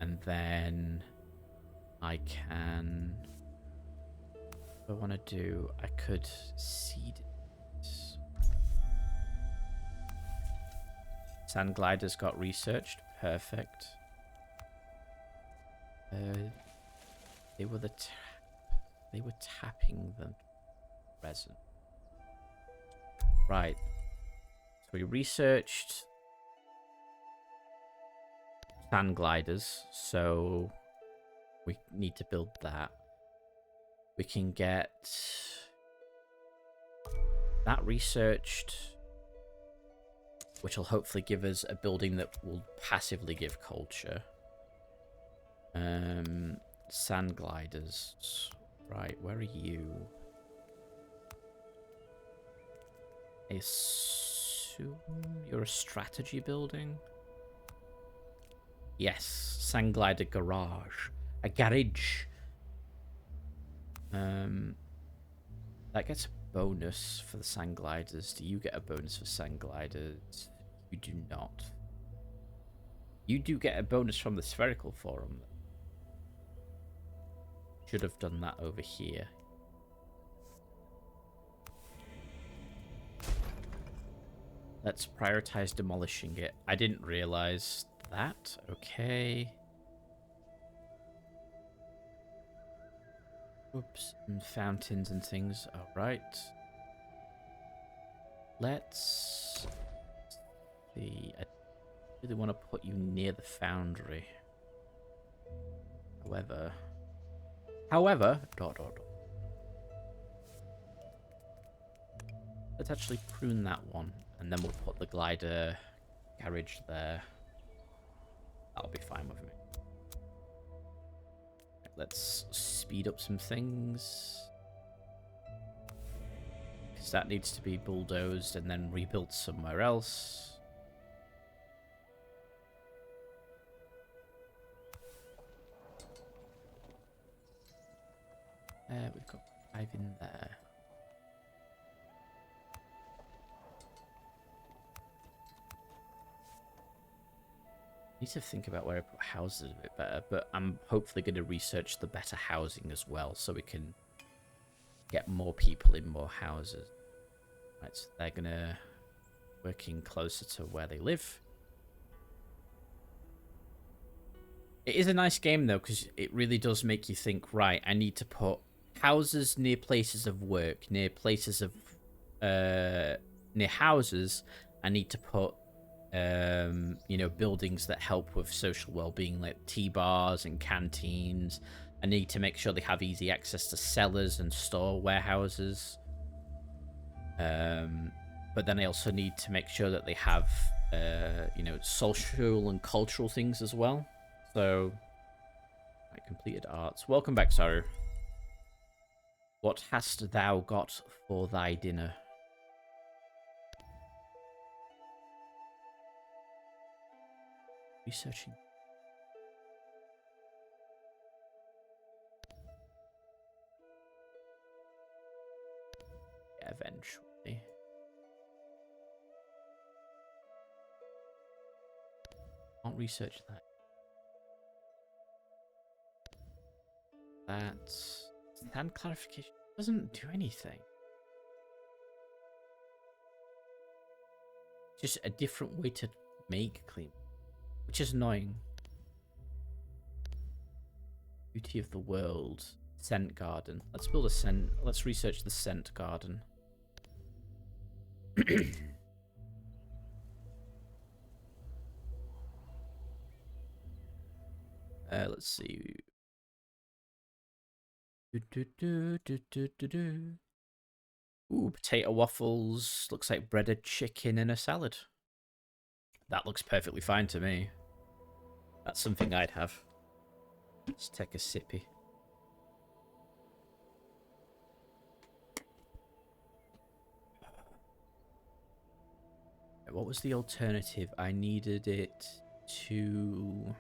and then I can... what I want to do, I could seed it. Sand gliders got researched. Perfect. They were they were tapping the resin. Right. So we researched sand gliders, so we need to build that. We can get that researched. which will hopefully give us a building that will passively give culture. Sand gliders. Right, where are you? I assume you're a strategy building? Yes, sand glider garage. A garage. That gets a bonus for the sand gliders. Do you get a bonus for sand gliders? You do not. You do get a bonus from the spherical forum. Should have done that over here. Let's prioritize demolishing it. I didn't realize that. Okay. Oops. And fountains and things. All right. Let's see. I really want to put you near the foundry. However, dot, dot, dot. Let's actually prune that one, and then we'll put the glider garage there. That'll be fine with me. Let's speed up some things. Because that needs to be bulldozed and then rebuilt somewhere else. We've got 5 in there. Need to think about where I put houses a bit better, but I'm hopefully going to research the better housing as well, so we can get more people in more houses. Right, so they're gonna working closer to where they live. It is a nice game though, because it really does make you think. Right, I need to put houses near places of work, near places of near houses. I need to put you know, buildings that help with social well-being, like tea bars and canteens. I need to make sure they have easy access to cellars and store warehouses. But then I also need to make sure that they have you know, social and cultural things as well. So I completed arts. Welcome back, Saru. What hast thou got for thy dinner? Researching. Yeah, eventually. Can't research that. That's stand clarification doesn't do anything. Just a different way to make clean, which is annoying. Beauty of the world. Scent garden. Let's build a scent. Let's research the scent garden. Let's see. Ooh, potato waffles. Looks like breaded chicken in a salad. That looks perfectly fine to me. That's something I'd have. Let's take a sippy. What was the alternative? I needed it to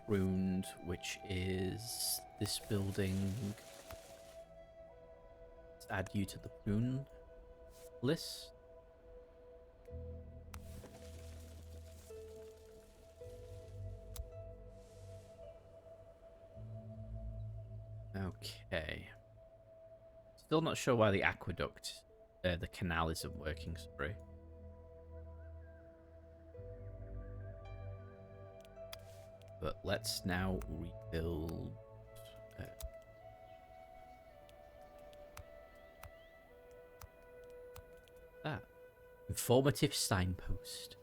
pruned, which is this building. Let's add you to the prune list. Okay. Still not sure why the aqueduct, the canal isn't working, sorry. But let's now rebuild. That informative signpost,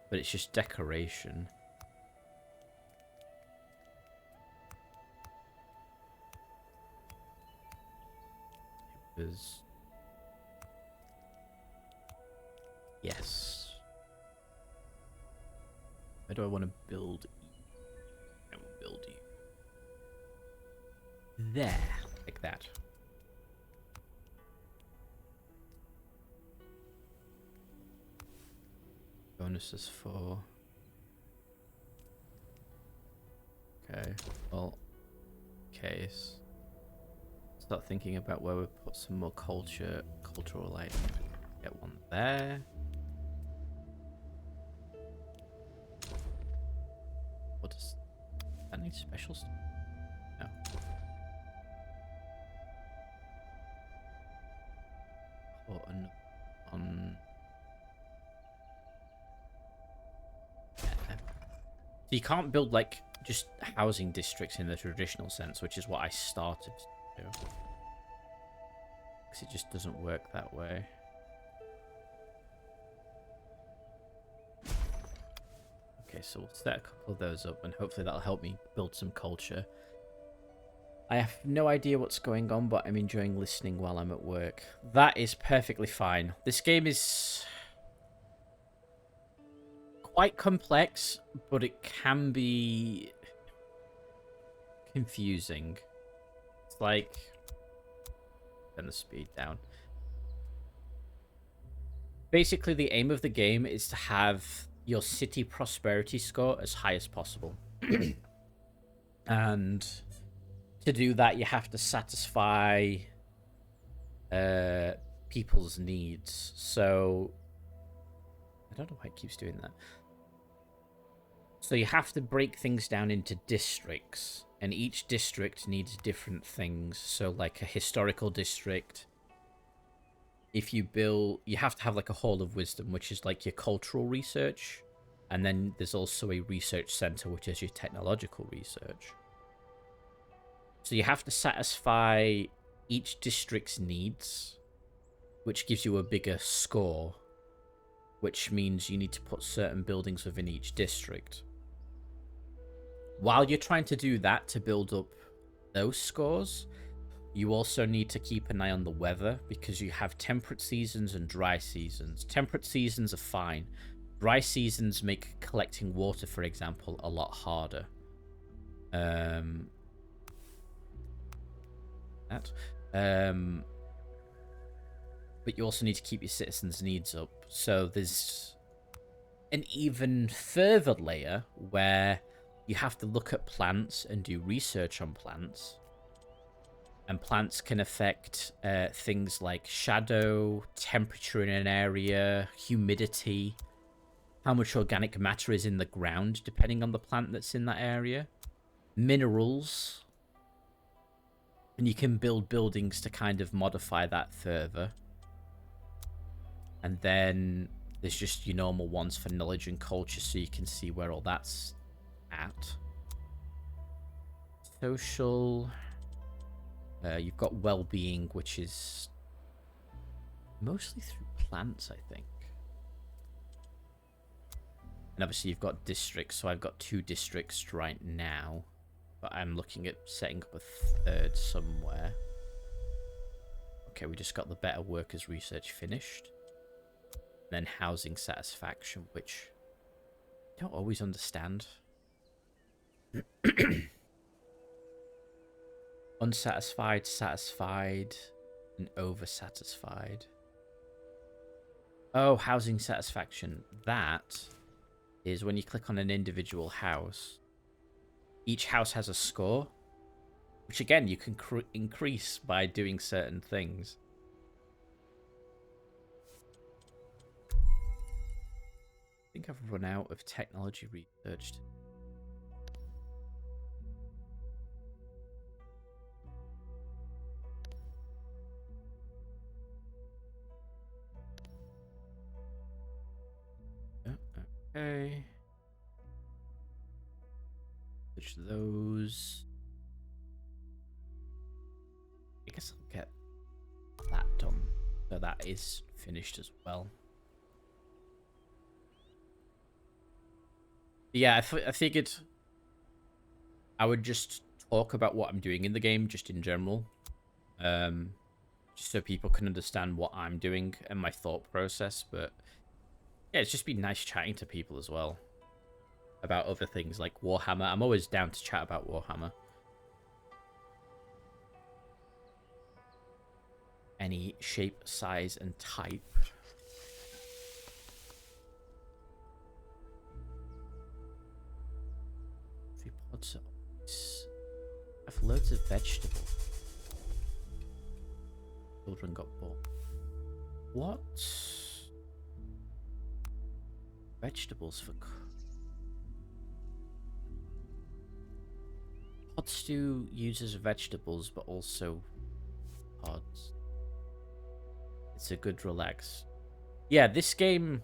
but it's just decoration. It was Yes. Where do I want to build? I will build you. There. Like that. Bonuses for... Okay, well, case. Start thinking about where we put some more cultural items. Get one there. What does that need special stuff? No. Or on. So you can't build like just housing districts in the traditional sense, which is what I started to do. Because it just doesn't work that way. Okay, so we'll set a couple of those up and hopefully that'll help me build some culture. I have no idea what's going on, but I'm enjoying listening while I'm at work. That is perfectly fine. This game is quite complex, but it can be confusing. It's like... Turn the speed down. Basically, the aim of the game is to have your city prosperity score as high as possible. And to do that, you have to satisfy people's needs. So, I don't know why it keeps doing that. So you have to break things down into districts, and each district needs different things. So like a historical district, if you build, you have to have like a Hall of Wisdom, which is like your cultural research. And then there's also a research center, which is your technological research. So you have to satisfy each district's needs, which gives you a bigger score, which means you need to put certain buildings within each district. While you're trying to do that to build up those scores, you also need to keep an eye on the weather, because you have temperate seasons and dry seasons. Temperate seasons are fine. Dry seasons make collecting water, for example, a lot harder. But you also need to keep your citizens' needs up. So there's an even further layer where you have to look at plants and do research on plants. And plants can affect things like shadow, temperature in an area, humidity, how much organic matter is in the ground, depending on the plant that's in that area, minerals. And you can build buildings to kind of modify that further. And then there's just your normal ones for knowledge and culture, so you can see where all that's at. Social. You've got well-being, which is mostly through plants, I think. And obviously you've got districts, so I've got 2 districts right now. But I'm looking at setting up a 3rd somewhere. Okay, we just got the better workers research finished. Then housing satisfaction, which I don't always understand. Unsatisfied, satisfied, and oversatisfied. Oh, housing satisfaction. That is when you click on an individual house. Each house has a score, which again, you can increase by doing certain things. I think I've run out of technology researched. Okay. Switch those. I guess I'll get that done. So that is finished as well. Yeah, I figured I would just talk about what I'm doing in the game, just in general. Just so people can understand what I'm doing and my thought process, but Yeah, it's just been nice chatting to people as well about other things like Warhammer. I'm always down to chat about Warhammer. Any shape, size, and type. 3 pods of oats. I have loads of vegetables. Children got bought. What? Vegetables for... Pod stew uses vegetables, but also pods. It's a good relax. Yeah, this game...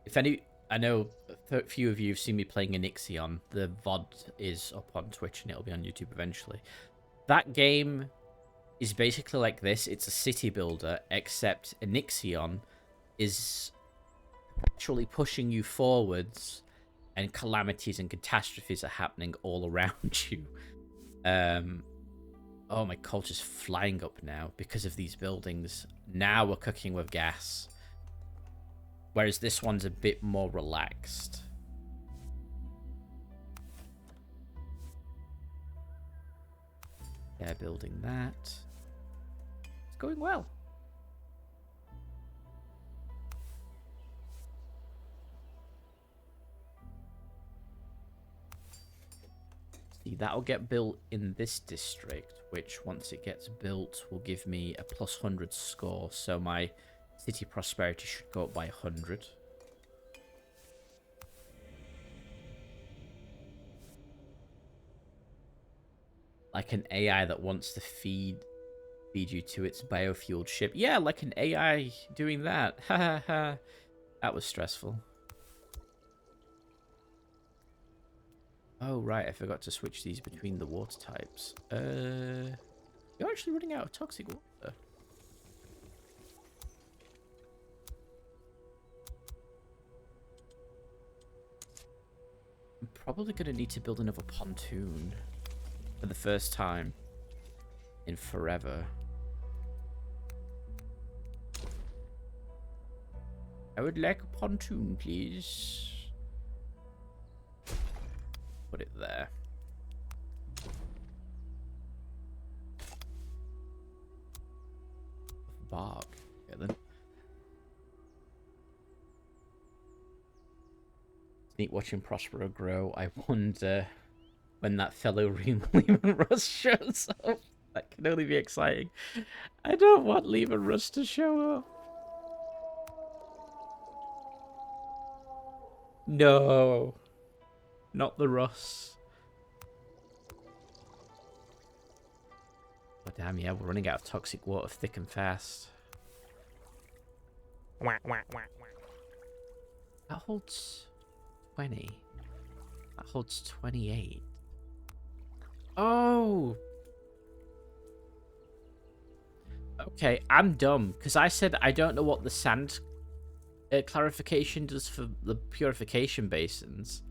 If any... I know a few of you have seen me playing Enixion. The VOD is up on Twitch and it'll be on YouTube eventually. That game is basically like this. It's a city builder, except Enixion is actually pushing you forwards and calamities and catastrophes are happening all around you. Oh, my culture's flying up now because of these buildings. Now we're cooking with gas. Whereas this one's a bit more relaxed. They're building that. It's going well. See, that'll get built in this district, which once it gets built will give me a plus 100 score. So my city prosperity should go up by 100. Like an AI that wants to feed you to its biofueled ship. Yeah, like an AI doing that. Ha ha ha. That was stressful. Oh, right. I forgot to switch these between the water types. You're actually running out of toxic water. I'm probably going to need to build another pontoon for the first time in forever. I would like a pontoon, please. Put it there. Bark. Okay, then. It's neat watching Prospero grow. I wonder when that fellow Lehman Russ shows up. That can only be exciting. I don't want Lehman Russ to show up. No. Not the Russ. Oh, damn, yeah, we're running out of toxic water thick and fast. That holds 20. That holds 28. Oh! Okay, I'm dumb, because I said I don't know what the sand clarification does for the purification basins.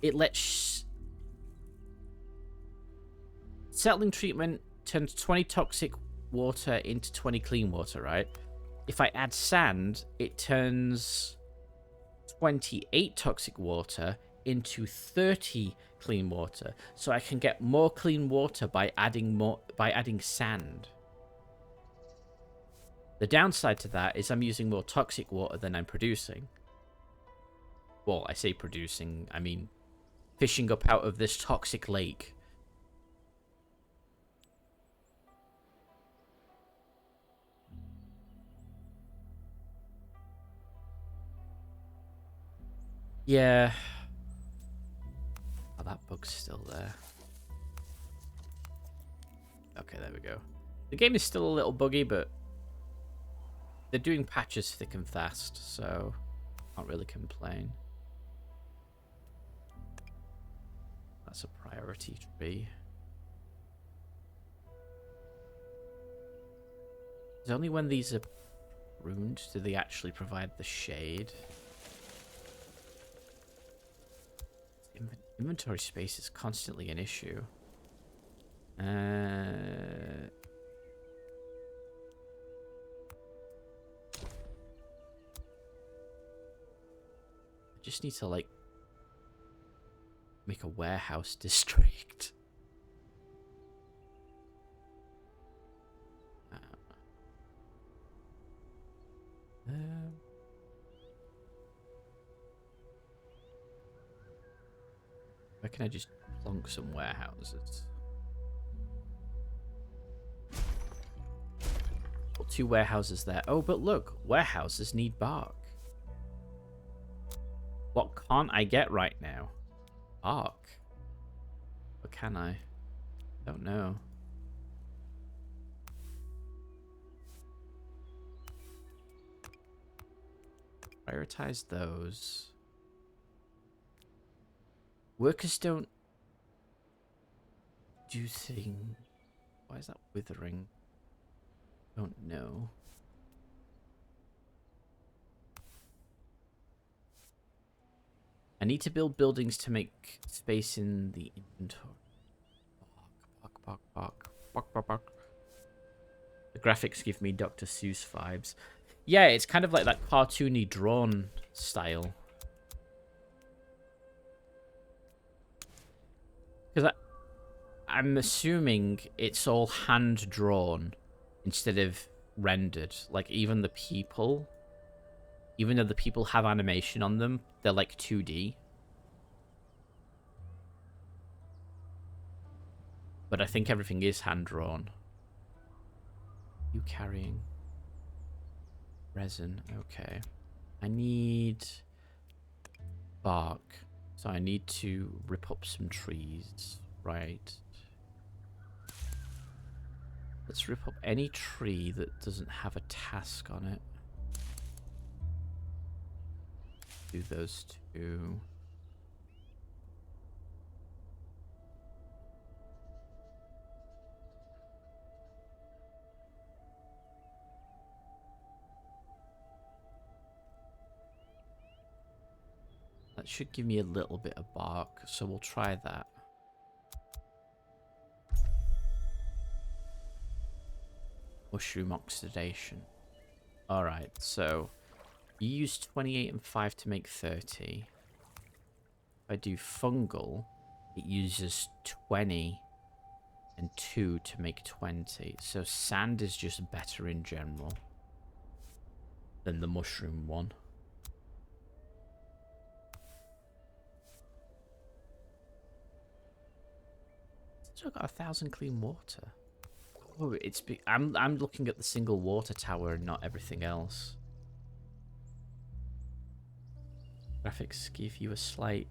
It lets... Settling treatment turns 20 toxic water into 20 clean water, right? If I add sand, it turns 28 toxic water into 30 clean water. So I can get more clean water by adding sand. The downside to that is I'm using more toxic water than I'm producing. Well, I say producing, I mean fishing up out of this toxic lake. Yeah. Oh, that bug's still there. Okay, there we go. The game is still a little buggy, but they're doing patches thick and fast, so can't really complain. That's a priority tree. It's only when these are pruned do they actually provide the shade. Inventory space is constantly an issue. Just need to, like, make a warehouse district. Where can I just plonk some warehouses? Put 2 warehouses there. Oh, but look, warehouses need bark. What can't I get right now? Bark. Or can I? Don't know. Prioritize those. Workers don't do things. Why is that withering? Don't know. I need to build buildings to make space in the inventory. Bark. The graphics give me Dr. Seuss vibes. Yeah, it's kind of like that cartoony drawn style. Because I'm assuming it's all hand-drawn instead of rendered. Like, even the people, even though the people have animation on them, they're like 2D. But I think everything is hand-drawn. You carrying resin? Okay. I need bark. So I need to rip up some trees, right? Let's rip up any tree that doesn't have a task on it. Do those 2. That should give me a little bit of bark, so we'll try that. Mushroom oxidation. Alright, so you use 28 and 5 to make 30. If I do fungal, it uses 20 and 2 to make 20. So sand is just better in general than the mushroom one. Still got 1,000 clean water. Oh, I'm looking at the single water tower and not everything else. Graphics give you a slight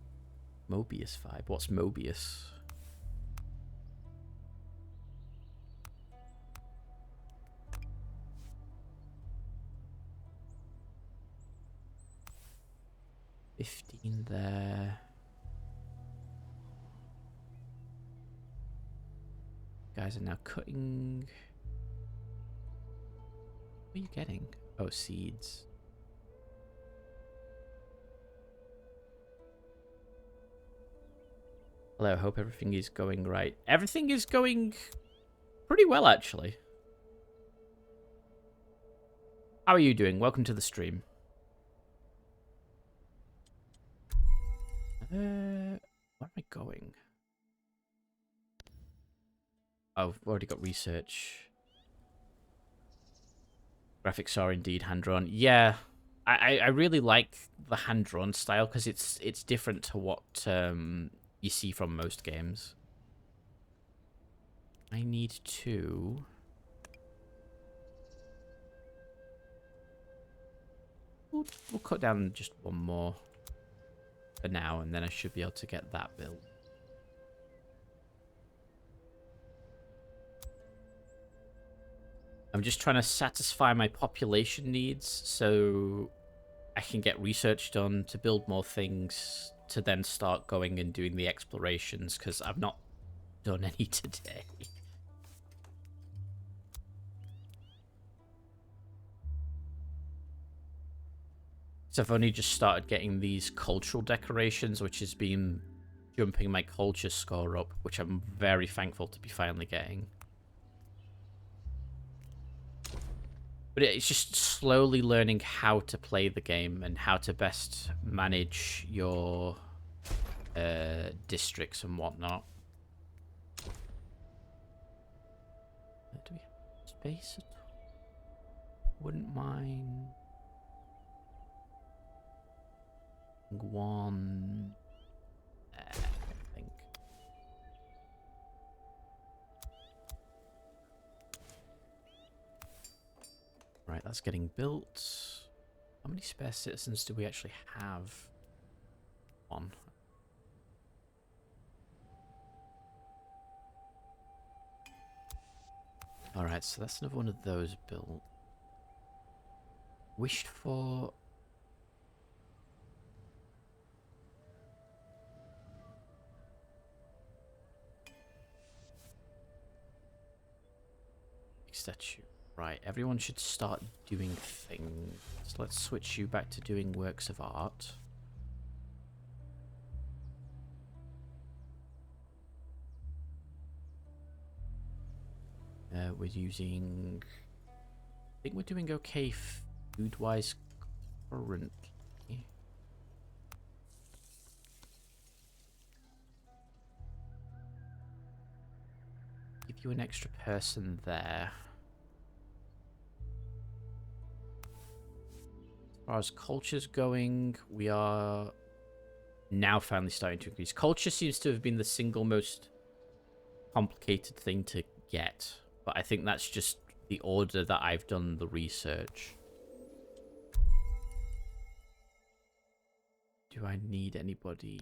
Mobius vibe. What's Mobius? $15 there. Guys are now cutting. What are you getting? Oh, seeds. Hello, hope everything is going right. Everything is going pretty well, actually. How are you doing? Welcome to the stream. Where am I going? Oh, I've already got research. Graphics are indeed hand-drawn. Yeah, I really like the hand-drawn style because it's different to what you see from most games. I need 2. We'll cut down just 1 more for now, and then I should be able to get that built. I'm just trying to satisfy my population needs so I can get research done to build more things to then start going and doing the explorations, because I've not done any today. So I've only just started getting these cultural decorations, which has been jumping my culture score up, which I'm very thankful to be finally getting. But it's just slowly learning how to play the game and how to best manage your districts and whatnot. Do we have space at all? Wouldn't mind one. I think. Right, that's getting built. How many spare citizens do we actually have? One. Alright, so that's another one of those built. Wished for... statue. Right, everyone should start doing things. Let's switch you back to doing works of art. We're using... I think we're doing okay food-wise currently. Give you an extra person there. As far as culture's going, we are now finally starting to increase. Culture seems to have been the single most complicated thing to get, but I think that's just the order that I've done the research. Do I need anybody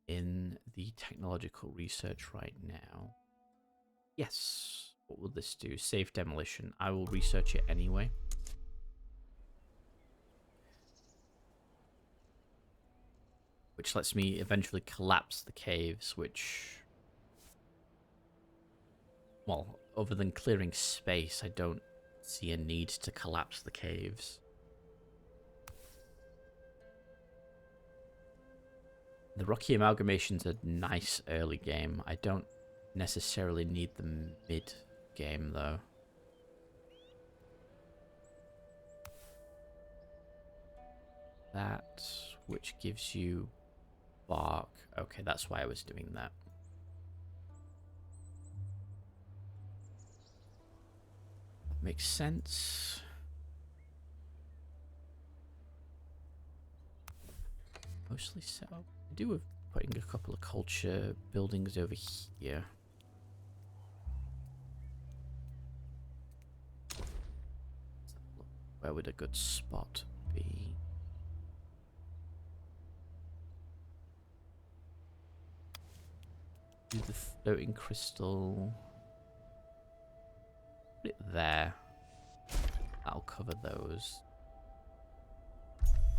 in the technological research right now? Yes. What will this do? Save demolition. I will research it anyway. Which lets me eventually collapse the caves, which... well, other than clearing space, I don't see a need to collapse the caves. The Rocky Amalgamation's a nice early game. I don't necessarily need the mid-game, though. That, which gives you bark. Okay, that's why I was doing that. Makes sense. Mostly so. I do have putting a couple of culture buildings over here. Where would a good spot be? Do the floating crystal. Put it there. That'll cover those.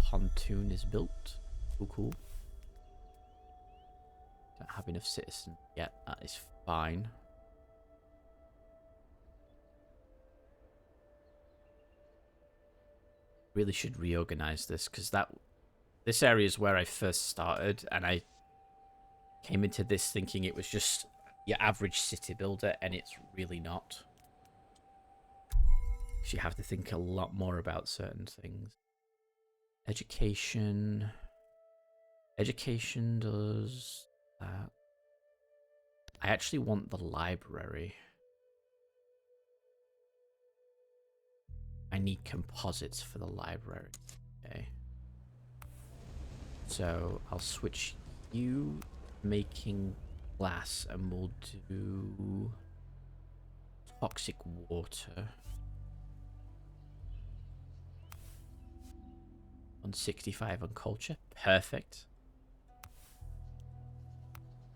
Pontoon is built. Cool, cool. Don't have enough citizens yet. That is fine. Really should reorganize this because this area is where I first started, and I came into this thinking it was just your average city builder, and it's really not. Because you have to think a lot more about certain things. Education. Education does that. I actually want the library. I need composites for the library. Okay. So I'll switch you making glass, and we'll do toxic water. 165 on culture. Perfect.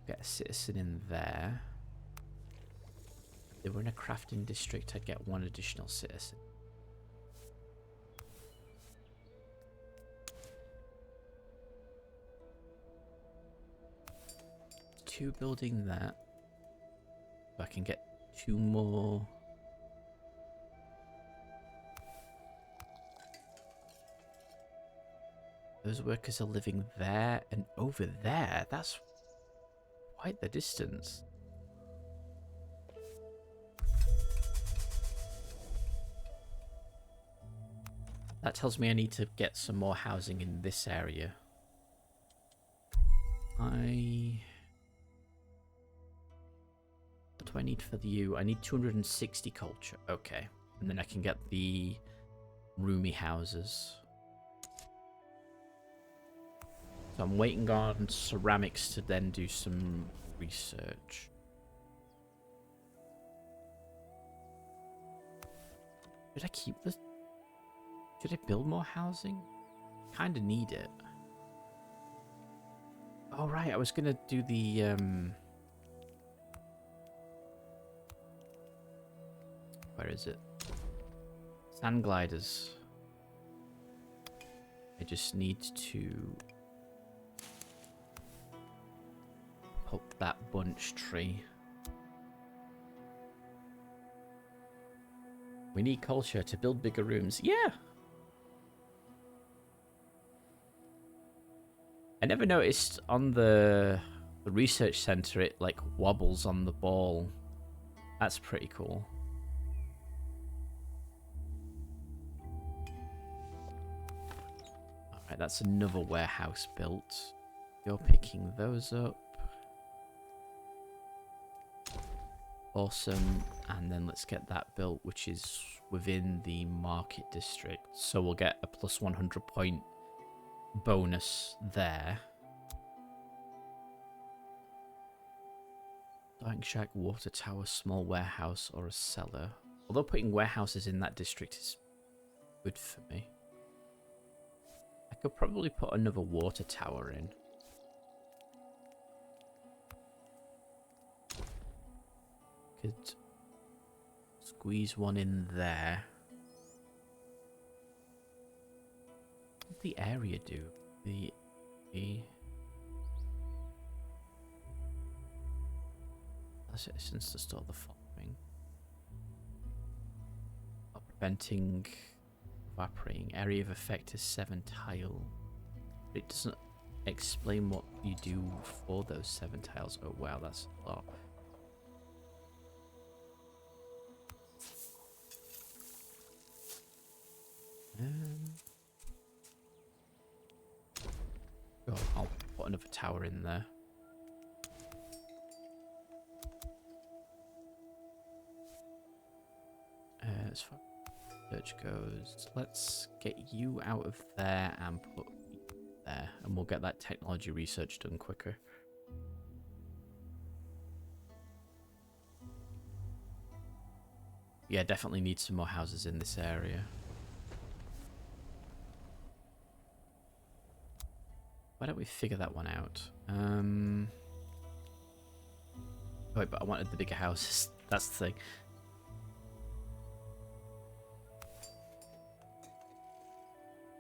Get a citizen in there. If they were in a crafting district, I'd get one additional citizen. Two building that. So I can get two more. Those workers are living there and over there. That's quite the distance. That tells me I need to get some more housing in this area. What do I need for you? I need 260 culture. Okay. And then I can get the roomy houses. So I'm waiting on ceramics to then do some research. Should I keep this? Should I build more housing? Kinda need it. Oh right, I was gonna do the where is it? Sand gliders. I just need to put that bunch tree. We need culture to build bigger rooms. Yeah. I never noticed on the research center it like wobbles on the ball. That's pretty cool. Alright, that's another warehouse built. You're picking those up. Awesome. And then let's get that built, which is within the market district. So we'll get a plus 100 point bonus there. Dying shack, water tower, small warehouse, or a cellar. Although putting warehouses in that district is good for me. I could probably put another water tower in. Could squeeze one in there. What did the area do? The citizens to store the following. Preventing evaporating. Area of effect is 7 tile. But it doesn't explain what you do for those 7 tiles. Oh wow, that's a lot. Oh, I'll put another tower in there. As far as search goes, let's get you out of there and put you there, and we'll get that technology research done quicker. Yeah, definitely need some more houses in this area. Why don't we figure that one out? Wait, but I wanted the bigger houses. That's the thing.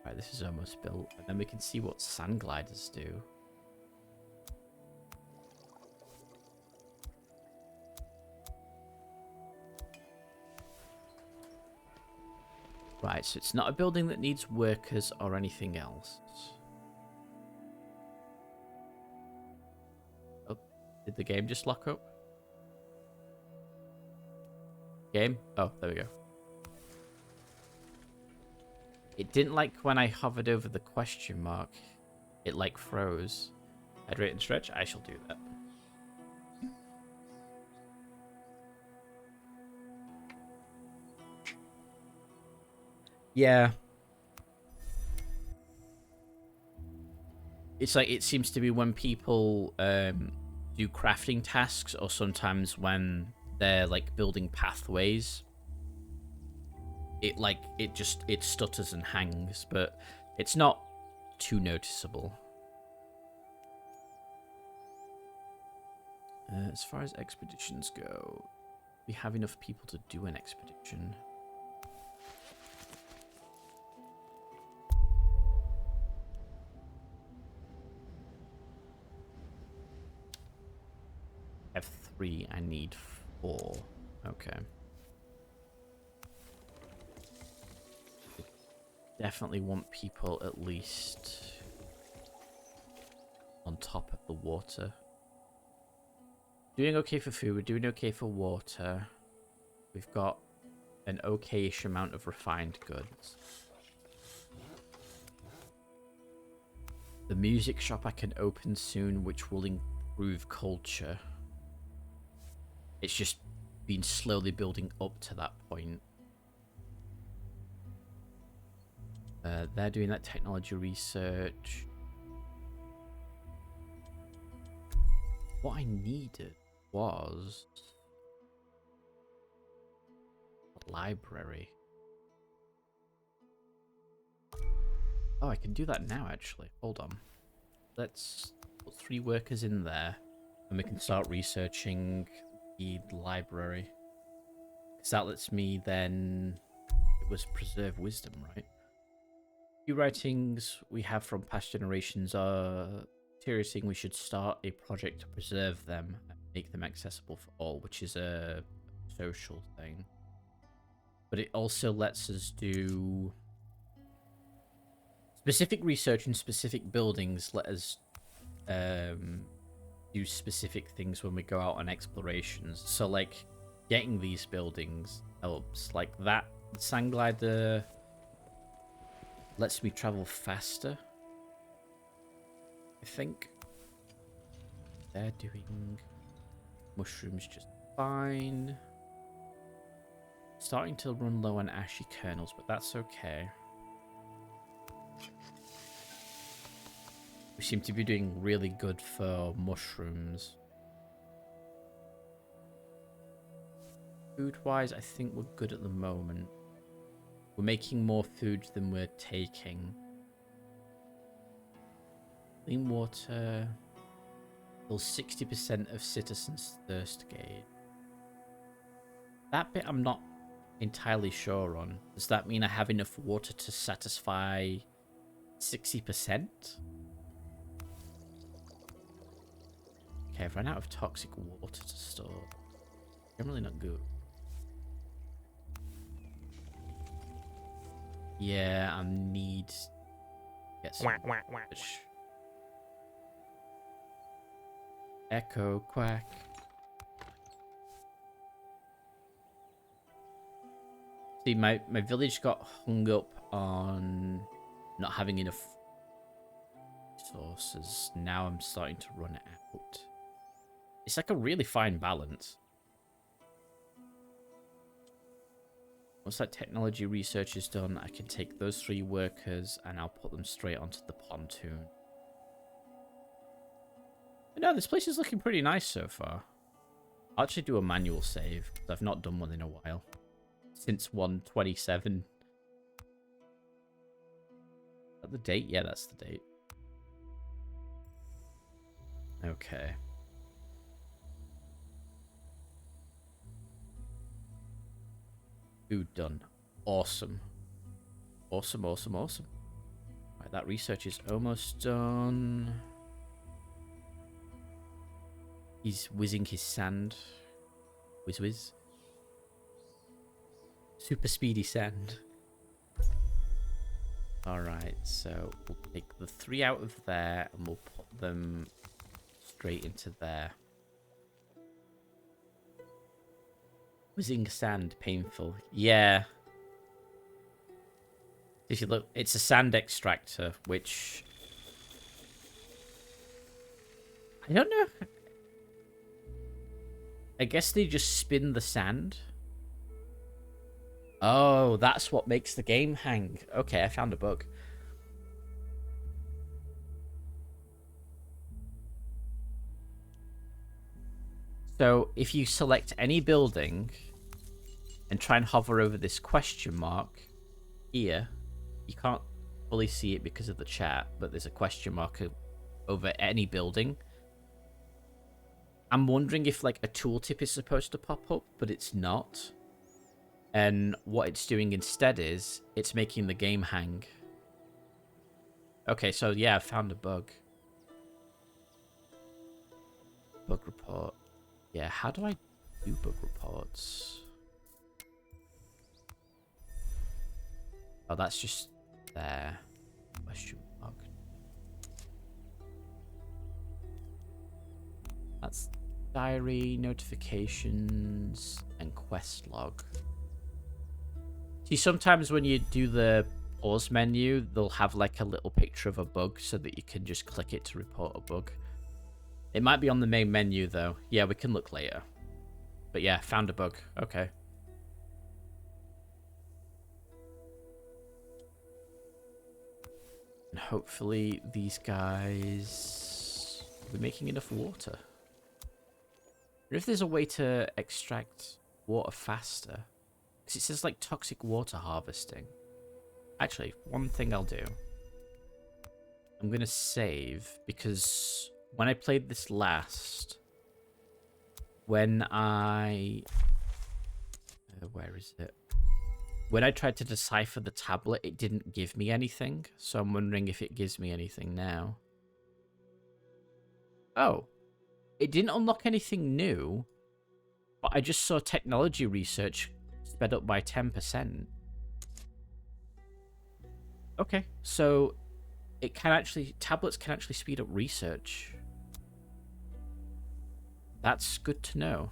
Right, this is almost built. And then we can see what sand gliders do. Right, so it's not a building that needs workers or anything else. Oh, did the game just lock up? Game? Oh, there we go. It didn't like when I hovered over the question mark. It like froze. Hydrate and stretch? I shall do that. Yeah. It's like, it seems to be when people do crafting tasks, or sometimes when they're like building pathways, it stutters and hangs, but it's not too noticeable. As far as expeditions go, we have enough people to do an expedition. I have 3, I need 4. Okay. Definitely want people at least on top of the water. Doing okay for food, we're doing okay for water. We've got an okay-ish amount of refined goods. The music shop I can open soon, which will improve culture. It's just been slowly building up to that point. They're doing that technology research. What I needed was a library. Oh, I can do that now, actually. Hold on. Let's put 3 workers in there, and we can start researching the library. Because that lets me then... It was preserve wisdom, right? Few writings we have from past generations are suggesting we should start a project to preserve them and make them accessible for all, which is a social thing. But it also lets us do specific research in specific buildings, let us do specific things when we go out on explorations. So, like, getting these buildings helps. Like, that sand glider lets me travel faster, I think. They're doing mushrooms just fine. Starting to run low on ashy kernels, but that's okay. We seem to be doing really good for mushrooms. Food-wise, I think we're good at the moment. We're making more food than we're taking. Clean water. Fills 60% of citizens' thirst gauge. That bit I'm not entirely sure on. Does that mean I have enough water to satisfy 60%? Okay, I've run out of toxic water to store. Generally not good. Yeah, I need to get some fish. Echo quack. See, my village got hung up on not having enough resources. Now I'm starting to run out. It's like a really fine balance. Once that technology research is done, I can take those 3 workers and I'll put them straight onto the pontoon. But no, this place is looking pretty nice so far. I'll actually do a manual save, because I've not done one in a while. Since 127. Is that the date? Yeah, that's the date. Okay. Food done. Awesome. Awesome, awesome, awesome. Right, that research is almost done. He's whizzing his sand. Whiz whiz. Super speedy sand. Alright, so we'll take the 3 out of there and we'll put them straight into there. Whizzing sand, painful. Yeah. If you look, it's a sand extractor, which... I don't know. I guess they just spin the sand. Oh, that's what makes the game hang. Okay, I found a bug. So, if you select any building and try and hover over this question mark here, you can't fully see it because of the chat, but there's a question mark over any building. I'm wondering if like a tooltip is supposed to pop up, but it's not. And what it's doing instead is it's making the game hang. Okay, so yeah, I found a bug. Bug report. Yeah, how do I do bug reports? Oh, that's just there. Question mark. That's diary, notifications, and quest log. See, sometimes when you do the pause menu, they'll have like a little picture of a bug so that you can just click it to report a bug. It might be on the main menu though. Yeah, we can look later. But yeah, found a bug. Okay. And hopefully these guys will be making enough water. Or if there's a way to extract water faster. Because it says like toxic water harvesting. Actually, one thing I'll do. I'm going to save because when I played this last, when I... where is it? When I tried to decipher the tablet, it didn't give me anything. So I'm wondering if it gives me anything now. Oh. It didn't unlock anything new. But I just saw technology research sped up by 10%. Okay. So it can actually... tablets can actually speed up research. That's good to know.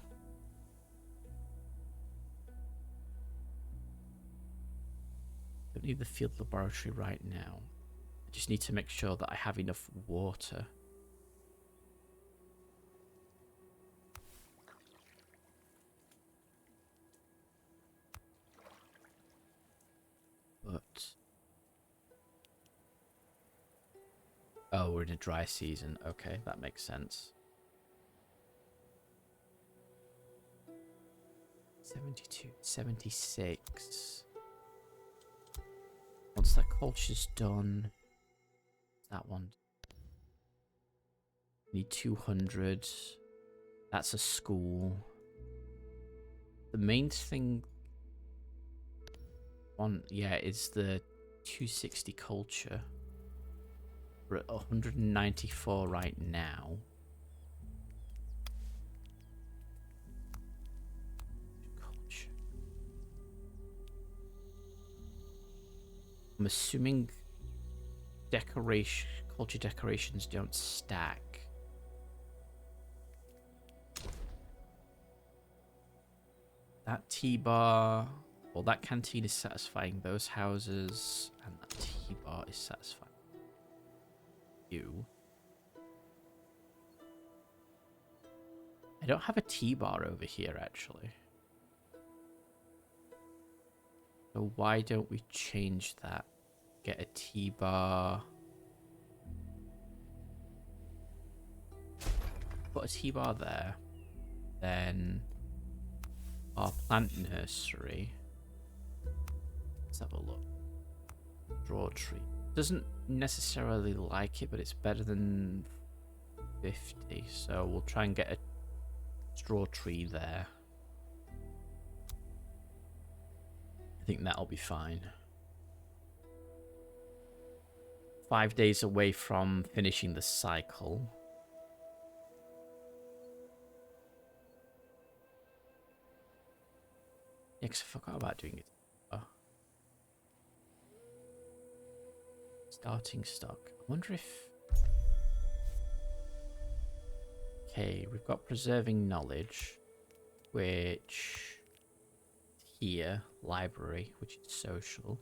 Don't need the field laboratory right now. I just need to make sure that I have enough water. But... oh, we're in a dry season. Okay, that makes sense. 72, 76. Once that culture's done, that one. Need 200. That's a school. The main thing on, yeah, is the 260 culture. We're at 194 right now. I'm assuming culture decorations don't stack. That T-bar, well, that canteen is satisfying those houses, and that T-bar is satisfying you. I don't have a T-bar over here, actually. So why don't we change that? Get a T-bar. Put a T-bar there. Then our plant nursery. Let's have a look. Straw tree. Doesn't necessarily like it, but it's better than 50. So we'll try and get a straw tree there. I think that'll be fine. 5 days away from finishing the cycle. Yeah, because I forgot about doing it. Oh. Starting stock. I wonder if... okay, we've got preserving knowledge, which... here, library, which is social.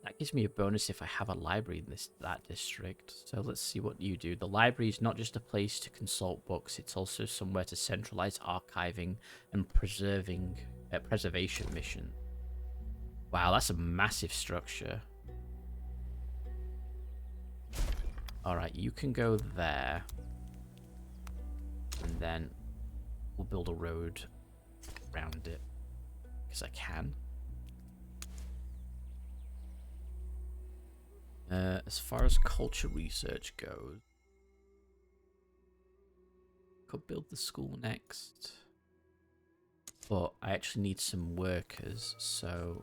That gives me a bonus if I have a library in that district. So let's see what you do. The library is not just a place to consult books, it's also somewhere to centralize archiving and preservation mission. Wow, that's a massive structure. Alright, you can go there. And then we'll build a road around it. Because I can. As far as culture research goes, could build the school next, but I actually need some workers, so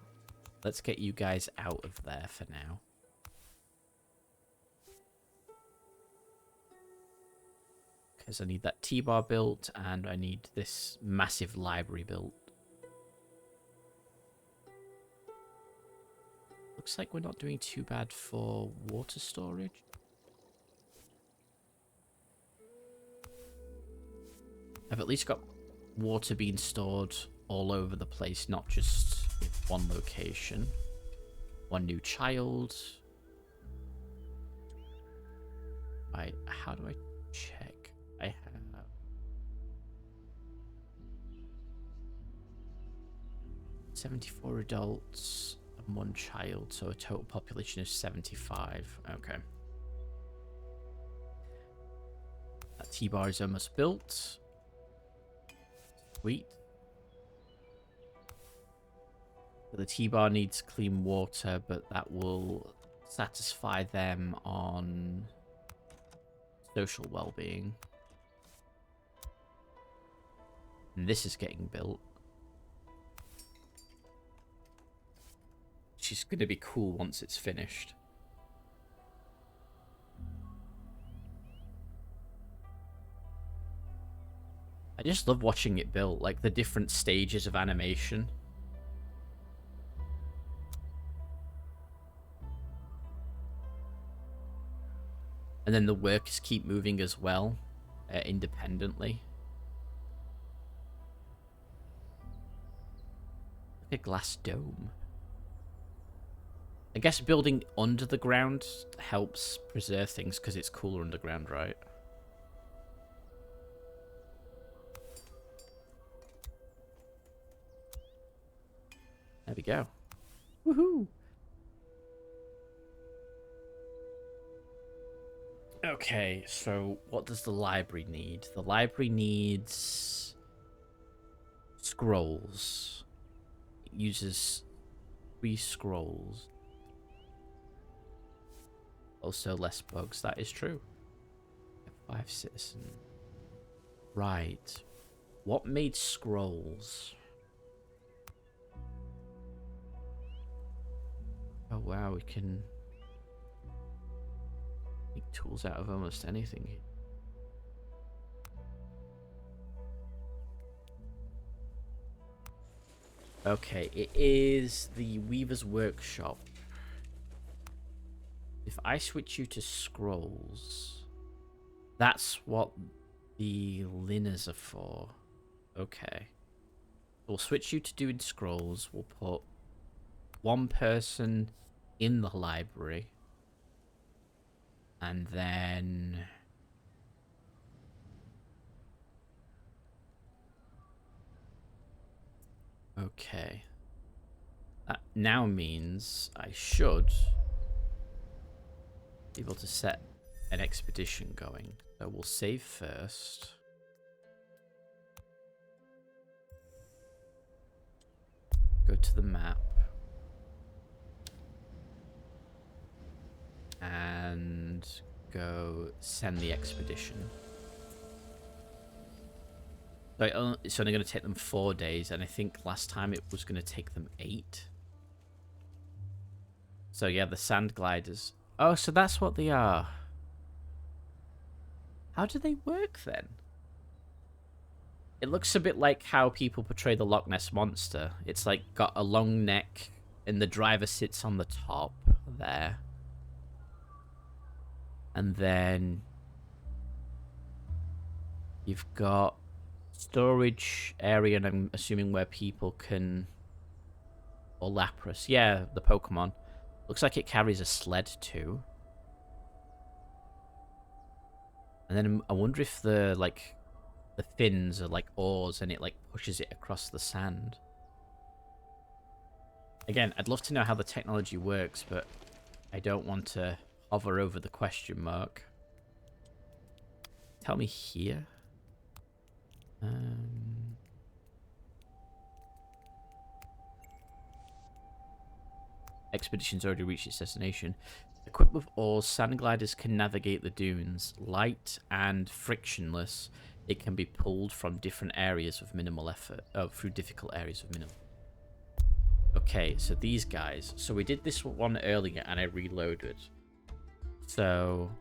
let's get you guys out of there for now. Because I need that T-bar built, and I need this massive library built. Looks like we're not doing too bad for water storage. I've at least got water being stored all over the place, not just in one location. 1 new child. Right, how do I check? I have 74 adults and 1 child, so a total population of 75. Okay. That T-bar is almost built. Sweet. The T-bar needs clean water, but that will satisfy them on social well-being. And this is getting built. She's going to be cool once it's finished. I just love watching it built, like the different stages of animation. And then the workers keep moving as well, independently. Like a glass dome. I guess building under the ground helps preserve things because it's cooler underground, right? There we go. Woohoo! Okay, so what does the library need? The library needs scrolls. It uses 3 scrolls. Also less bugs, that is true. 5 citizens. Right. What made scrolls? Oh wow, we can make tools out of almost anything. Okay, it is the Weaver's Workshop. If I switch you to scrolls, that's what the liners are for. Okay. We'll switch you to doing scrolls. We'll put 1 person in the library. And then okay. That now means I should be able to set an expedition going. So we'll save first. Go to the map. And go send the expedition. So it's only going to take them 4 days, and I think last time it was going to take them 8. So yeah, the sand gliders. Oh, so that's what they are. How do they work then? It looks a bit like how people portray the Loch Ness Monster. It's like got a long neck, and the driver sits on the top there. And then you've got storage area, and I'm assuming where people can... Or Lapras. Yeah, the Pokemon. Looks like it carries a sled too. And then I wonder if the fins are like oars and it like pushes it across the sand. Again, I'd love to know how the technology works, but I don't want to hover over the question mark. Tell me here. Expedition's already reached its destination. Equipped with oars, sand gliders can navigate the dunes. Light and frictionless, it can be pulled from different areas with minimal effort. Oh, through difficult areas of minimal. Okay, so these guys. So we did this one earlier and I reloaded. So,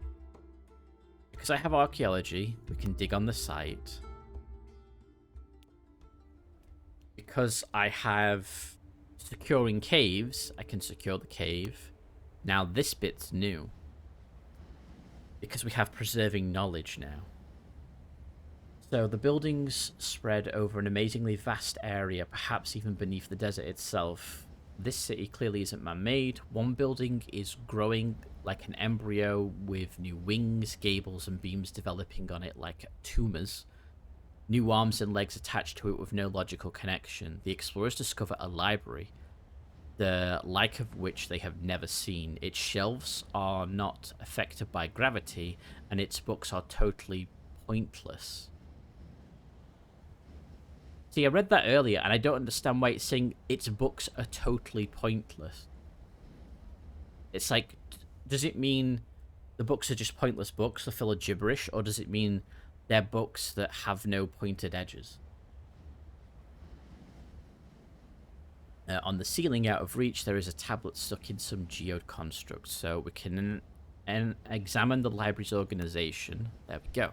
because I have archaeology, we can dig on the site. Because I have securing caves, I can secure the cave. Now this bit's new. Because we have preserving knowledge now. So the buildings spread over an amazingly vast area, perhaps even beneath the desert itself. this city clearly isn't man-made. One building is growing like an embryo with new wings, gables, and beams developing on it like tumors. New arms and legs attached to it with no logical connection. The explorers discover a library, the like of which they have never seen. Its shelves are not affected by gravity, and its books are totally pointless. See, I read that earlier, and I don't understand why it's saying its books are totally pointless. It's like, does it mean the books are just pointless books, they're full of gibberish, or does it mean they're books that have no pointed edges? On the ceiling out of reach, there is a tablet stuck in some geode construct, so we can examine the library's organization. There we go.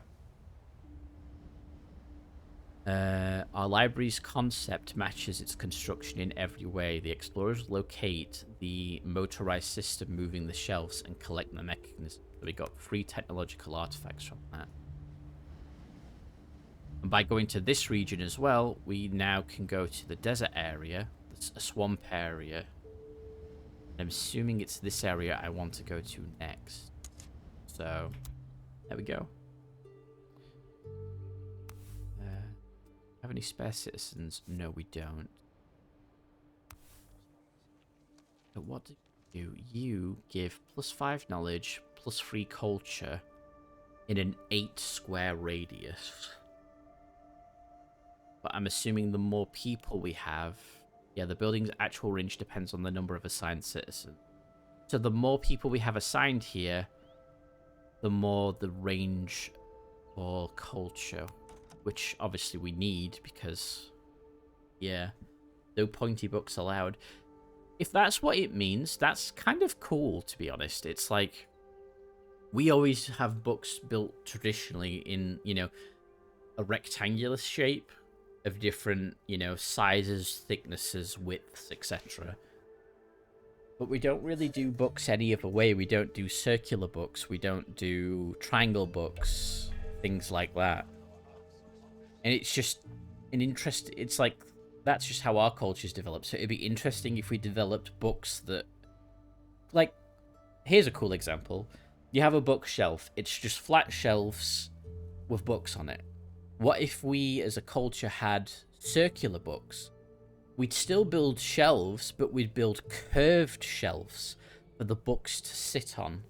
Our library's concept matches its construction in every way. The explorers locate the motorized system moving the shelves and collect the mechanism. So we got 3 technological artifacts from that. And by going to this region as well, we now can go to the desert area, a swamp area. I'm assuming it's this area I want to go to next. So, there we go. Have any spare citizens? No, we don't. But what do you do? You give +5 knowledge, +3 culture in an 8 square radius. But I'm assuming the more people we have... Yeah, the building's actual range depends on the number of assigned citizens. So the more people we have assigned here, the more the range for culture. Which obviously we need because, yeah, no pointy books allowed. If that's what it means, that's kind of cool, to be honest. It's like, we always have books built traditionally in, you know, a rectangular shape of different, you know, sizes, thicknesses, widths, etc. But we don't really do books any other way. We don't do circular books. We don't do triangle books, things like that. And it's just an interest. It's like, that's just how our culture's developed. So it'd be interesting if we developed books that, like, here's a cool example. You have a bookshelf. It's just flat shelves with books on it. What if we, as a culture, had circular books? We'd still build shelves, but we'd build curved shelves for the books to sit on.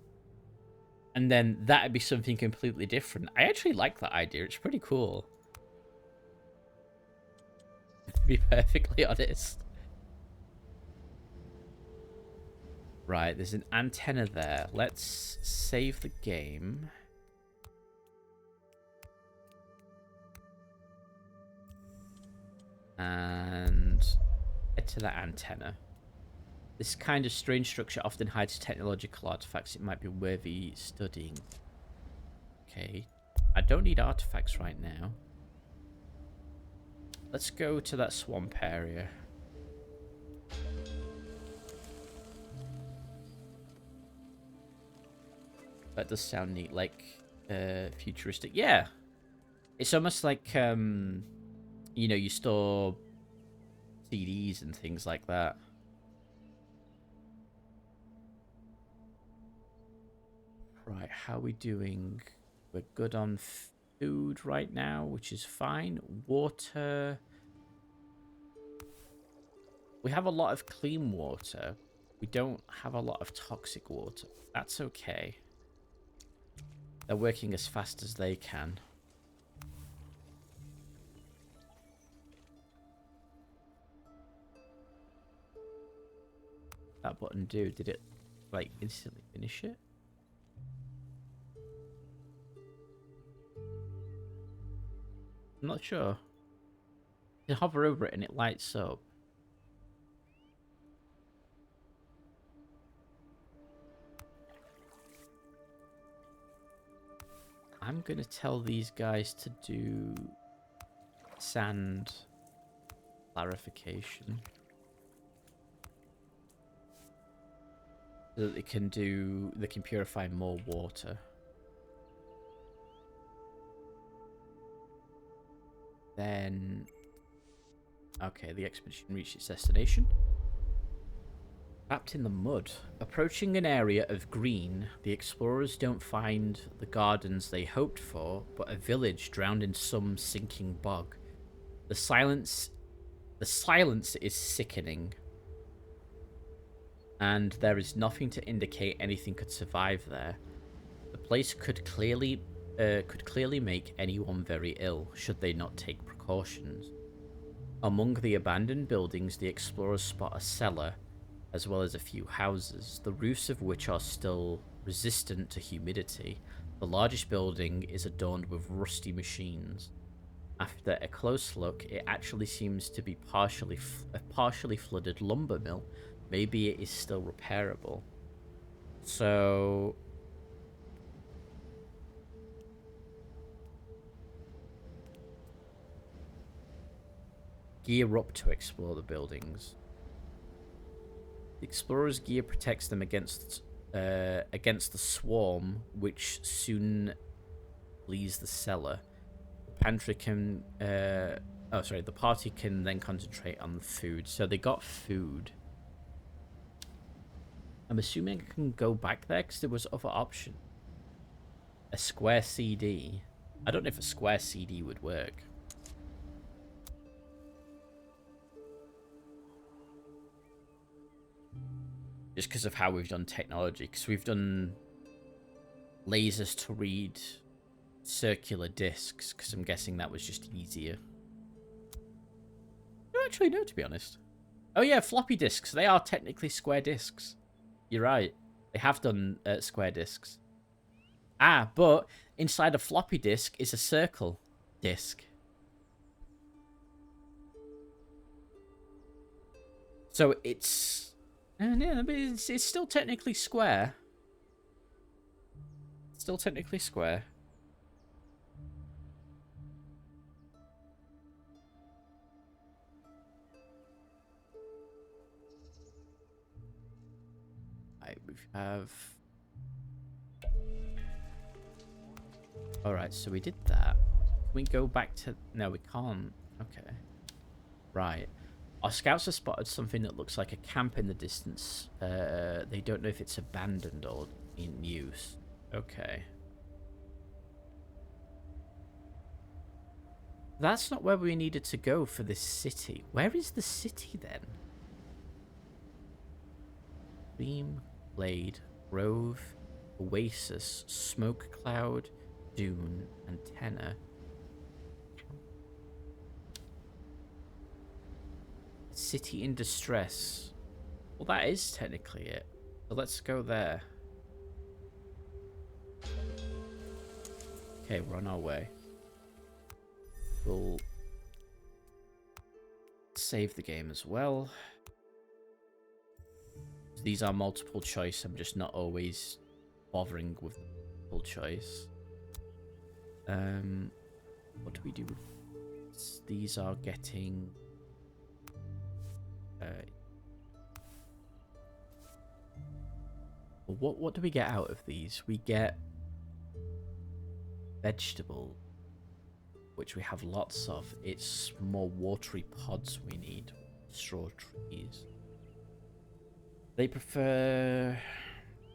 And then that'd be something completely different. I actually like that idea. It's pretty cool. To be perfectly honest. Right, there's an antenna there. Let's save the game. And head to that antenna. This kind of strange structure often hides technological artifacts. It might be worthy studying. Okay. I don't need artifacts right now. Let's go to that swamp area. That does sound neat, like futuristic. Yeah, it's almost like you know, you store CDs and things like that. Right, how are we doing? We're good on food right now, which is fine. Water. We have a lot of clean water. We don't have a lot of toxic water. That's okay. They're working as fast as they can. That button do? Did it, like, instantly finish it? I'm not sure. You hover over it and it lights up. I'm going to tell these guys to do sand clarification. So that they can purify more water. Then, okay, the expedition reached its destination. Trapped in the mud. Approaching an area of green, the explorers don't find the gardens they hoped for, but a village drowned in some sinking bog. The silence is sickening, and there is nothing to indicate anything could survive there. The place could clearly make anyone very ill should they not take precautions. Among the abandoned buildings, the explorers spot a cellar, as well as a few houses, the roofs of which are still resistant to humidity. The largest building is adorned with rusty machines. After a close look, it actually seems to be a partially flooded lumber mill. Maybe it is still repairable. So... gear up to explore the buildings. The explorer's gear protects them against the swarm, which soon flees the cellar. The party can then concentrate on the food. So they got food. I'm assuming I can go back there because there was other option. A square CD. I don't know if a square CD would work. Just because of how we've done technology. Because we've done lasers to read circular discs. Because I'm guessing that was just easier. I don't actually know, to be honest. Oh yeah, floppy disks. They are technically square disks. You're right. They have done square disks. Ah, but inside a floppy disk is a circle disk. So it's... yeah, it's still technically square. It's still technically square. Right, we have... Alright, so we did that. Can we go back to... No, we can't. Okay. Right. Our scouts have spotted something that looks like a camp in the distance. They don't know if it's abandoned or in use. Okay. That's not where we needed to go for this city. Where is the city then? Beam, Glade, Grove, Oasis, Smoke Cloud, Dune, Antenna. City in distress. Well, that is technically it. So let's go there. Okay, we're on our way. We'll save the game as well. These are multiple choice. I'm just not always bothering with multiple choice. What do we do with this? These are getting... what do we get out of these? We get vegetable, which we have lots of. It's more watery pods we need. Straw trees. They prefer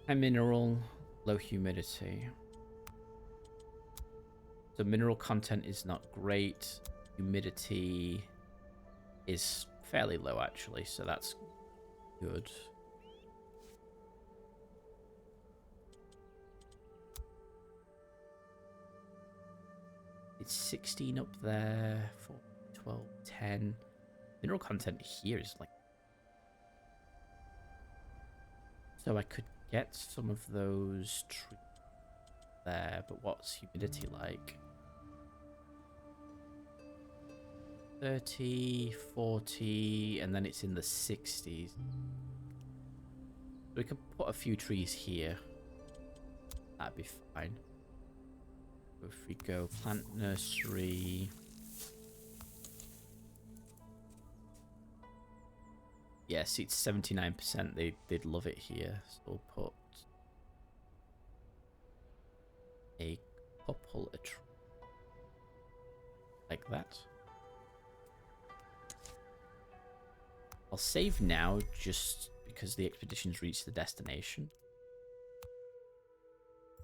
high mineral, low humidity. The mineral content is not great. Humidity is fairly low, actually, so that's good. It's 16 up there, 4, 12, 10. Mineral content here is like... So I could get some of those trees there, but what's humidity like? 30, 40, and then it's in the 60s. We could put a few trees here. That'd be fine. If we go plant nursery... Yes, it's 79%. They'd love it here. So we'll put a couple of trees like that. I'll save now just because the expedition's reached the destination.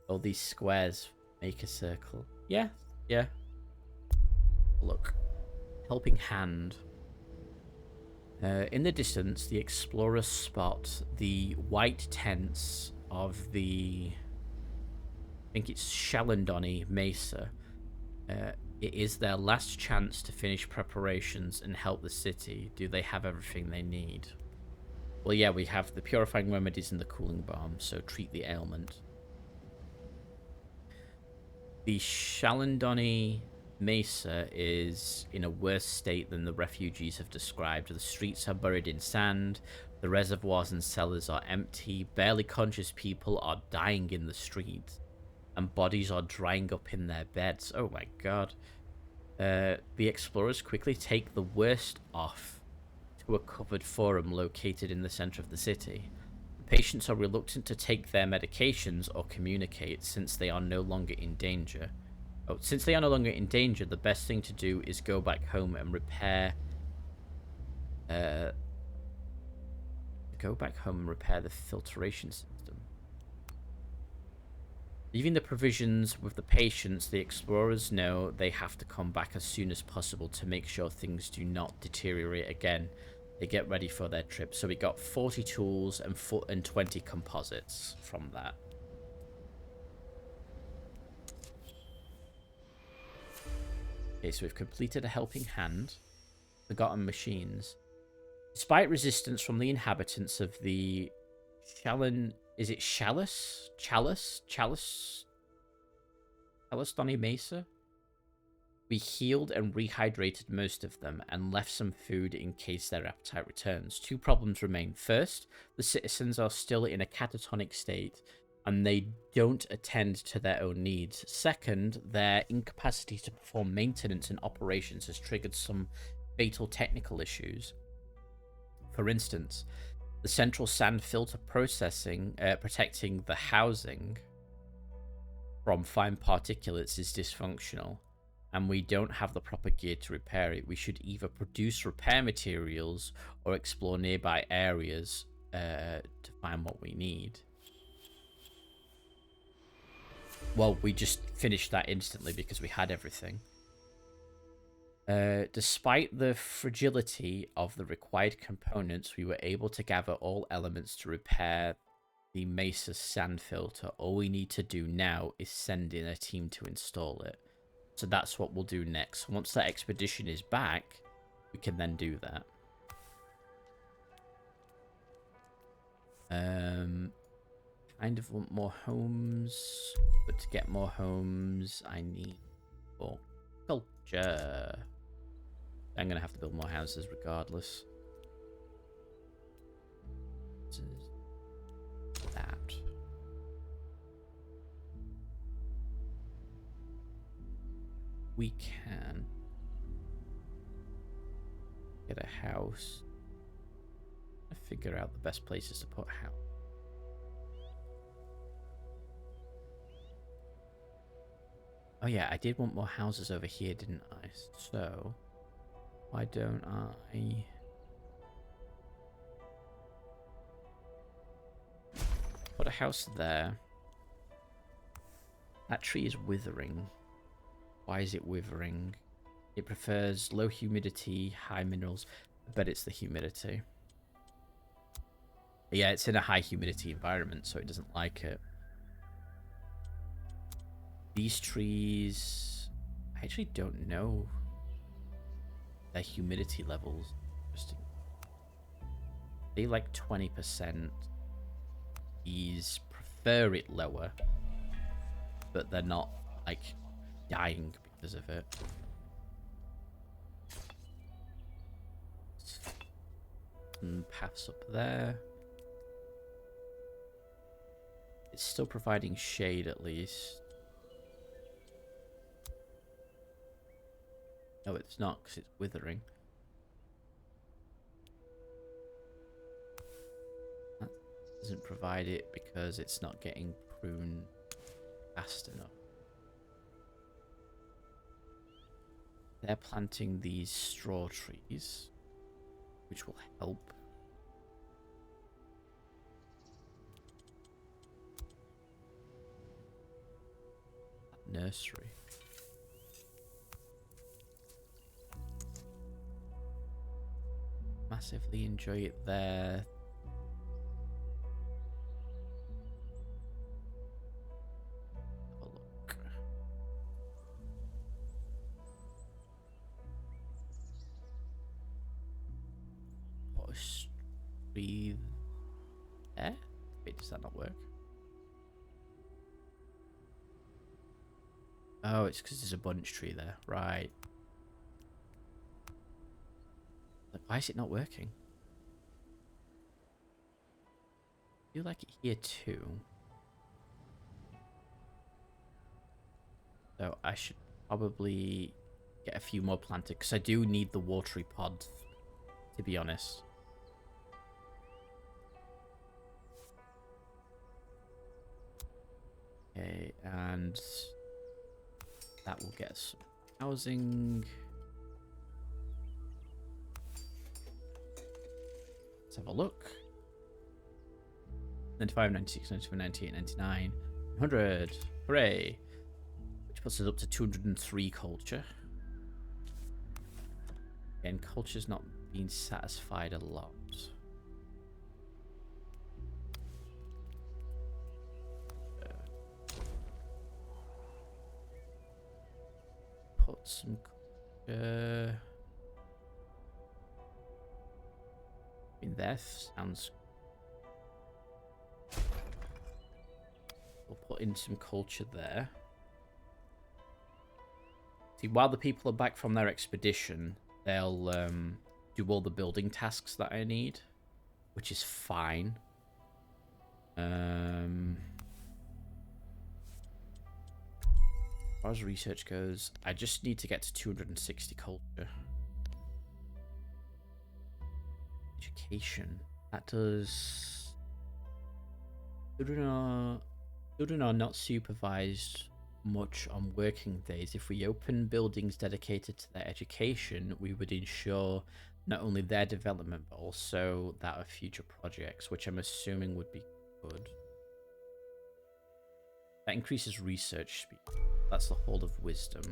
All these squares make a circle. Yeah, yeah. Look. Helping hand. In the distance, the explorers spot the white tents of the... I think it's Shalandoni Mesa. It is their last chance to finish preparations and help the city. Do they have everything they need? Well, yeah, we have the purifying remedies and the cooling balm, so treat the ailment. The Shalandoni Mesa is in a worse state than the refugees have described. The streets are buried in sand, the reservoirs and cellars are empty, barely conscious people are dying in the streets, and bodies are drying up in their beds. Oh my god. The explorers quickly take the worst off to a covered forum located in the center of the city. Patients are reluctant to take their medications or communicate since they are no longer in danger. Since they are no longer in danger, the best thing to do is go back home and repair... the filtration system. Leaving the provisions with the patients, the explorers know they have to come back as soon as possible to make sure things do not deteriorate again. They get ready for their trip. So we got 40 tools and 20 composites from that. Okay, so we've completed a helping hand. Forgotten machines. Despite resistance from the inhabitants of the is it Chalice? Donny Mesa? We healed and rehydrated most of them and left some food in case their appetite returns. Two problems remain. First, the citizens are still in a catatonic state and they don't attend to their own needs. Second, their incapacity to perform maintenance and operations has triggered some fatal technical issues. For instance, the central sand filter protecting the housing from fine particulates is dysfunctional, and we don't have the proper gear to repair it. We should either produce repair materials or explore nearby areas to find what we need. Well, we just finished that instantly because we had everything. Despite the fragility of the required components, we were able to gather all elements to repair the Mesa sand filter. All we need to do now is send in a team to install it. So that's what we'll do next. Once that expedition is back, we can then do that. Kind of want more homes, but to get more homes, I need more culture. I'm gonna have to build more houses regardless. That. We can get a house. Figure out the best places to put a house. Oh yeah, I did want more houses over here, didn't I? So, why don't I... put a house there. That tree is withering. Why is it withering? It prefers low humidity, high minerals. I bet it's the humidity. Yeah, it's in a high humidity environment, so it doesn't like it. These trees... I actually don't know their humidity levels. Interesting. They like 20%. These prefer it lower, but they're not, like, dying because of it. Some paths up there. It's still providing shade, at least. No, it's not, because it's withering. That doesn't provide it because it's not getting pruned fast enough. They're planting these straw trees, which will help. nursery. Massively enjoy it there. Have a look. Forestry there? Wait, does that not work? Oh, it's because there's a bunch tree there. Right. Like, why is it not working? I feel like it here too. So I should probably get a few more planted because I do need the watery pod, to be honest. Okay, and that will get some housing. Let's have a look. 95, 96, 97, 98, 99, 100. Hooray! Which puts us up to 203 culture. And culture's not been satisfied a lot. Put some culture. I mean, that sounds. We'll put in some culture there. See, while the people are back from their expedition, they'll do all the building tasks that I need, which is fine. As far as research goes, I just need to get to 260 culture. Education. That does... Children are not supervised much on working days. If we open buildings dedicated to their education, we would ensure not only their development, but also that of future projects, which I'm assuming would be good. That increases research speed. That's the Hall of Wisdom.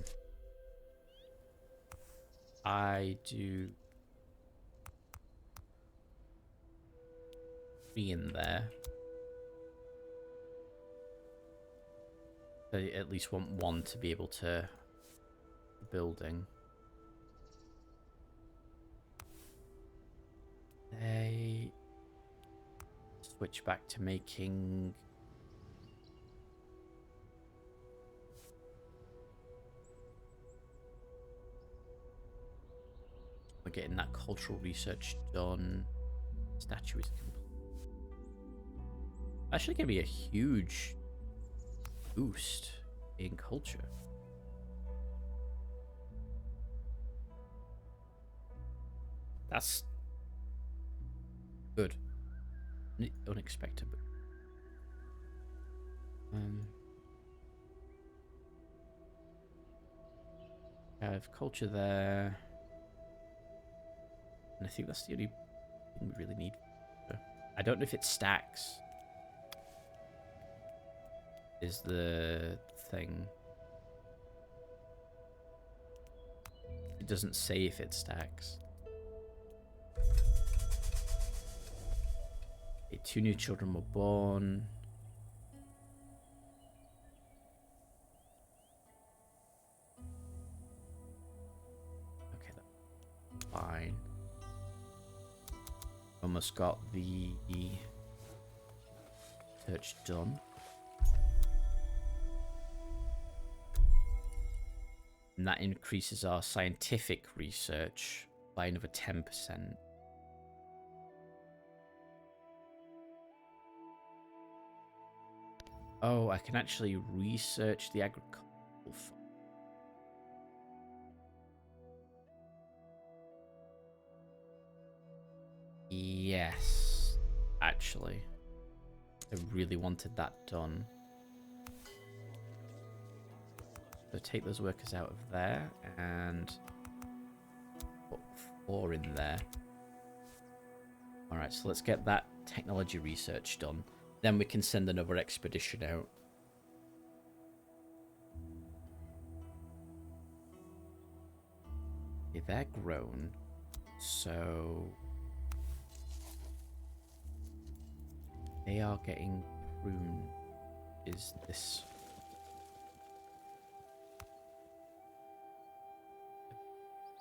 I do... be in there. I at least want one to be able to building. They switch back to making we're getting that cultural research done. Statue is complete. Actually gonna be a huge boost in culture. That's good. Unexpected. I have culture there. And I think that's the only thing we really need. I don't know if it stacks. Is the thing. It doesn't say if it stacks. Okay, 2 new children were born. Okay, that's fine. Almost got the search done. And that increases our scientific research by another 10%. Oh, I can actually research the agricultural farm. Yes, actually. I really wanted that done. So take those workers out of there and put 4 in there. Alright, so let's get that technology research done. Then we can send another expedition out. Okay, they're grown. So they are getting pruned. Is this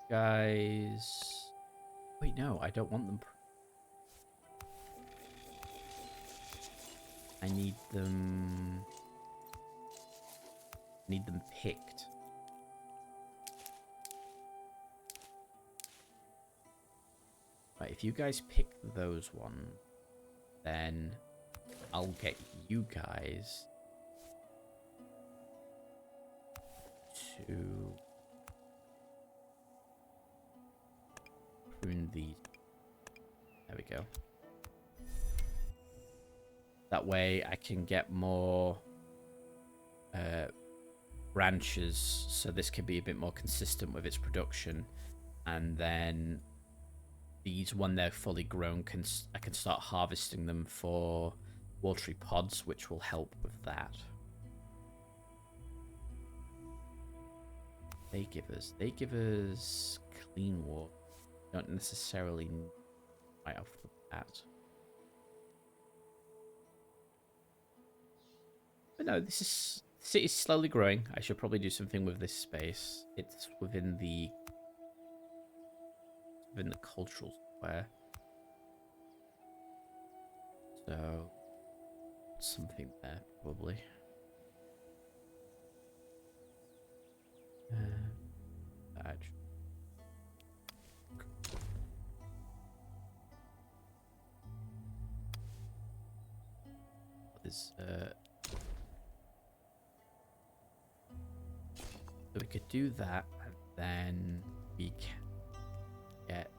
guys? Wait, no, I don't want them. I need them. Need them picked. Right, if you guys pick those ones, then I'll get you guys to prune these. There we go. That way I can get more branches, so this can be a bit more consistent with its production. And then these, when they're fully grown, I can start harvesting them for watery pods, which will help with that. They give us clean water. Don't necessarily right off the bat. But no, this city's slowly growing. I should probably do something with this space. It's within the cultural square. So something there probably. Badge. There's so we could do that, and then we can get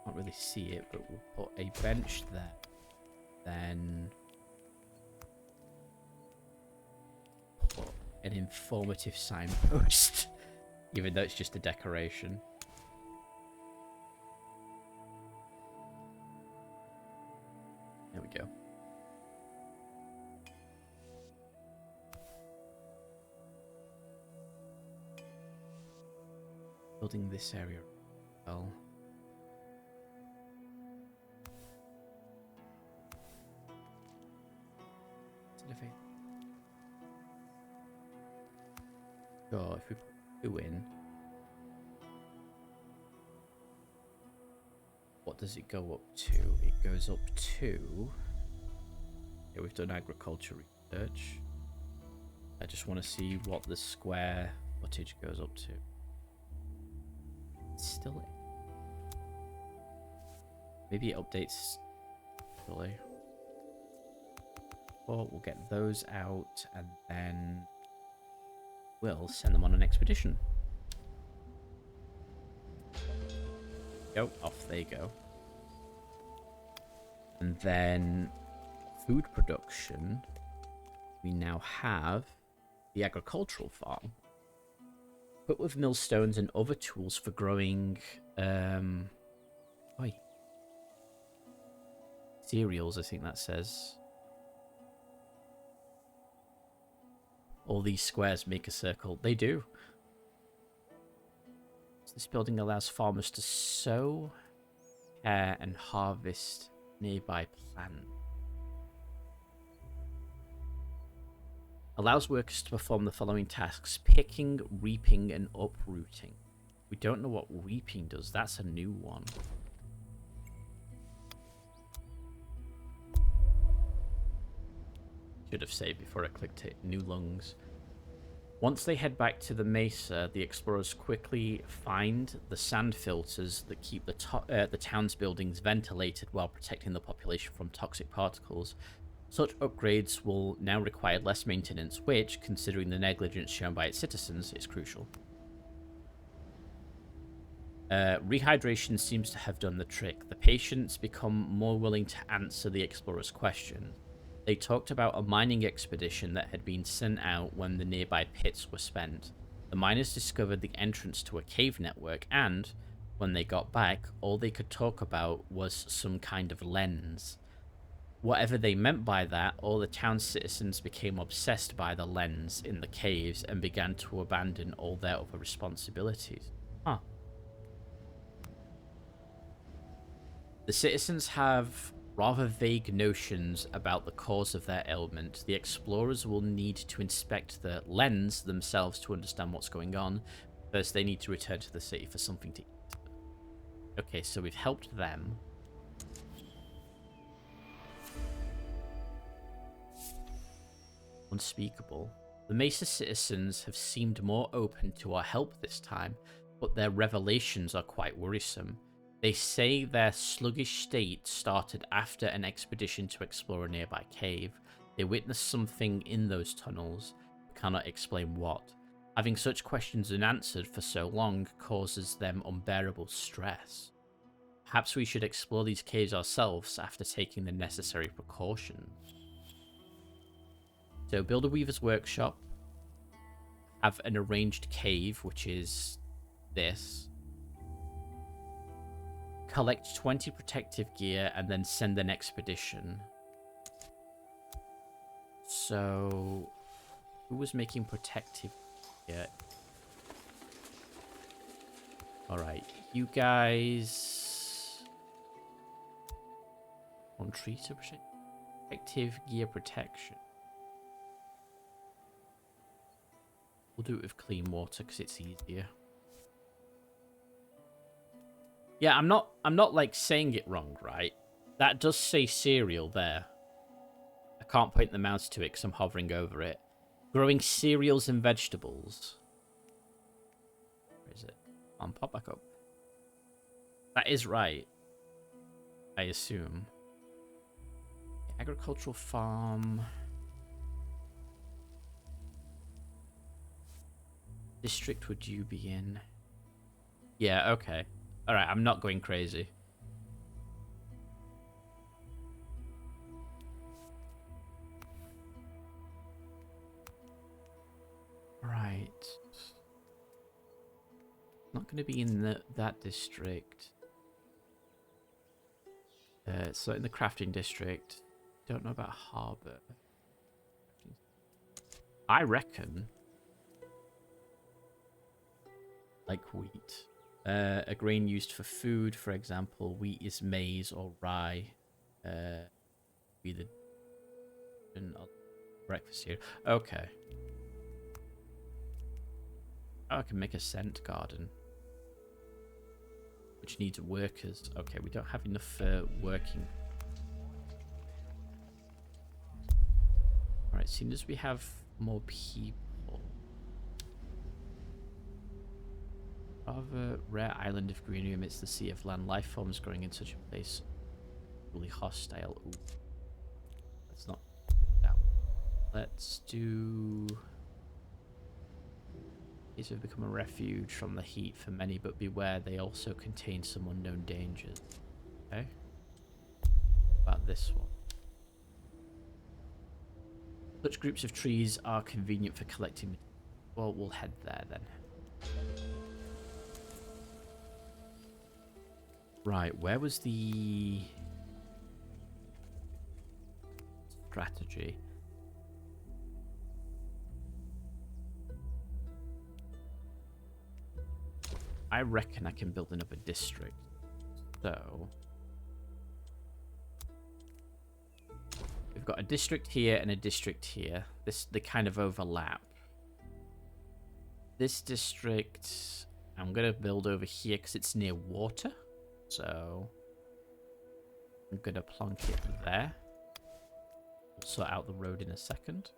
can't really see it, but we'll put a bench there. Then put an informative signpost, even though it's just a decoration. There we go. Building this area as well. So if we put 2 in, what does it go up to? It goes up to... Okay, we've done agriculture research. I just want to see what the square footage goes up to. It's still... Maybe it updates fully. Well, we'll get those out and then we'll send them on an expedition. Go, off they go. And then food production, we now have the agricultural farm. Equipped with millstones and other tools for growing cereals, I think that says. All these squares make a circle. They do. So this building allows farmers to sow, care, and harvest nearby plants. Allows workers to perform the following tasks: picking, reaping, and uprooting. We don't know what reaping does. That's a new one. Should have saved before I clicked it. New lungs. Once they head back to the mesa, the explorers quickly find the sand filters that keep the town's buildings ventilated while protecting the population from toxic particles. Such upgrades will now require less maintenance, which, considering the negligence shown by its citizens, is crucial. Rehydration seems to have done the trick. The patients become more willing to answer the explorers' questions. They talked about a mining expedition that had been sent out when the nearby pits were spent. The miners discovered the entrance to a cave network, and when they got back, all they could talk about was some kind of lens. Whatever they meant by that, all the town citizens became obsessed by the lens in the caves and began to abandon all their other responsibilities. Huh. The citizens have rather vague notions about the cause of their ailment. The explorers will need to inspect the lens themselves to understand what's going on. First, they need to return to the city for something to eat. Okay, so we've helped them. Unspeakable. The Mesa citizens have seemed more open to our help this time, but their revelations are quite worrisome. They say their sluggish state started after an expedition to explore a nearby cave. They witnessed something in those tunnels, but cannot explain what. Having such questions unanswered for so long causes them unbearable stress. Perhaps we should explore these caves ourselves after taking the necessary precautions. So build a weaver's workshop, have an arranged cave, which is this. Collect 20 protective gear and then send an expedition. So who was making protective gear? Alright, you guys... on tree to protect protective gear protection. We'll do it with clean water because it's easier. Yeah, I'm not like saying it wrong, right? That does say cereal there. I can't point the mouse to it because I'm hovering over it. Growing cereals and vegetables. Where is it? Pop back up. That is right. I assume. Agricultural farm. District would you be in? Yeah, okay. Alright, I'm not going crazy. Right. Not going to be in that district. So in the crafting district. Don't know about harbour. I reckon... like wheat. A grain used for food, for example. Wheat is maize or rye. Be the breakfast here. Okay. Oh, I can make a scent garden. Which needs workers. Okay, we don't have enough working. Alright, as soon as we have more people. Rather rare island of greenery amidst the sea of land. Life forms growing in such a place. Really hostile. Ooh. Let's not do that. Let's do... These have become a refuge from the heat for many, but beware, they also contain some unknown dangers. Okay. About this one. Such groups of trees are convenient for collecting. Well, we'll head there then. Right, where was the strategy? I reckon I can build another district. So we've got a district here and a district here. They kind of overlap. This district I'm gonna build over here because it's near water. So I'm gonna plonk it there. We'll sort out the road in a second.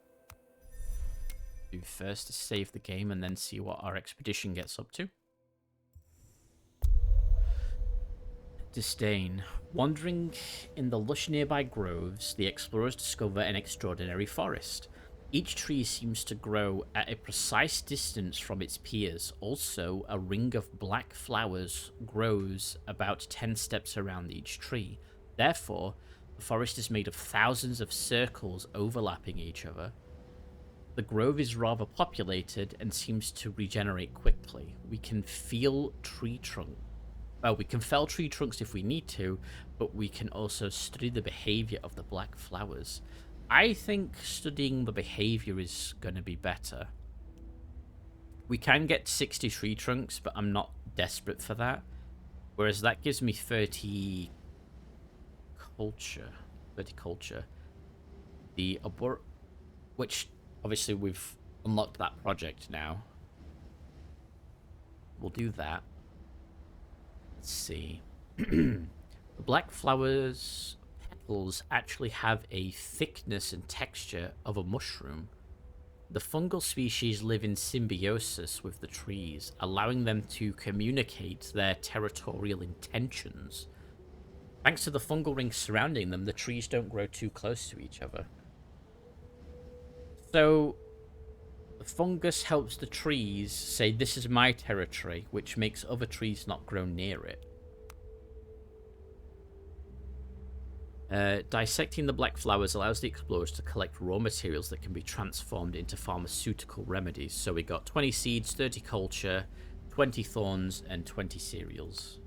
Do first to save the game and then see what our expedition gets up to. Disdain. Wandering in the lush nearby groves, the explorers discover an extraordinary forest. Each tree seems to grow at a precise distance from its peers. Also, a ring of black flowers grows about 10 steps around each tree. Therefore, the forest is made of thousands of circles overlapping each other. The grove is rather populated and seems to regenerate quickly. We can feel tree trunks well, we can fell tree trunks if we need to, but we can also study the behavior of the black flowers. I think studying the behavior is going to be better. We can get 60 tree trunks, but I'm not desperate for that. Whereas that gives me 30 culture. 30 culture. The abort, which obviously we've unlocked that project now. We'll do that. Let's see. The black flowers petals actually have a thickness and texture of a mushroom. The fungal species live in symbiosis with the trees, allowing them to communicate their territorial intentions. Thanks to the fungal rings surrounding them, the trees don't grow too close to each other. So, the fungus helps the trees say, this is my territory, which makes other trees not grow near it. Dissecting the black flowers allows the explorers to collect raw materials that can be transformed into pharmaceutical remedies. So we got 20 seeds, 30 culture, 20 thorns, and 20 cereals.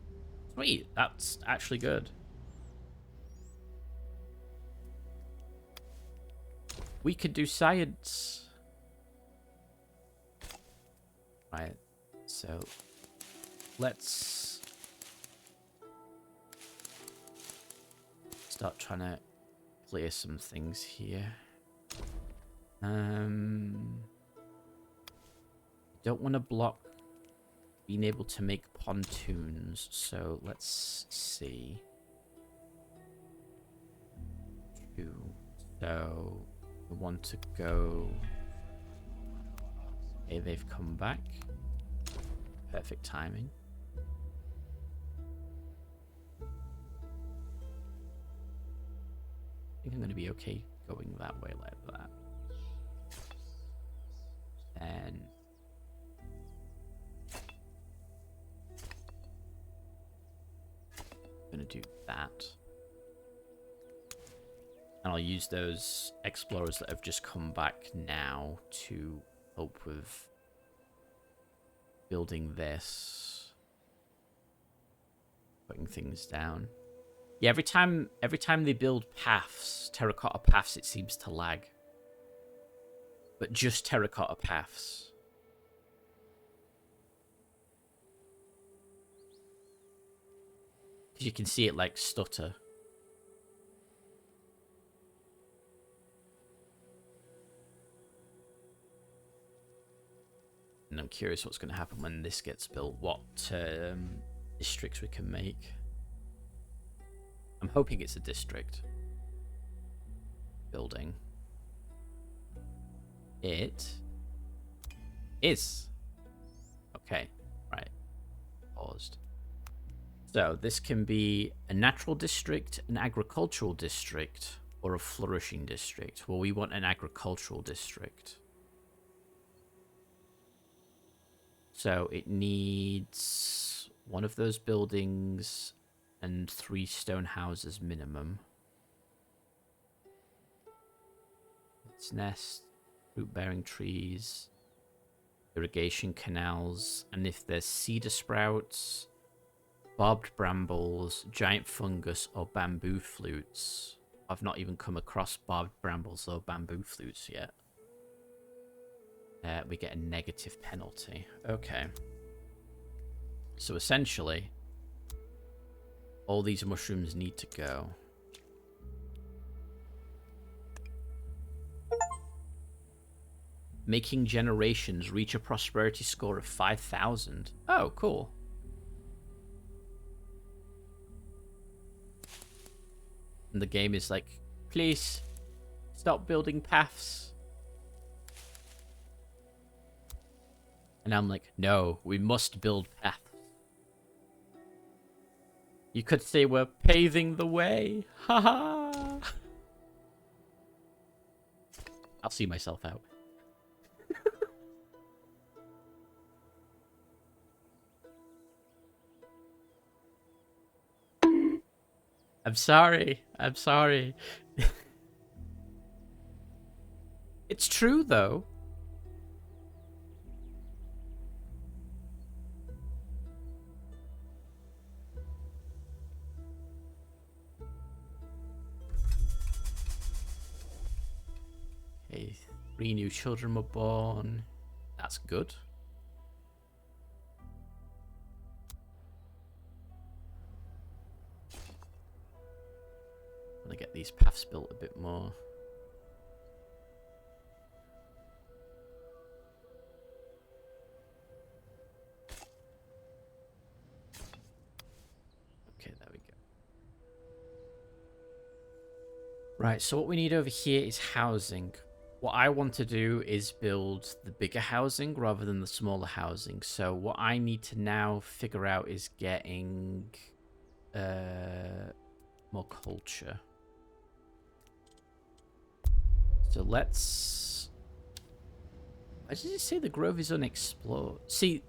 Sweet, that's actually good. We could do science. Right, so let's start trying to clear some things here. Don't want to block being able to make pontoons, so let's see. So we want to go. Okay, they've come back. Perfect timing. I think I'm going to be okay going that way like that. And I'm going to do that. And I'll use those explorers that have just come back now to help with building this. Putting things down. Yeah, every time they build paths, terracotta paths, it seems to lag. But just terracotta paths. Because you can see it like stutter. And I'm curious what's going to happen when this gets built. What districts we can make. I'm hoping it's a district building. It is. Okay, right. Paused. So this can be a natural district, an agricultural district, or a flourishing district. Well, we want an agricultural district. So it needs one of those buildings and 3 stone houses minimum. Its nest, fruit-bearing trees, irrigation canals, and if there's cedar sprouts, barbed brambles, giant fungus, or bamboo flutes. I've not even come across barbed brambles or bamboo flutes yet. We get a negative penalty. Okay. So essentially, all these mushrooms need to go. Making generations reach a prosperity score of 5,000. Oh, cool. And the game is like, please, stop building paths. And I'm like, no, we must build paths. You could say we're paving the way. Haha. I'll see myself out. I'm sorry. I'm sorry. It's true, though. 3 new children were born. That's good. I'm gonna get these paths built a bit more. Okay, there we go. Right, so what we need over here is housing. What I want to do is build the bigger housing rather than the smaller housing. So what I need to now figure out is getting more culture. So let's... Why did it say the grove is unexplored? See,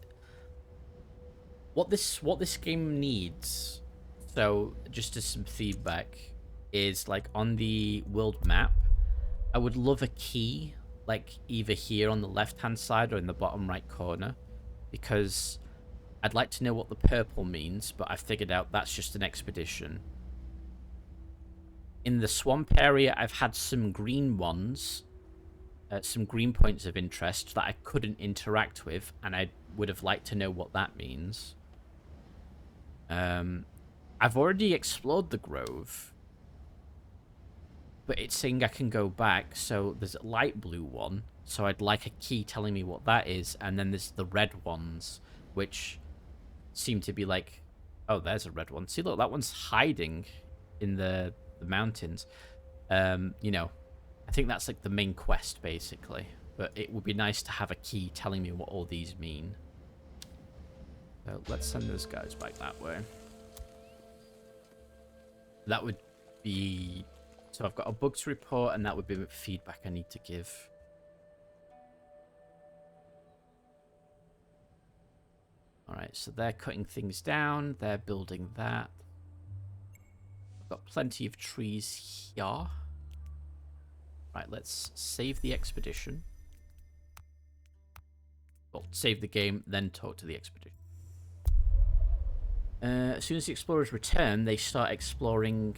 what this game needs, so just as some feedback, is like on the world map, I would love a key, like either here on the left-hand side or in the bottom right corner, because I'd like to know what the purple means, but I figured out that's just an expedition. In the swamp area, I've had some green ones, some green points of interest that I couldn't interact with, and I would have liked to know what that means. I've already explored the grove, but it's saying I can go back, so there's a light blue one, so I'd like a key telling me what that is, and then there's the red ones, which seem to be like... Oh, there's a red one. See, look, that one's hiding in the mountains. You know, I think that's like the main quest, basically, but it would be nice to have a key telling me what all these mean. So let's send those guys back that way. That would be... So I've got a bug to report, and that would be the feedback I need to give. Alright, so they're cutting things down. They're building that. I've got plenty of trees here. Right, let's save the expedition. Well, save the game, then talk to the expedition. As soon as the explorers return, they start exploring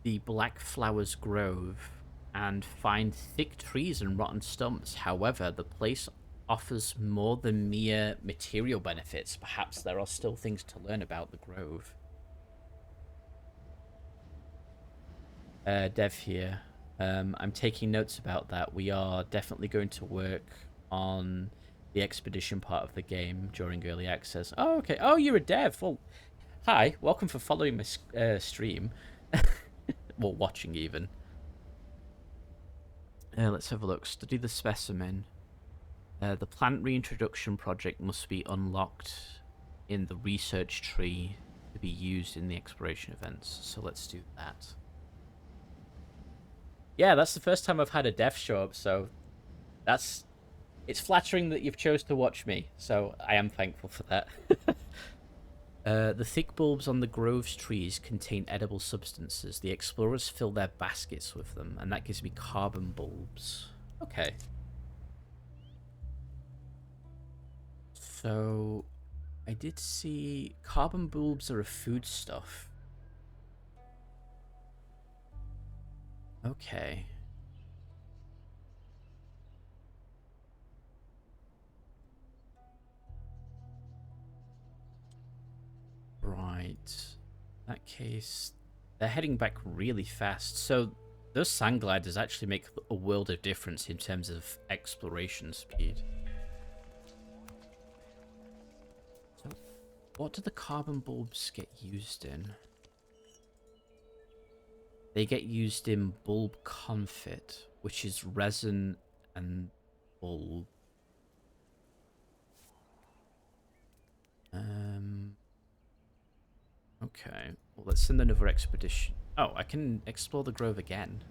the Black Flowers Grove and find thick trees and rotten stumps. However, the place offers more than mere material benefits. Perhaps there are still things to learn about the grove. Dev here. I'm taking notes about that. We are definitely going to work on the expedition part of the game during early access. Oh, okay. Oh, you're a dev. Well, hi. Welcome for following my stream. Well, watching even. Let's have a look. Study the specimen. The plant reintroduction project must be unlocked in the research tree to be used in the exploration events. So let's do that. Yeah, that's the first time I've had a dev show up, so that's... It's flattering that you've chose to watch me, so I am thankful for that. The thick bulbs on the grove's trees contain edible substances. The explorers fill their baskets with them, and that gives me carbon bulbs. Okay. So, I did see carbon bulbs are a foodstuff. Okay. Right. In that case, they're heading back really fast. So those sand gliders actually make a world of difference in terms of exploration speed. So what do the carbon bulbs get used in? They get used in bulb confit, which is resin and bulb. Okay, well, let's send another expedition. Oh, I can explore the grove again.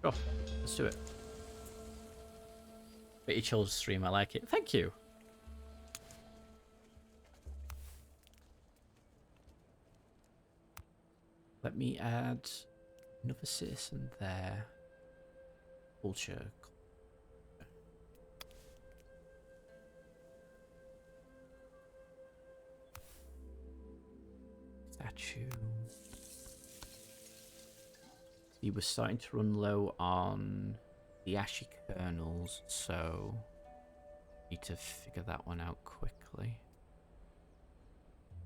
Oh, let's do it. Pretty chill stream, I like it. Thank you. Let me add another citizen there. Culture. Statue. He was starting to run low on the ashy kernels, so need to figure that one out quickly.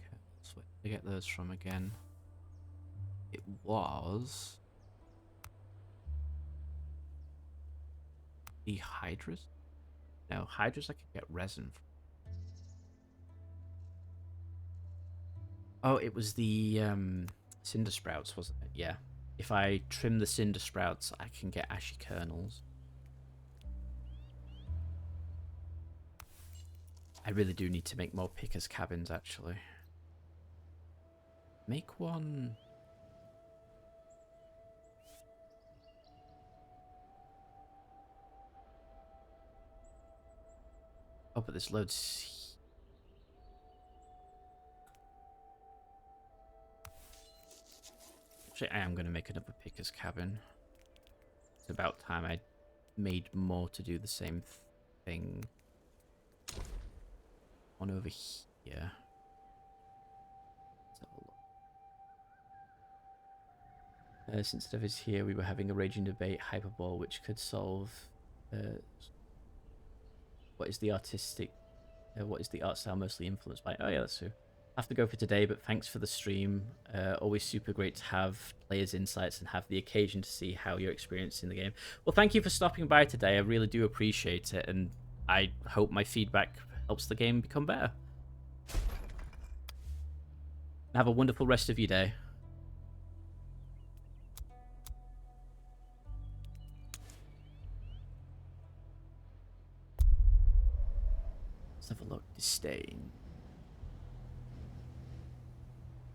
Kernels, where did I get those from again? It was the hydras? No, hydras I could get resin from. Oh, it was the cinder sprouts, wasn't it? Yeah. If I trim the cinder sprouts, I can get ashy kernels. I really do need to make more pickers' cabins, actually. Make one... Oh, but there's loads... Actually, I am going to make another pickers' cabin. It's about time I made more to do the same thing. One over here. Since Dev is here, we were having a raging debate, Hyperball, which could solve what is the art style mostly influenced by? Oh yeah, that's true. I have to go for today, but thanks for the stream. Always super great to have players' insights and have the occasion to see how you're experiencing the game. Well, thank you for stopping by today. I really do appreciate it, and I hope my feedback helps the game become better. Have a wonderful rest of your day. Let's have a look. Disdain.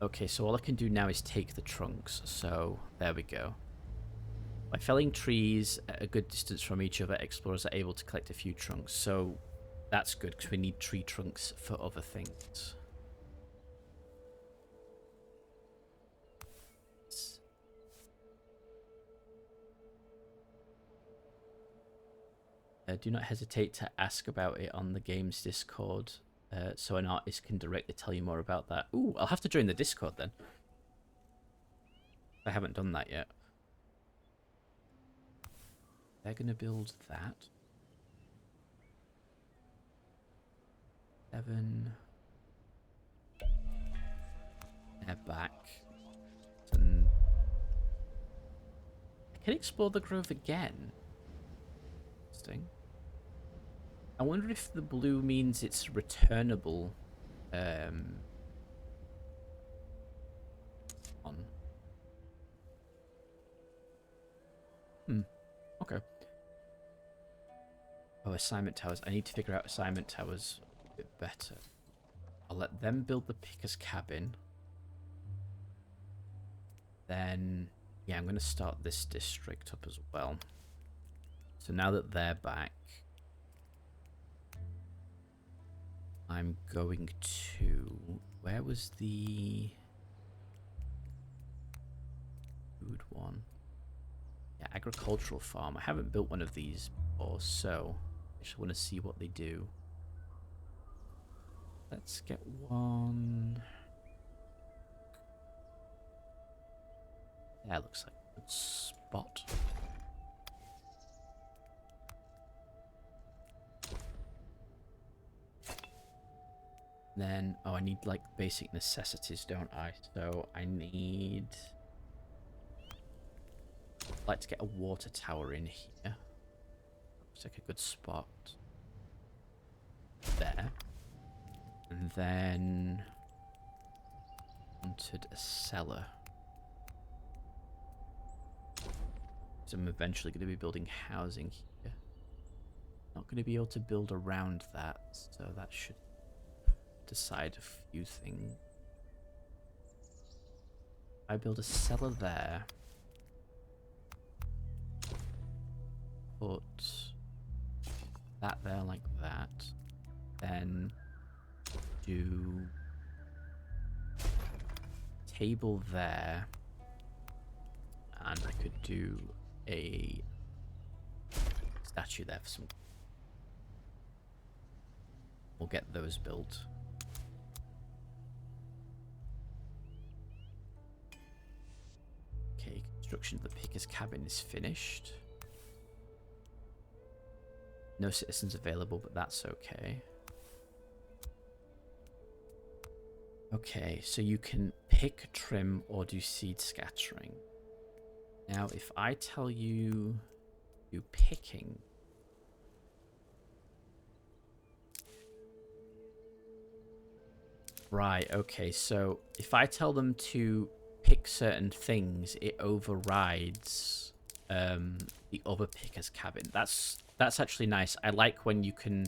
Okay, so all I can do now is take the trunks. So there we go. By felling trees at a good distance from each other, explorers are able to collect a few trunks. So that's good because we need tree trunks for other things. Do not hesitate to ask about it on the game's Discord, so an artist can directly tell you more about that. Ooh, I'll have to join the Discord then. I haven't done that yet. They're going to build that. 7. They're back. And I can explore the grove again. Interesting. I wonder if the blue means it's returnable. Okay. Oh, assignment towers. I need to figure out assignment towers a bit better. I'll let them build the picker's cabin. Then, yeah, I'm going to start this district up as well. So now that they're back, I'm going to... Where was the food one? Yeah, agricultural farm. I haven't built one of these before, so I just want to see what they do. Let's get one... That looks like a good spot. Then, oh, I need like basic necessities, don't I? So I need... I'd like to get a water tower in here. Looks like a good spot. There. And then... wanted a cellar. So I'm eventually going to be building housing here. Not going to be able to build around that, so that should decide a few things. I build a cellar there. Put that there like that. Then do table there. And I could do a statue there for some. We'll get those built. Okay, construction of the picker's cabin is finished. No citizens available, but that's okay. Okay, so you can pick, trim, or do seed scattering. Now, if I tell you do picking, right, okay, so if I tell them to pick certain things, it overrides the other picker's cabin. That's actually nice. I like when you can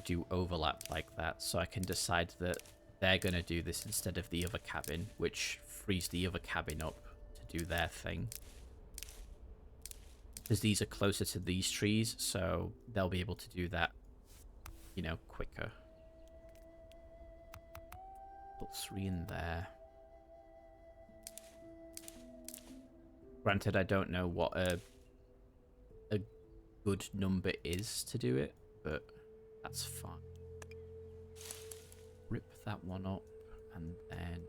do overlap like that, so I can decide that they're going to do this instead of the other cabin, which frees the other cabin up to do their thing. Because these are closer to these trees, so they'll be able to do that, you know, quicker. Put 3 in there. Granted, I don't know what a good number is to do it, but that's fine. Rip that one up, and then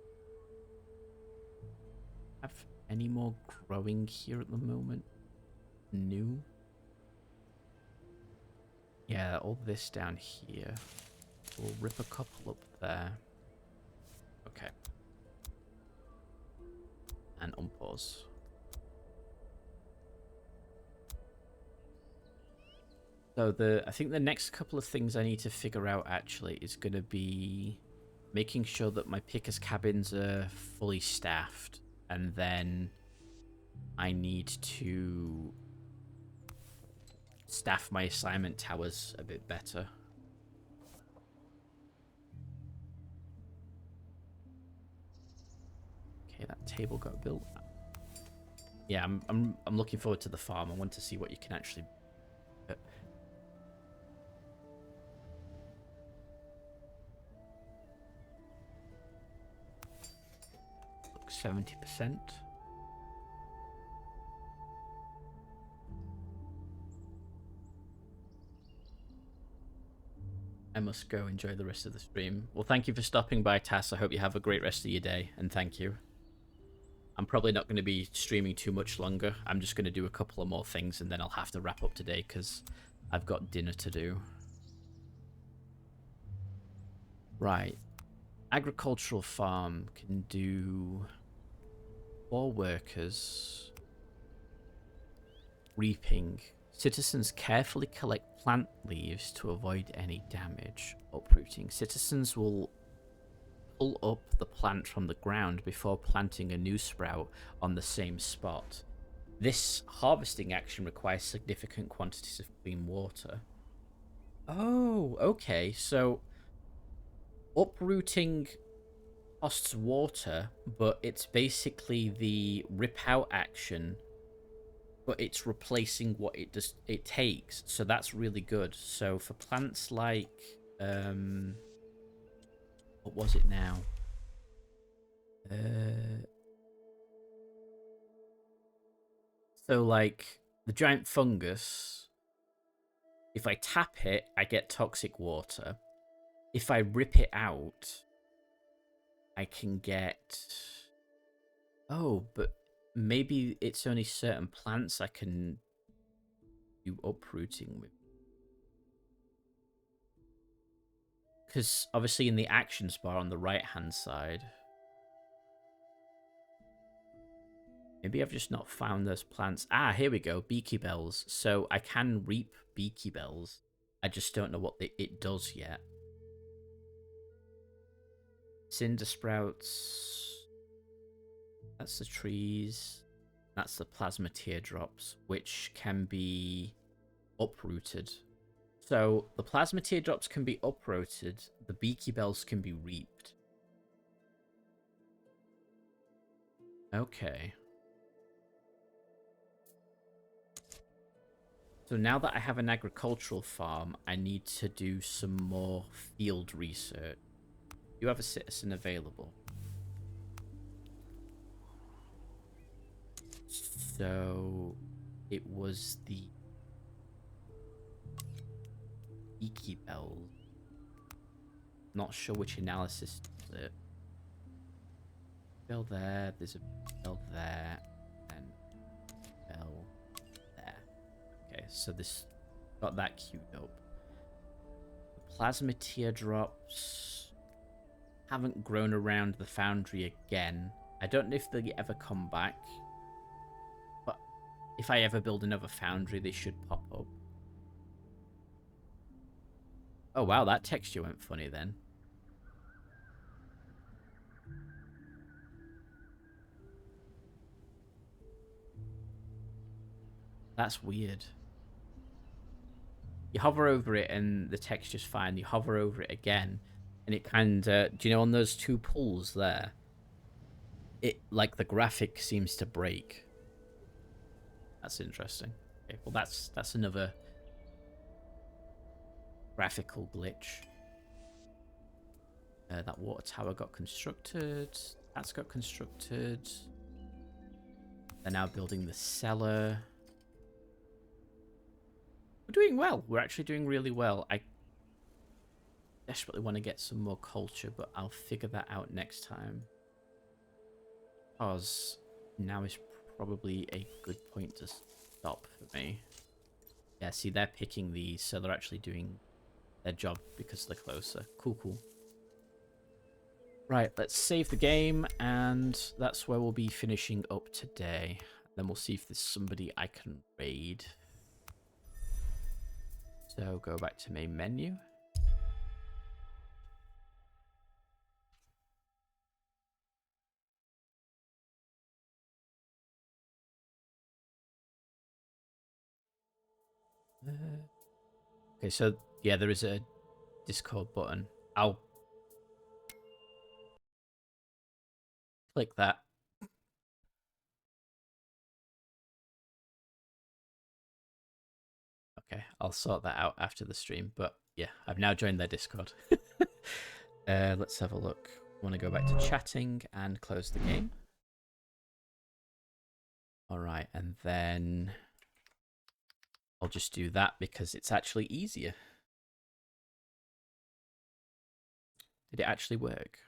have any more growing here at the moment? New? Yeah, all this down here. We'll rip a couple up there. Okay. And unpause. So I think the next couple of things I need to figure out actually is going to be making sure that my pickers' cabins are fully staffed, and then I need to staff my assignment towers a bit better. Okay, that table got built. Yeah, I'm looking forward to the farm. I want to see what you can actually. 70%. I must go enjoy the rest of the stream. Well, thank you for stopping by, Tass. I hope you have a great rest of your day, and thank you. I'm probably not going to be streaming too much longer. I'm just going to do a couple of more things, and then I'll have to wrap up today because I've got dinner to do. Right. Agricultural farm can do 4 workers. Reaping. Citizens carefully collect plant leaves to avoid any damage. Uprooting. Citizens will pull up the plant from the ground before planting a new sprout on the same spot. This harvesting action requires significant quantities of clean water. Oh, okay. So uprooting costs water, but it's basically the rip out action, but it's replacing what it takes. So that's really good. So for plants like what was it now? So like the giant fungus, if I tap it, I get toxic water. If I rip it out, I can get... Oh, but maybe it's only certain plants I can do uprooting with. Because obviously in the actions bar on the right-hand side... Maybe I've just not found those plants. Ah, here we go. Beaky bells. So I can reap beaky bells. I just don't know what it does yet. Cinder sprouts. That's the trees. That's the plasma teardrops, which can be uprooted. So the plasma teardrops can be uprooted. The beaky bells can be reaped. Okay. So now that I have an agricultural farm, I need to do some more field research. You have a citizen available. So it was the beaky bell. Not sure which analysis does it. Bell there, there's a bell there, and bell there. Okay, so this Got that queued up. Plasma teardrops haven't grown around the foundry again. I don't know if they ever come back, but if I ever build another foundry, they should pop up. Oh wow, that texture went funny then. That's weird. You hover over it and the texture's fine. You hover over it again and it kind of, do you know, on those two pulls there, it, like, the graphic seems to break. That's interesting. Okay, well, that's another graphical glitch. That water tower got constructed. That's got constructed. They're now building the cellar. We're doing well. We're actually doing really well. I desperately want to get some more culture, but I'll figure that out next time. Because now is probably a good point to stop for me. Yeah, see, they're picking these, so they're actually doing their job because they're closer. Cool, cool. Right, let's save the game, and that's where we'll be finishing up today. Then we'll see if there's somebody I can raid. So go back to main menu. Okay, so yeah, there is a Discord button. I'll click that. Okay, I'll sort that out after the stream. But yeah, I've now joined their Discord. Let's have a look. I want to go back to chatting and close the game. All right, and then I'll just do that because it's actually easier. Did it actually work?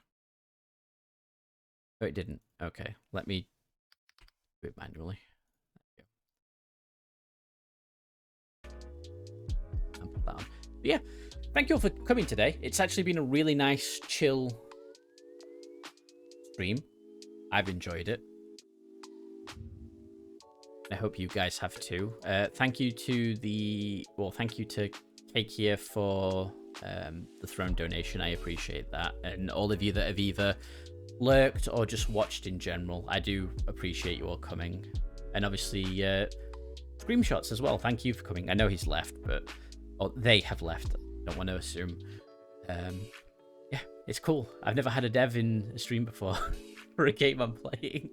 Oh, it didn't. Okay, let me do it manually. And put that on. But yeah, thank you all for coming today. It's actually been a really nice, chill stream. I've enjoyed it. I hope you guys have too. Thank you to Cake here for the throne donation. I appreciate that. And all of you that have either lurked or just watched in general, I do appreciate you all coming. And obviously, Screamshots as well. Thank you for coming. I know he's left, but they have left. I don't want to assume. Yeah, it's cool. I've never had a dev in a stream before for a game I'm playing.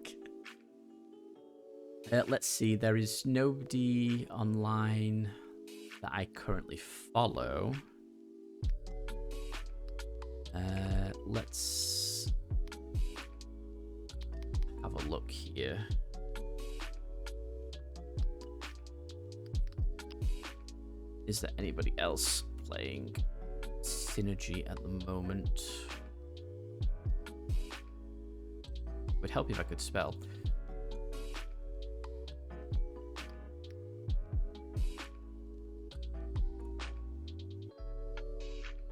Let's see, there is nobody online that I currently follow. Let's have a look here. Is there anybody else playing Synergy at the moment? It would help if I could spell.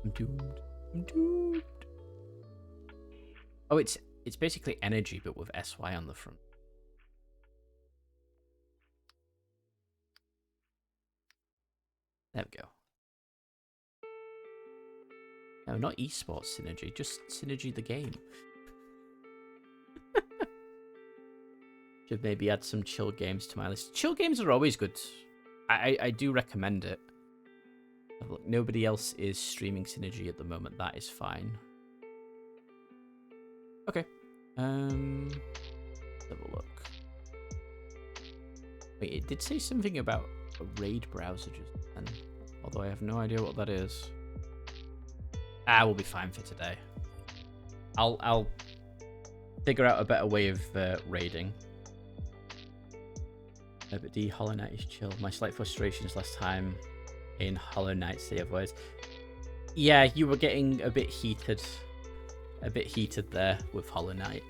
I'm doomed. I'm doomed. Oh, it's basically energy, but with SY on the front. There we go. No, not esports Synergy, just Synergy the game. Should maybe add some chill games to my list. Chill games are always good. I do recommend it. Look, nobody else is streaming Synergy at the moment. That is fine. Okay. Let's have a look. Wait, it did say something about a raid browser just then, although I have no idea what that is. We'll be fine for today. I'll figure out a better way of raiding. But D Hollow Knight is chill. My slight frustrations last time in Hollow Knight Sea of Words. Yeah, you were getting a bit heated there with Hollow Knight.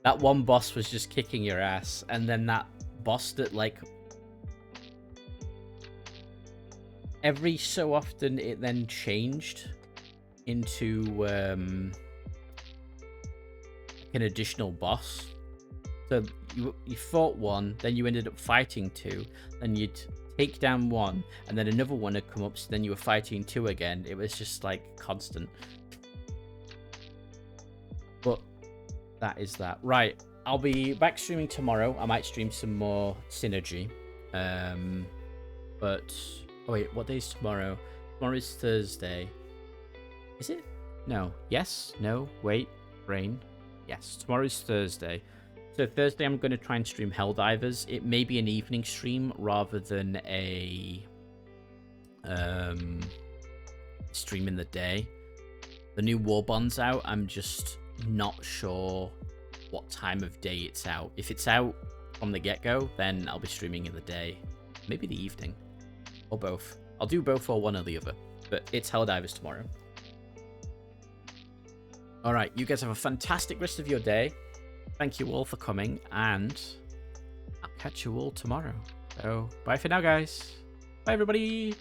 That one boss was just kicking your ass, and then that boss that, like, every so often it then changed into an additional boss. So you fought one, then you ended up fighting two, then you'd take down one, and then another one had come up, so then you were fighting two again. It was just like constant. But that is that. Right, I'll be back streaming tomorrow. I might stream some more Synergy. But oh wait, what day is tomorrow? Tomorrow is Thursday. Is it? No. Yes. No. Wait. Brain. Yes. Tomorrow is Thursday. So Thursday I'm going to try and stream Helldivers. It may be an evening stream rather than a stream in the day. The new Warbond's out. I'm just not sure what time of day it's out. If it's out from the get-go, then I'll be streaming in the day. Maybe the evening. Or both. I'll do both or one or the other. But it's Helldivers tomorrow. Alright, you guys have a fantastic rest of your day. Thank you all for coming, and I'll catch you all tomorrow. So, bye for now, guys. Bye, everybody.